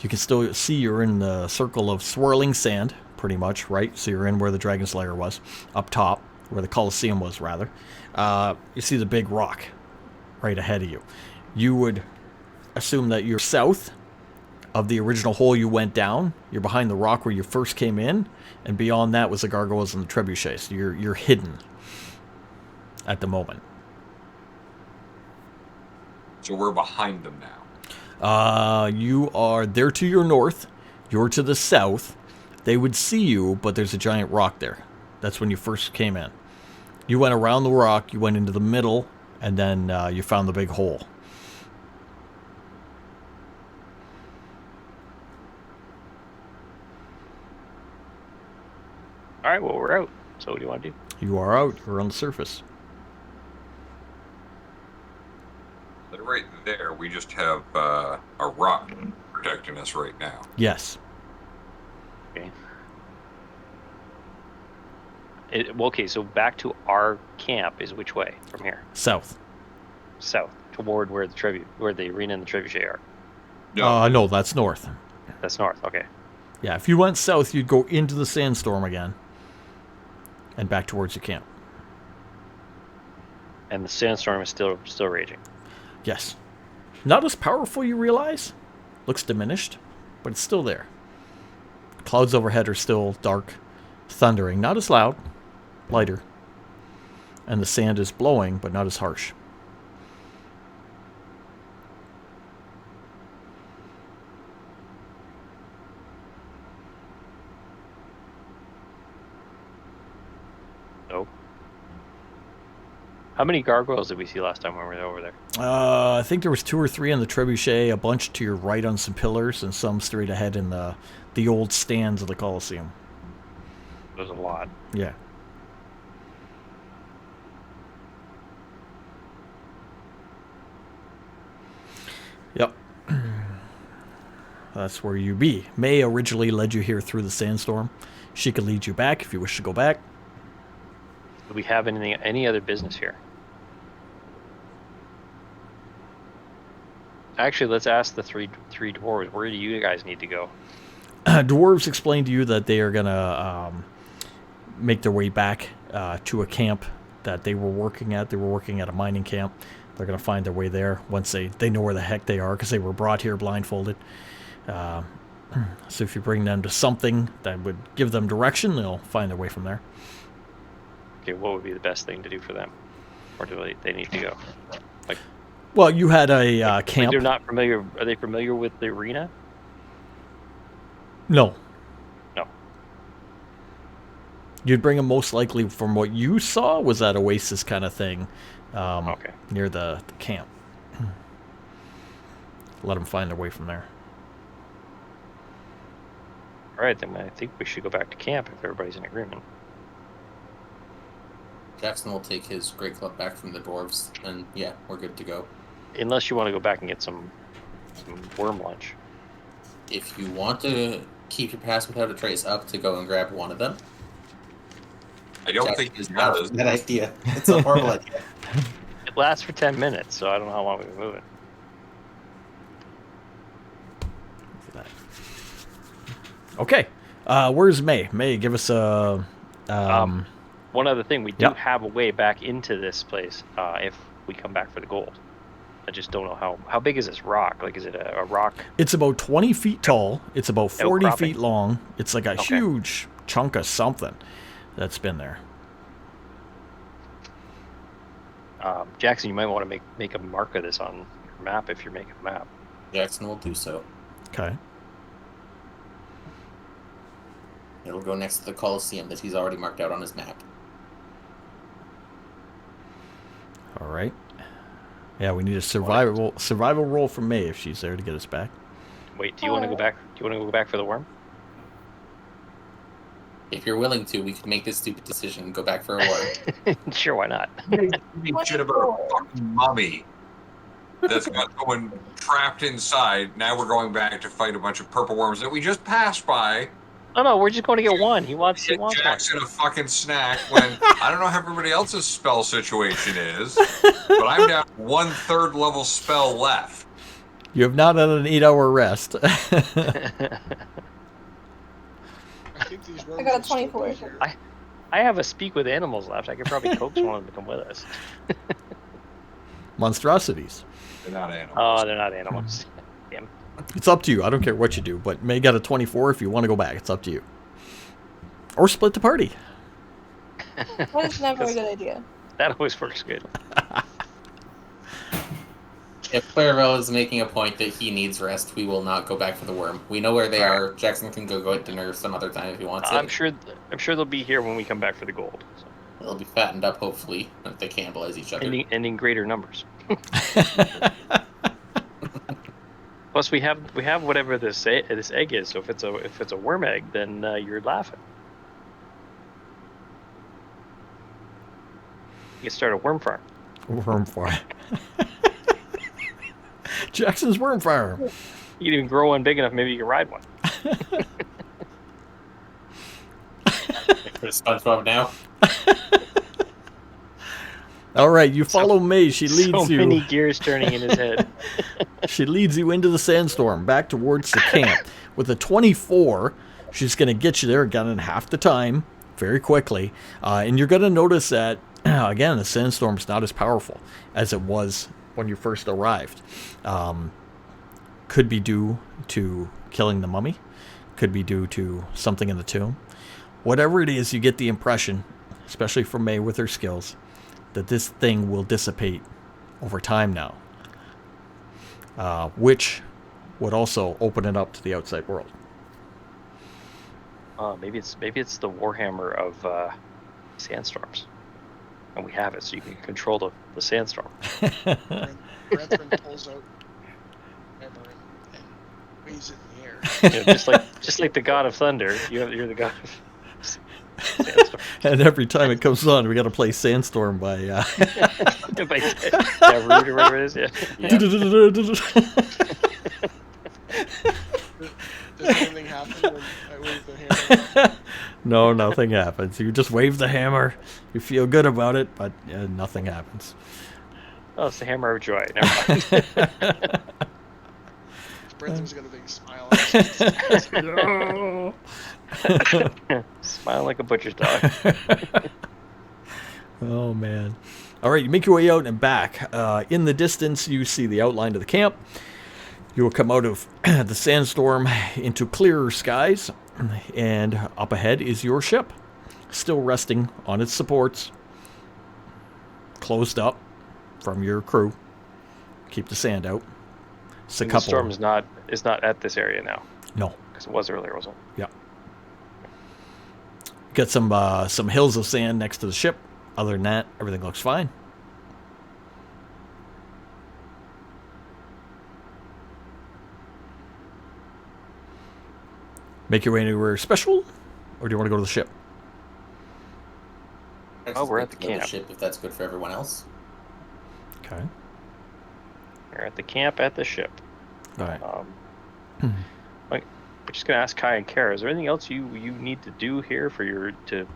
You can still see you're in the circle of swirling sand, pretty much, right? So you're in where the Dragon's Lair was, up top, where the Colosseum was, rather. You see the big rock right ahead of you. You would assume that you're south of the original hole you went down. You're behind the rock where you first came in, and beyond that was the gargoyles and the trebuchets. So you're hidden at the moment. So we're behind them now. You are there to your north. You're to the south. They would see you, but there's a giant rock there. That's when you first came in. You went around the rock, you went into the middle, and then you found the big hole. All right, well we're out. So what do you want to do? You are out. You're on the surface. But right there, we just have a rock protecting us right now. Yes. Okay. Okay, so back to our camp is which way from here? South. South, toward where the arena and the trebuchet are. No, that's north. That's north. Okay. Yeah, if you went south, you'd go into the sandstorm again. And back towards your camp. And the sandstorm is still raging. Yes. Not as powerful, you realize. Looks diminished, but it's still there. Clouds overhead are still dark, thundering. Not as loud, lighter. And the sand is blowing, but not as harsh. So, how many gargoyles did we see last time when we were over there? I think there was 2 or 3 on the trebuchet, a bunch to your right on some pillars, and some straight ahead in the old stands of the Colosseum. There's a lot. Yeah. Yep. That's where you be. May originally led you here through the sandstorm. She could lead you back if you wish to go back. Do we have any other business here? Actually, let's ask the three dwarves. Where do you guys need to go? Dwarves explained to you that they are going to make their way back to a camp that they were working at. They were working at a mining camp. They're going to find their way there once they know where the heck they are, because they were brought here blindfolded. So if you bring them to something that would give them direction, they'll find their way from there. Okay, what would be the best thing to do for them, or do they need to go? Well, you had a camp. They're not familiar. Are they familiar with the arena? No. No. You'd bring them most likely, from what you saw, was that oasis kind of thing Okay. near the camp. Let them find their way from there. All right, then I think we should go back to camp if everybody's in agreement. Jackson will take his great club back from the dwarves, and yeah, we're good to go. Unless you want to go back and get some worm lunch. If you want to keep your pass without a trace up to go and grab one of them, I don't Jackson think is he not does. a bad idea. It's a horrible idea. It lasts for 10 minutes, so I don't know how long we've been moving. Okay. Where's May? May, give us a... One other thing, we do Yep. have a way back into this place if we come back for the gold. I just don't know how big is this rock? Like, is it a rock? It's about 20 feet tall. It's about 40 Outcropping? feet long. It's like a Okay. huge chunk of something that's been there. Jackson, you might want to make a mark of this on your map if you're making a map. Jackson will do so. Okay. It'll go next to the Colosseum that he's already marked out on his map. All right. Yeah, we need a survival roll from May if she's there to get us back. Wait, do you want to go back? Do you want to go back for the worm? If you're willing to, we could make this stupid decision and go back for a war. Sure, why not? Shit about a fucking mummy that's got someone trapped inside. Now we're going back to fight a bunch of purple worms that we just passed by. Oh no, we're just going to get one. He wants Get one. Jackson a fucking snack when I don't know how everybody else's spell situation is, but I'm down to 1/3 level spell left. You have not had an 8-hour rest. I think these I got a worms will still be 24. here. I have a speak with animals left. I could probably coax one of them to come with us. Monstrosities. They're not animals. Oh, they're not animals. Damn. It's up to you. I don't care what you do, but May got a 24 if you want to go back. It's up to you. Or split the party. That is never a good idea. That always works good. If Clairville is making a point that he needs rest, we will not go back for the worm. We know where they are. Jackson can go at dinner some other time if he wants I'm it. sure they'll be here when we come back for the gold. So. They'll be fattened up, hopefully, if they cannibalize each other. And in greater numbers. Plus, we have whatever this egg is. So if it's a worm egg, then you're laughing. You can start a worm farm. Worm farm. Jackson's worm farm. You can even grow one big enough. Maybe you can ride one. For SpongeBob now. All right, you follow May. She leads So you. many gears turning in his head. She leads you into the sandstorm, back towards the camp. With a 24, she's going to get you there again in half the time, very quickly. And you're going to notice that, again, the sandstorm's not as powerful as it was when you first arrived. Could be due to killing the mummy. Could be due to something in the tomb. Whatever it is, you get the impression, especially from May with her skills, that this thing will dissipate over time now. Which would also open it up to the outside world. Maybe it's the Warhammer of sandstorms, and we have it, so you can control the sandstorm. Brethren pulls out hammer and waves it in the air. You know, just like the God of Thunder, you're the God of sandstorm. And every time it comes on, we got to play Sandstorm by... Yeah, Root or whatever it is. Yeah. Does anything happen when I wave the hammer? No, nothing happens. You just wave the hammer. You feel good about it, but nothing happens. Oh, it's the hammer of joy. Never mind. Brethren's got a big smile on his face. No. Smiling like a butcher's dog. Oh, man. All right, you make your way out and back. In the distance, you see the outline of the camp. You will come out of the sandstorm into clearer skies, and up ahead is your ship, still resting on its supports, closed up from your crew. Keep the sand out. It's a And the couple. storm is not at this area now, No. because it was earlier, wasn't it? Yeah. Got some hills of sand next to the ship. Other than that, everything looks fine. Make your way anywhere special, or do you want to go to the ship? Oh, we're at the Go to camp. ship if that's good for everyone else. Okay. We're at the camp at the ship. All right. We're just gonna ask Kai and Kara. Is there anything else you need to do here to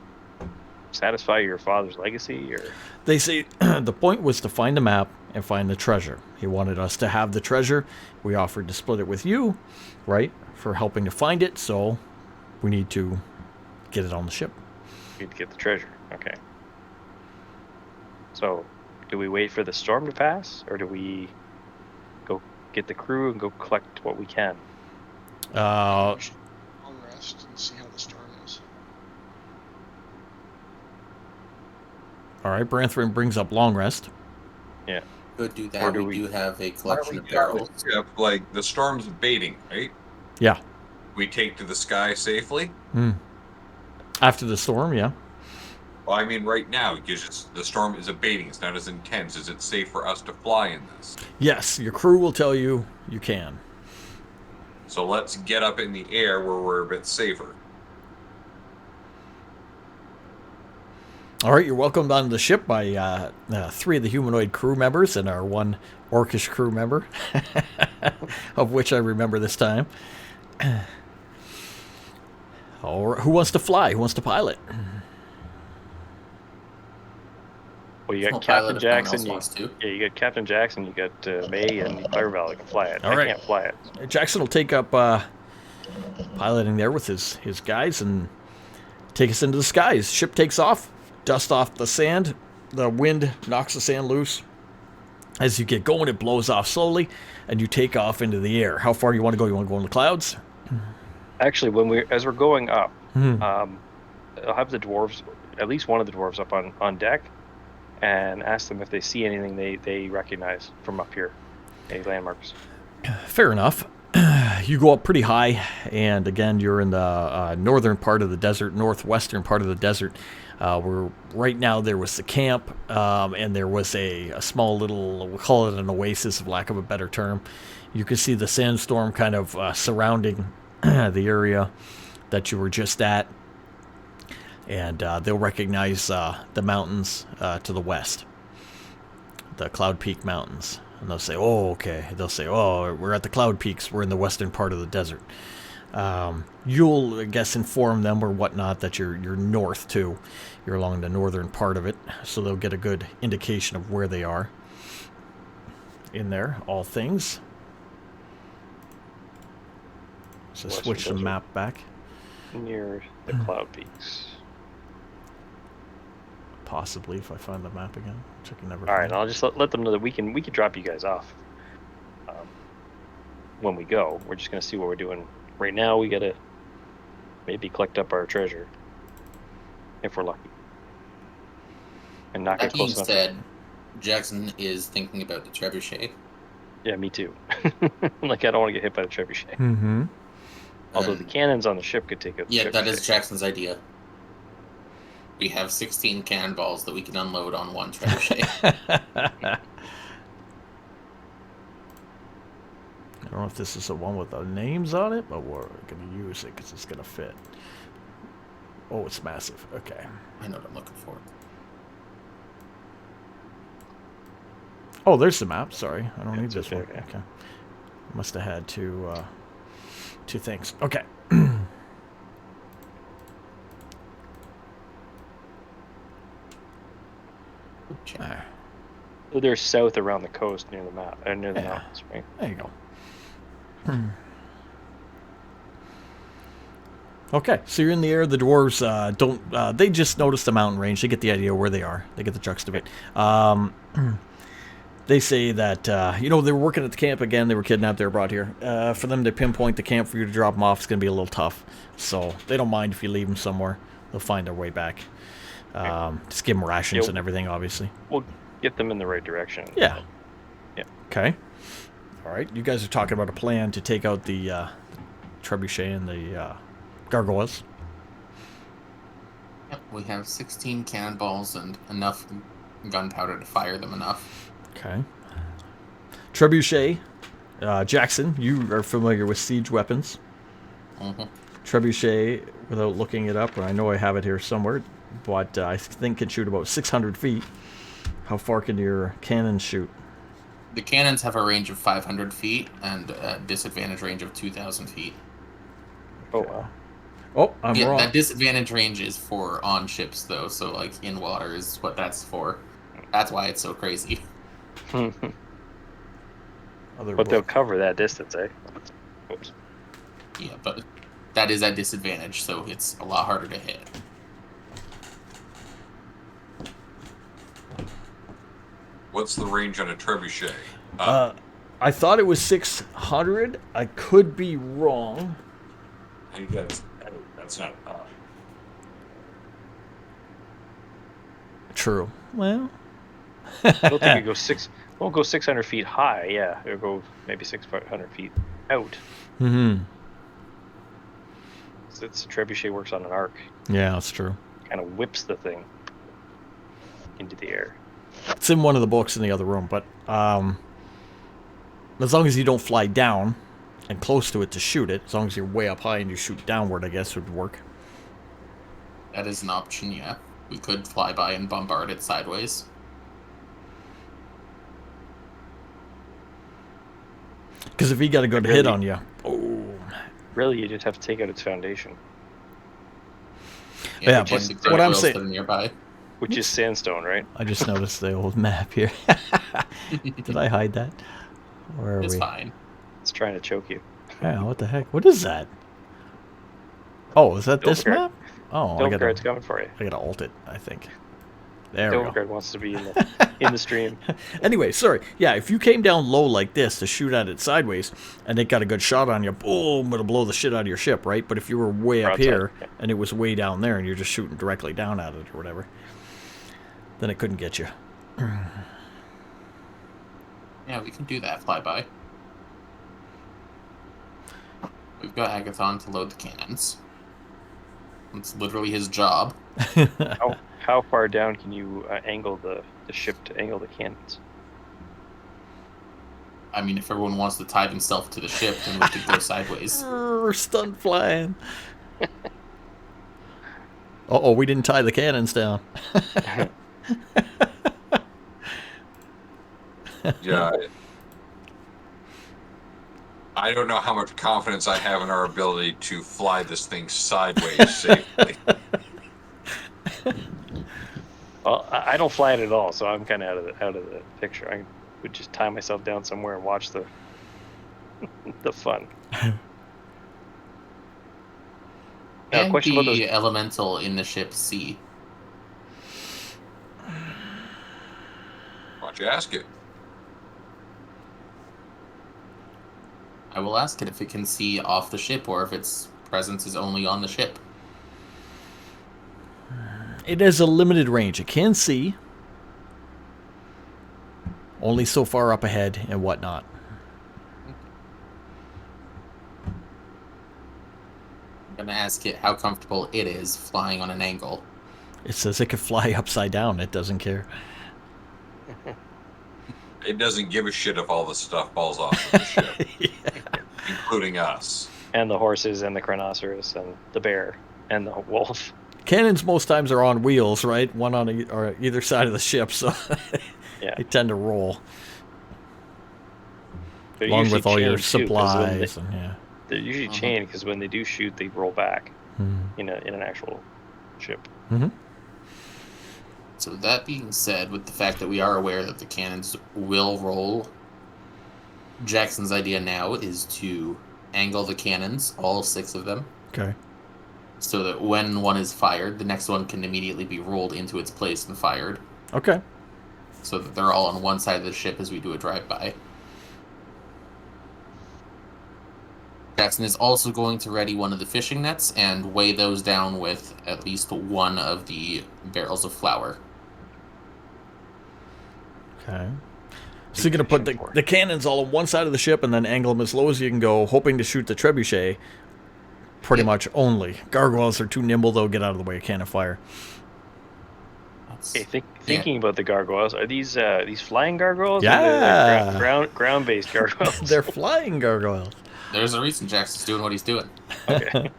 satisfy your father's legacy, or? They say the point was to find the map and find the treasure. He wanted us to have the treasure. We offered to split it with you, right, for helping to find it. So we need to get it on the ship. Need to get the treasure. Okay. So, do we wait for the storm to pass, or do we go get the crew and go collect what we can? Uh, We should long rest and see how the storm is. all right. Branthrin brings up long rest. Could do Or that. do We we- do have a collection of Yeah, barrels. like the storm's abating, right? Yeah. We take to the sky safely. After the storm, yeah. Well, I mean, right now, because the storm is abating. It's not as intense. Is it safe for us to fly in this? Yes, your crew will tell you you can. So let's get up in the air where we're a bit safer. All right, you're welcomed onto the ship by 3 of the humanoid crew members and our 1 orcish crew member, of which I remember this time. Or who wants to fly? Who wants to pilot? Well, you I'll got pilot Captain if no one Jackson. else wants to. Yeah, you got Captain Jackson. You got May and Fireval that can fly it. All I right. can't fly it. Jackson will take up piloting there with his guys and take us into the skies. Ship takes off, dust off the sand. The wind knocks the sand loose. As you get going, it blows off slowly, and you take off into the air. How far do you want to go? You want to go in the clouds? Actually, as we're going up, I'll have the dwarves, at least one of the dwarves, up on deck, and ask them if they see anything they recognize from up here, any landmarks. Fair enough. You go up pretty high, and again, you're in the northern part of the desert, northwestern part of the desert. Where right now there was the camp, and there was a small little, we'll call it an oasis, of lack of a better term. You can see the sandstorm kind of surrounding the area that you were just at, and they'll recognize the mountains to the west, the Cloud Peak Mountains. And they'll say, oh, okay. They'll say, oh, we're at the Cloud Peaks. We're in the western part of the desert. You'll, I guess, inform them or whatnot that you're north, too. You're along the northern part of it. So they'll get a good indication of where they are in there, all things. So Western switch the desert. map back. Near the Cloud Peaks. Possibly, if I find the map again, which I can never All right, find. I'll just let them know that we can drop you guys off when we go. We're just gonna see what we're doing right now. We gotta maybe collect up our treasure if we're lucky, and not get That being close enough. said, Jackson is thinking about the trebuchet. Yeah, me too. Like, I don't want to get hit by the trebuchet. Mm-hmm. Although the cannons on the ship could take a Yeah, that is trebuchet. Jackson's idea. We have 16 cannonballs that we can unload on one trebuchet. I don't know if this is the one with the names on it, but we're going to use it because it's going to fit. Oh, it's massive. Okay. I know what I'm looking for. Oh, there's the map. Sorry. I don't need it's this okay, one. okay. Okay. Must have had two things. Okay. Check. There. So they're south around the coast near the near the Yeah. mountains, right? There you go. Okay, so you're in the air. The dwarves don't. They just notice the mountain range. They get the idea where they are. They get the juxtapose. they say that, they were working at the camp again. They were kidnapped. They were brought here. For them to pinpoint the camp for you to drop them off is going to be a little tough. So they don't mind if you leave them somewhere. They'll find their way back. Just give them rations and everything, obviously. We'll get them in the right direction. Yeah. Yeah. Okay. All right. You guys are talking about a plan to take out the trebuchet and the gargoyles. Yep, we have 16 cannonballs and enough gunpowder to fire them enough. Okay. Trebuchet. Jackson, you are familiar with siege weapons. Mm-hmm. Trebuchet, without looking it up, I know I have it here somewhere, but I think can shoot about 600 feet. How far can your cannons shoot? The cannons have a range of 500 feet and a disadvantage range of 2,000 feet. Oh, wow. Oh, I'm Yeah, wrong. that disadvantage range is for on ships, though, so, like, in water is what that's for. That's why it's so crazy. Other But they'll book. cover that distance, eh? Oops. Yeah, but that is at disadvantage, so it's a lot harder to hit. What's the range on a trebuchet? I thought it was 600. I could be wrong. That's not. True. Well, I don't think it goes won't go 600 feet high. Yeah, it'll go maybe 600 feet out. mm-hmm. So it's trebuchet works on an arc, Yeah, that's true. kind of whips the thing into the air. It's in one of the books in the other room, but as long as you don't fly down and close to it to shoot it, as long as you're way up high and you shoot downward, I guess would work. That is an option, yeah. We could fly by and bombard it sideways. Because if he got a good hit on you, Really, you just have to take out its foundation, Yeah, just but the what I'm gargoyles saying- that are nearby. which is sandstone, right? I just noticed the old map here. Did I hide that? Where are It's we? fine. It's trying to choke you. Yeah, what the heck? What is that? Oh, is that this Silverguard. map? Oh, Silverguard's coming for you. I gotta alt it, I think. There we go. Silverguard wants to be in the stream. Anyway, sorry. Yeah, if you came down low like this to shoot at it sideways, and it got a good shot on you, boom, it'll blow the shit out of your ship, right? But if you were way up Broadside, here, yeah. and it was way down there, and you're just shooting directly down at it or whatever, then it couldn't get you. Yeah, we can do that flyby. We've got Agathon to load the cannons. It's literally his job. How far down can you angle the ship to angle the cannons? I mean, if everyone wants to tie themselves to the ship, then we could go sideways. Stunt flying. Uh-oh, we didn't tie the cannons down. Yeah. I don't know how much confidence I have in our ability to fly this thing sideways safely. Well, I don't fly it at all, so I'm kind of out of the picture. I would just tie myself down somewhere and watch the the fun. Now, And question about those. the elemental in the ship C. Why don't you ask it? I will ask it if it can see off the ship or if its presence is only on the ship. It has a limited range. It can see. Only so far up ahead and whatnot. I'm going to ask it how comfortable it is flying on an angle. It says it can fly upside down. It doesn't care. It doesn't give a shit if all the stuff falls off of the ship, including us. And the horses and the rhinoceros and the bear and the wolf. Cannons most times are on wheels, right? One on or either side of the ship, so Yeah. they tend to roll. They're Along usually with all your chained, too, 'cause when supplies. And, yeah. they're usually chained because when they do shoot, they roll back in an actual ship. Mm-hmm. So that being said, with the fact that we are aware that the cannons will roll, Jackson's idea now is to angle the cannons, all 6 of them, Okay. so that when one is fired, the next one can immediately be rolled into its place and fired. Okay. so that they're all on one side of the ship as we do a drive-by. Jackson is also going to ready one of the fishing nets and weigh those down with at least one of the barrels of flour. Okay. So you're going to put the cannons all on one side of the ship and then angle them as low as you can go, hoping to shoot the trebuchet pretty much only. Gargoyles are too nimble, they'll get out of the way of cannon fire. Hey, thinking about the gargoyles, are these flying gargoyles? Yeah. Or they're ground-based gargoyles. They're flying gargoyles. There's a reason Jackson's doing what he's doing. Okay.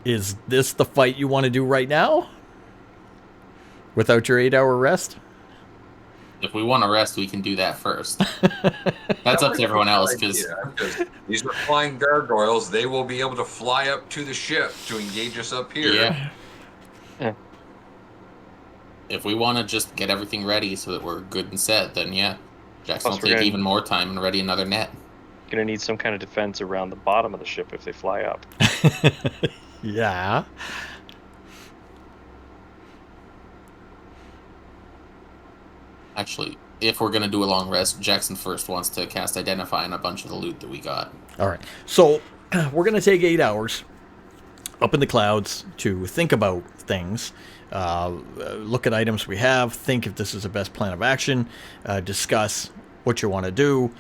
Is this the fight you want to do right now? Without your 8-hour rest? If we want to rest, we can do that first. That's up to everyone else, because these are flying gargoyles. They will be able to fly up to the ship to engage us up here. yeah. Yeah. If we want to just get everything ready so that we're good and set, then yeah, Jackson Plus will take even more time and ready another net. Gonna need some kind of defense around the bottom of the ship if they fly up. Yeah. Actually, if we're going to do a long rest, Jackson first wants to cast Identify on a bunch of the loot that we got. All right. So we're going to take 8 hours up in the clouds to think about things, look at items we have, think if this is the best plan of action, discuss what you want to do.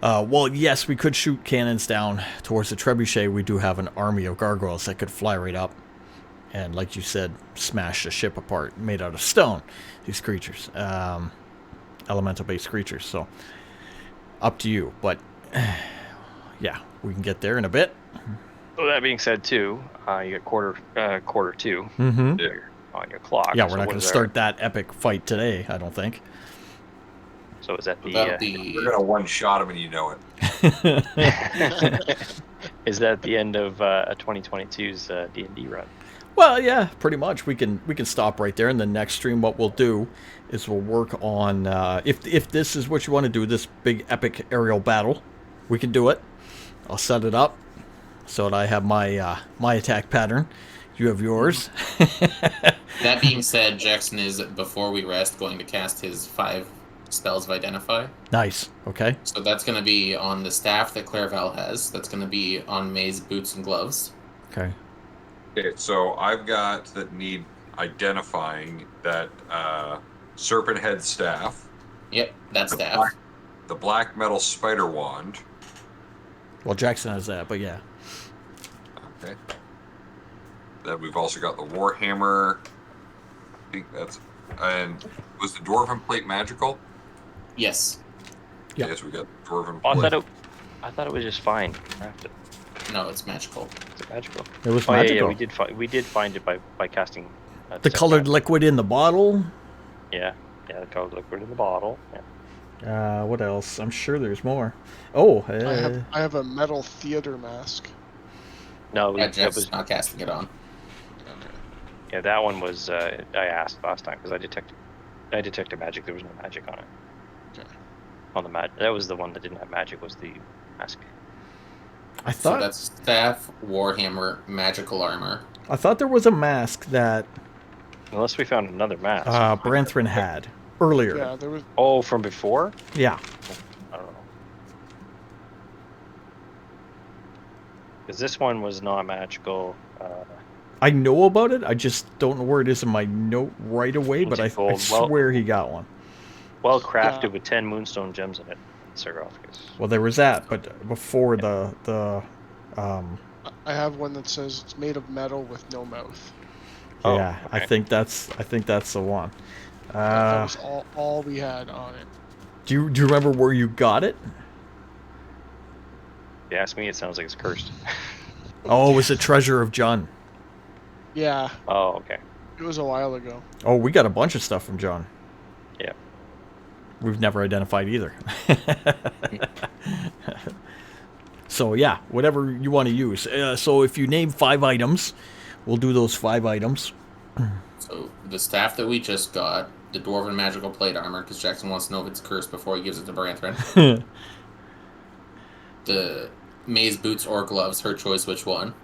Well, yes, we could shoot cannons down towards the trebuchet. We do have an army of gargoyles that could fly right up and, like you said, smash the ship apart, made out of stone, these creatures. Elemental-based creatures, so up to you. But, yeah, we can get there in a bit. So that being said, too, you got quarter 2 Mm-hmm. on your clock. Yeah, we're So not what going to is start that epic fight today, I don't think. So is that We're gonna one-shot them, and you know it. is that the end of 2022's D&D run? Well, yeah, pretty much. We can stop right there. In the next stream, what we'll do is we'll work on if this is what you want to do, this big epic aerial battle, we can do it. I'll set it up so that I have my my attack pattern. You have yours. That being said, Jackson is, before we rest, going to cast his 5 spells of Identify. Nice. Okay. So that's going to be on the staff that Clairval has. That's going to be on May's boots and gloves. Okay. Okay, so I've got that need identifying that serpent head staff. Yep, that's The staff. the black metal spider wand. Well, Jackson has that, but yeah. Okay. Then we've also got the Warhammer. I think that's. And was the Dwarven plate magical? Yes. Yeah. Yes, we got Dwarven Oh, plate. I thought it was just fine. Crafted. No, it's magical. Is it magical? It was Oh, magical. yeah, we did find it by casting The colored liquid in the bottle. Yeah, the colored liquid in the bottle. Yeah. What else? I'm sure there's more. Oh, I have a metal theater mask. No, Yeah, that Jeff's was not casting it on. yeah. That one was I asked last time because I detected magic. There was no magic on it. Okay. On the that was the one that didn't have magic. Was the mask? I So thought that's staff, Warhammer, magical armor. there was a mask that Unless we found another mask. Branthrin had earlier. Yeah, there was. Oh, from before? Yeah. I don't know. Because this one was not magical. I know about it. I just don't know where it is in my note right away, but I Gold. swear he got one. Well crafted Yeah. with 10 moonstone gems in it. Sarcophagus. Well, there was that, but before the I have one that says it's made of metal with no mouth. Oh, yeah, I okay. think that's the one. That was all we had on it. Do you remember where you got it? If you ask me, it sounds like it's cursed. Oh, it was a Treasure of John. Yeah, Oh, okay. it was a while ago. Oh, we got a bunch of stuff from John. Yeah. We've never identified either. So yeah, whatever you want to use. So if you name 5 items, we'll do those 5 items. So the staff that we just got, the Dwarven magical plate armor, because Jackson wants to know if it's cursed before he gives it to Branthrin. The May's boots or gloves, her choice which one.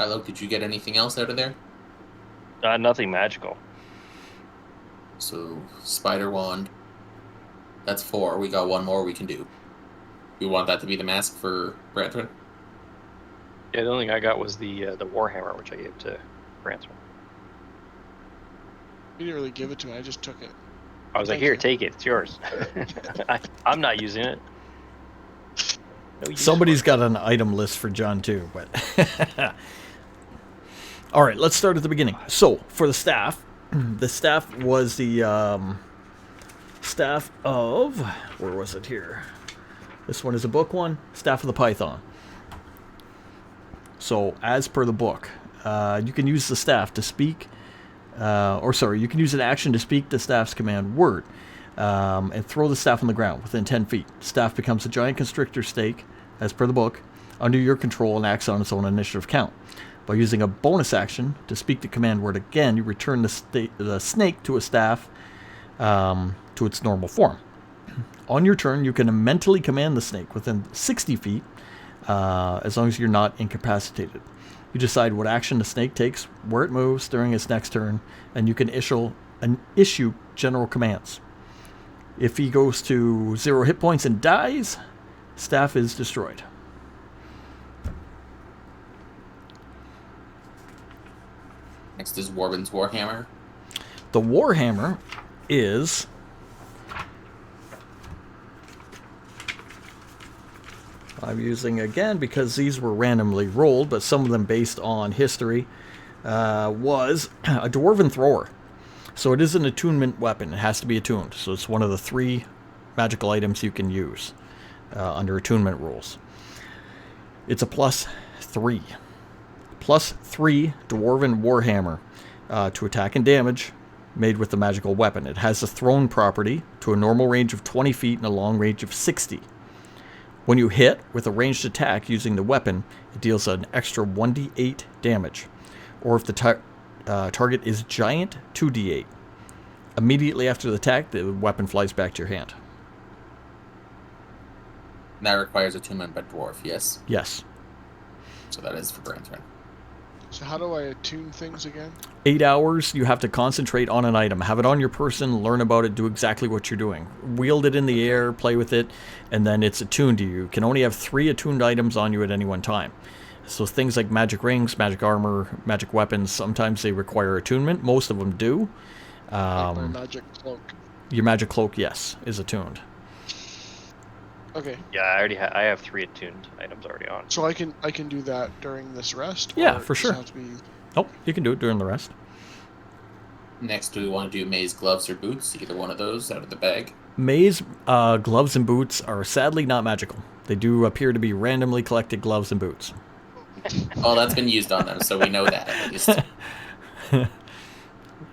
Kylo, did you get anything else out of there? Nothing magical. So, spider wand. That's 4. We got one more we can do. We want that to be the mask for Branthrin? Yeah, the only thing I got was the warhammer, which I gave to Branthrin. You didn't really give it to me. I just took it. I was like, Thank here, you. take it. It's yours. I'm not using it. No use Somebody's for got an item list for John too, but all right, let's start at the beginning. So for the staff was the staff of, where was it here? This one is a book one, Staff of the Python. So as per the book, you can use the staff to speak, you can use an action to speak the staff's command word. And throw the staff on the ground within 10 feet. Staff becomes a giant constrictor snake, as per the book, under your control and acts on its own initiative count. By using a bonus action to speak the command word again, you return the snake to a staff to its normal form. On your turn, you can mentally command the snake within 60 feet, as long as you're not incapacitated. You decide what action the snake takes, where it moves during its next turn, and you can issue general commands. If he goes to 0 hit points and dies, staff is destroyed. Next is Warbin's Warhammer. The Warhammer is... I'm using again because these were randomly rolled, but some of them based on history, was a Dwarven Thrower. So it is an attunement weapon. It has to be attuned. So it's one of the 3 magical items you can use under attunement rules. It's a +3. +3 Dwarven Warhammer to attack and damage made with the magical weapon. It has a thrown property to a normal range of 20 feet and a long range of 60. When you hit with a ranged attack using the weapon, it deals an extra 1d8 damage. Or if the target is giant, 2d8. Immediately after the attack, the weapon flies back to your hand. And that requires attunement by dwarf, yes? Yes. So that is for Branthrin. So how do I attune things again? 8 hours, you have to concentrate on an item. Have it on your person, learn about it, do exactly what you're doing. Wield it in the air, play with it, and then it's attuned to you. You can only have 3 attuned items on you at any one time. So things like magic rings, magic armor, magic weapons, sometimes they require attunement. Most of them do. Like my magic cloak. Your magic cloak, yes, is attuned. Okay, Yeah, I have 3 attuned items already on. so I can do that during this rest. Yeah, or for does it sure. have to be- Oh, you can do it during the rest. Next, do we want to do May's gloves or boots? Either one of those out of the bag. May's gloves and boots are sadly not magical. They do appear to be randomly collected gloves and boots. Oh, that's been used on them, so we know that at least. I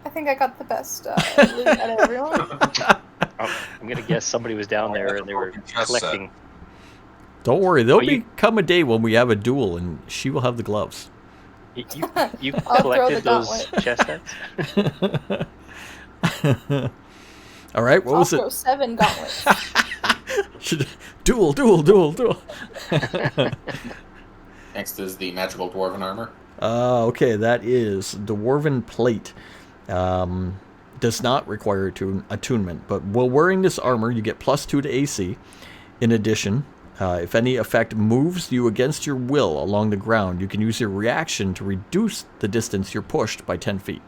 think I got the best loot out of everyone. I'm gonna guess somebody was down there and they were Chess set. collecting. Don't worry, there'll Oh, you- become a day when we have a duel and she will have the gloves. You I'll throw collected the those gauntlet. chess sets? All right, what I'll was throw it? 7 gauntlets. Duel. Next is the magical dwarven armor. Okay, that is Dwarven Plate. Does not require attunement, but while wearing this armor, you get +2 to AC. In addition, if any effect moves you against your will along the ground, you can use your reaction to reduce the distance you're pushed by 10 feet.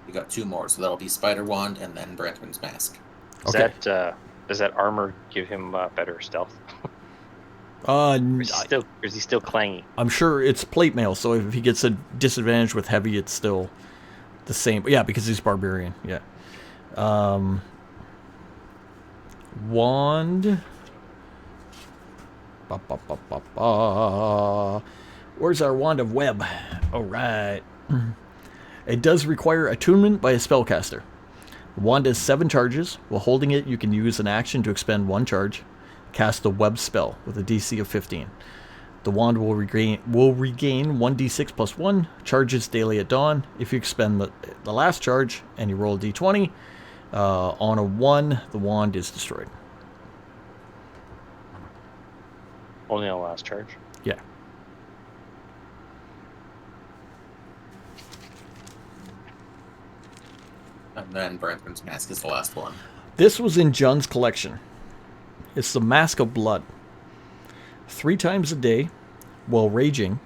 We got 2 more, so that'll be Spider Wand and then Branthrin's mask. Okay. Does that armor give him better stealth? Uh, Or is he still clangy? I'm sure it's plate mail, so if he gets a disadvantage with heavy, it's still the same. Yeah, because he's barbarian. Yeah. Wand. Where's our wand of web? All right. It does require attunement by a spellcaster. The wand has 7 charges. While holding it, you can use an action to expend 1 charge. Cast the web spell with a DC of 15. The wand will regain 1d6 plus 1 charges daily at dawn. If you expend the last charge and you roll a d20, on a 1, the wand is destroyed. Only on last charge. Yeah. And then Brethren's Mask is the last one. This was in John's collection. It's the Mask of Blood. 3 times a day, while raging,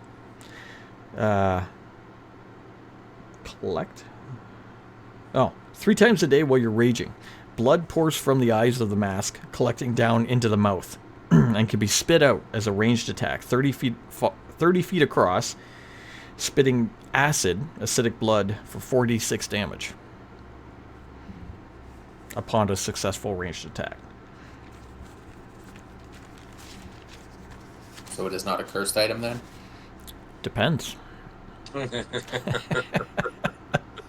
collect. Oh, 3 times a day while you're raging. Blood pours from the eyes of the mask, collecting down into the mouth, and can be spit out as a ranged attack, 30 feet across, spitting acidic blood for 4d6 damage upon a successful ranged attack. So it is not a cursed item then? Depends. The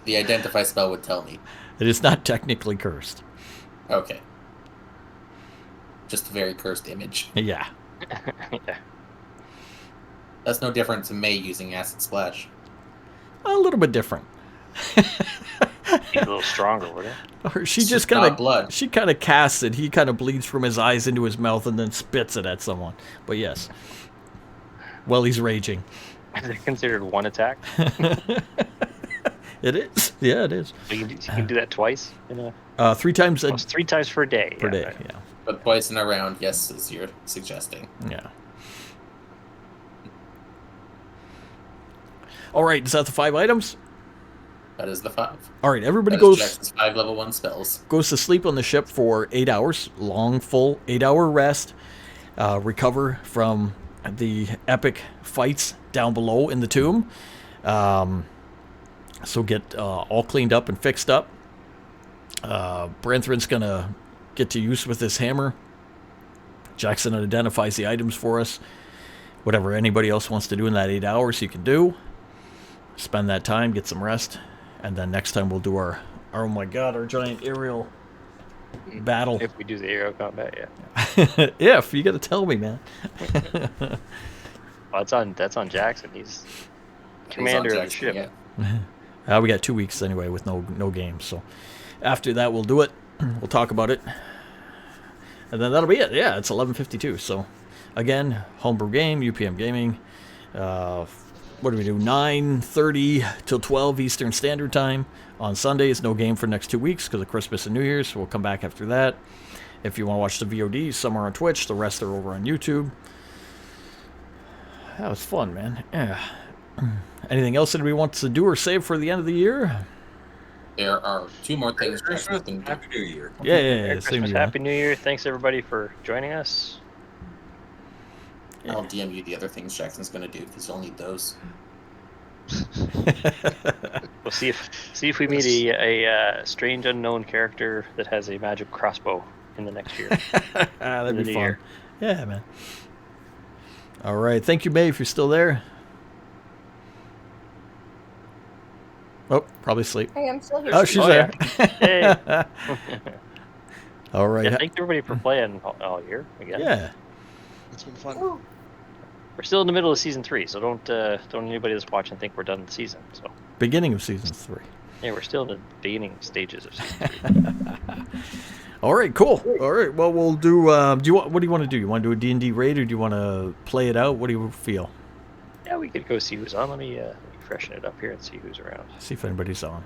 identify spell would tell me. It is not technically cursed. Okay. Just a very cursed image. Yeah. Yeah. That's no different to May using Acid Splash. A little bit different. Be a little stronger, would it? Or she It's just not kind of blood. She kind of casts it. He kind of bleeds from his eyes into his mouth and then spits it at someone. But yes, well, he's raging. Is it considered one attack? It is. Yeah, it is. You can do that twice in a 3 times well, it's 3 times per day. per yeah, day. right. Yeah. But twice in a round, yes, as you're suggesting. Yeah. All right. Is that the 5 items? That is the 5. All right. Everybody That is goes Jackson's 5 level 1 spells. to sleep on the ship for 8 hours. Long, full 8-hour rest. Recover from the epic fights down below in the tomb. So get all cleaned up and fixed up. Brethren's going to get to use with this hammer. Jackson identifies the items for us. Whatever anybody else wants to do in that 8 hours, you can do. Spend that time, get some rest. And then next time we'll do our oh my god, our giant aerial battle. If we do the aerial combat, yeah. If, you got to tell me, man. Well, that's on Jackson. He's commander of the ship. Yeah. We got 2 weeks anyway with no games. So after that, we'll do it. We'll talk about it. And then that'll be it. Yeah, it's 11:52. So again, homebrew game, UPM Gaming. What do we do? 9:30 till 12 Eastern Standard Time on Sundays. No game for the next 2 weeks because of Christmas and New Year's. So we'll come back after that. If you want to watch the VOD, some are on Twitch. The rest are over on YouTube. That was fun, man. Yeah. Anything else that we want to do or save for the end of the year? There are 2 more Merry things Christmas Jackson can and do. Happy New Year. Yeah, Merry same to Christmas, you, man. Happy New Year. Thanks everybody for joining us. I'll DM you the other things Jackson's going to do because you'll need those. We'll see if we meet a strange unknown character that has a magic crossbow in the next year. That'd in the be new fun. year. Yeah, man. All right. Thank you, May, if you're still there. Oh, probably asleep. Hey, I'm still here. Oh, she's Oh, there. Hey. All right. Yeah, thank everybody for playing all year again. Yeah. It's been fun. We're still in the middle of season 3, so don't anybody that's watching think we're done with the season. So Beginning of season 3. yeah, we're still in the beginning stages of season 3. All right, cool. All right, well, we'll do. What do you want to do? You want to do a D&D raid, or do you want to play it out? What do you feel? Yeah, we could go see who's on. Let me freshen it up here and see who's around. See if anybody's on.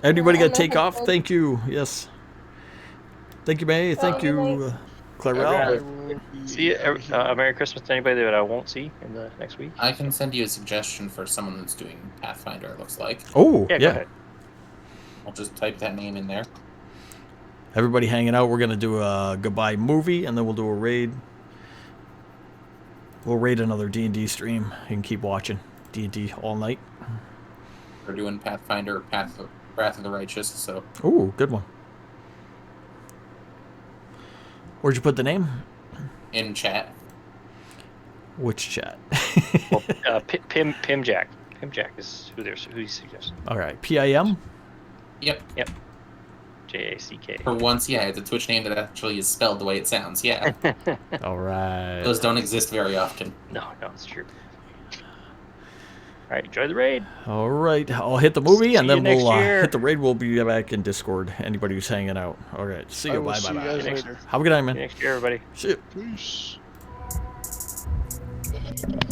Anybody got to take off? Thank you. Yes. Thank you, May. Thank you, Clarell. I will be See you. out here. Merry Christmas to anybody that I won't see in the next week. I can send you a suggestion for someone that's doing Pathfinder, it looks like. Oh, Yeah, go ahead. I'll just type that name in there. Everybody hanging out. We're gonna do a goodbye movie, and then we'll do a raid. We'll raid another D&D stream. You can keep watching D&D all night. We're doing Pathfinder, Wrath of the Righteous, so Ooh, good one. Where'd you put the name? in chat. Which chat? Well, Pim Jack. Pim Jack is who he suggests. All right, PIM. Yep. JACK. For once, yeah, it's a Twitch name that actually is spelled the way it sounds. Yeah. All right. Those don't exist very often. No, it's true. All right, enjoy the raid. All right, I'll hit the movie, and See then you next we'll year. hit the raid. We'll be back in Discord. Anybody who's hanging out. All right, see I you. will Bye, see bye, you guys bye. later. Have a good night, See you man. next year, everybody. See you. Peace. Melancholy,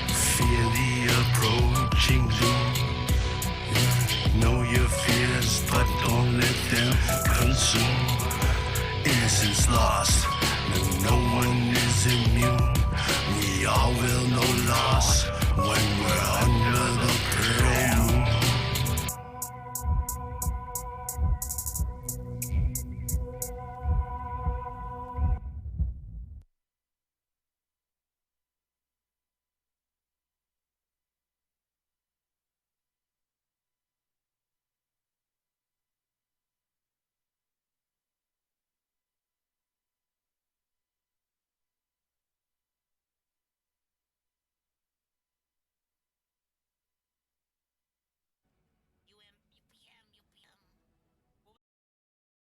fear the approaching doom. Know your fears, but don't let them consume. Innocence lost, and no one is immune. We all will know loss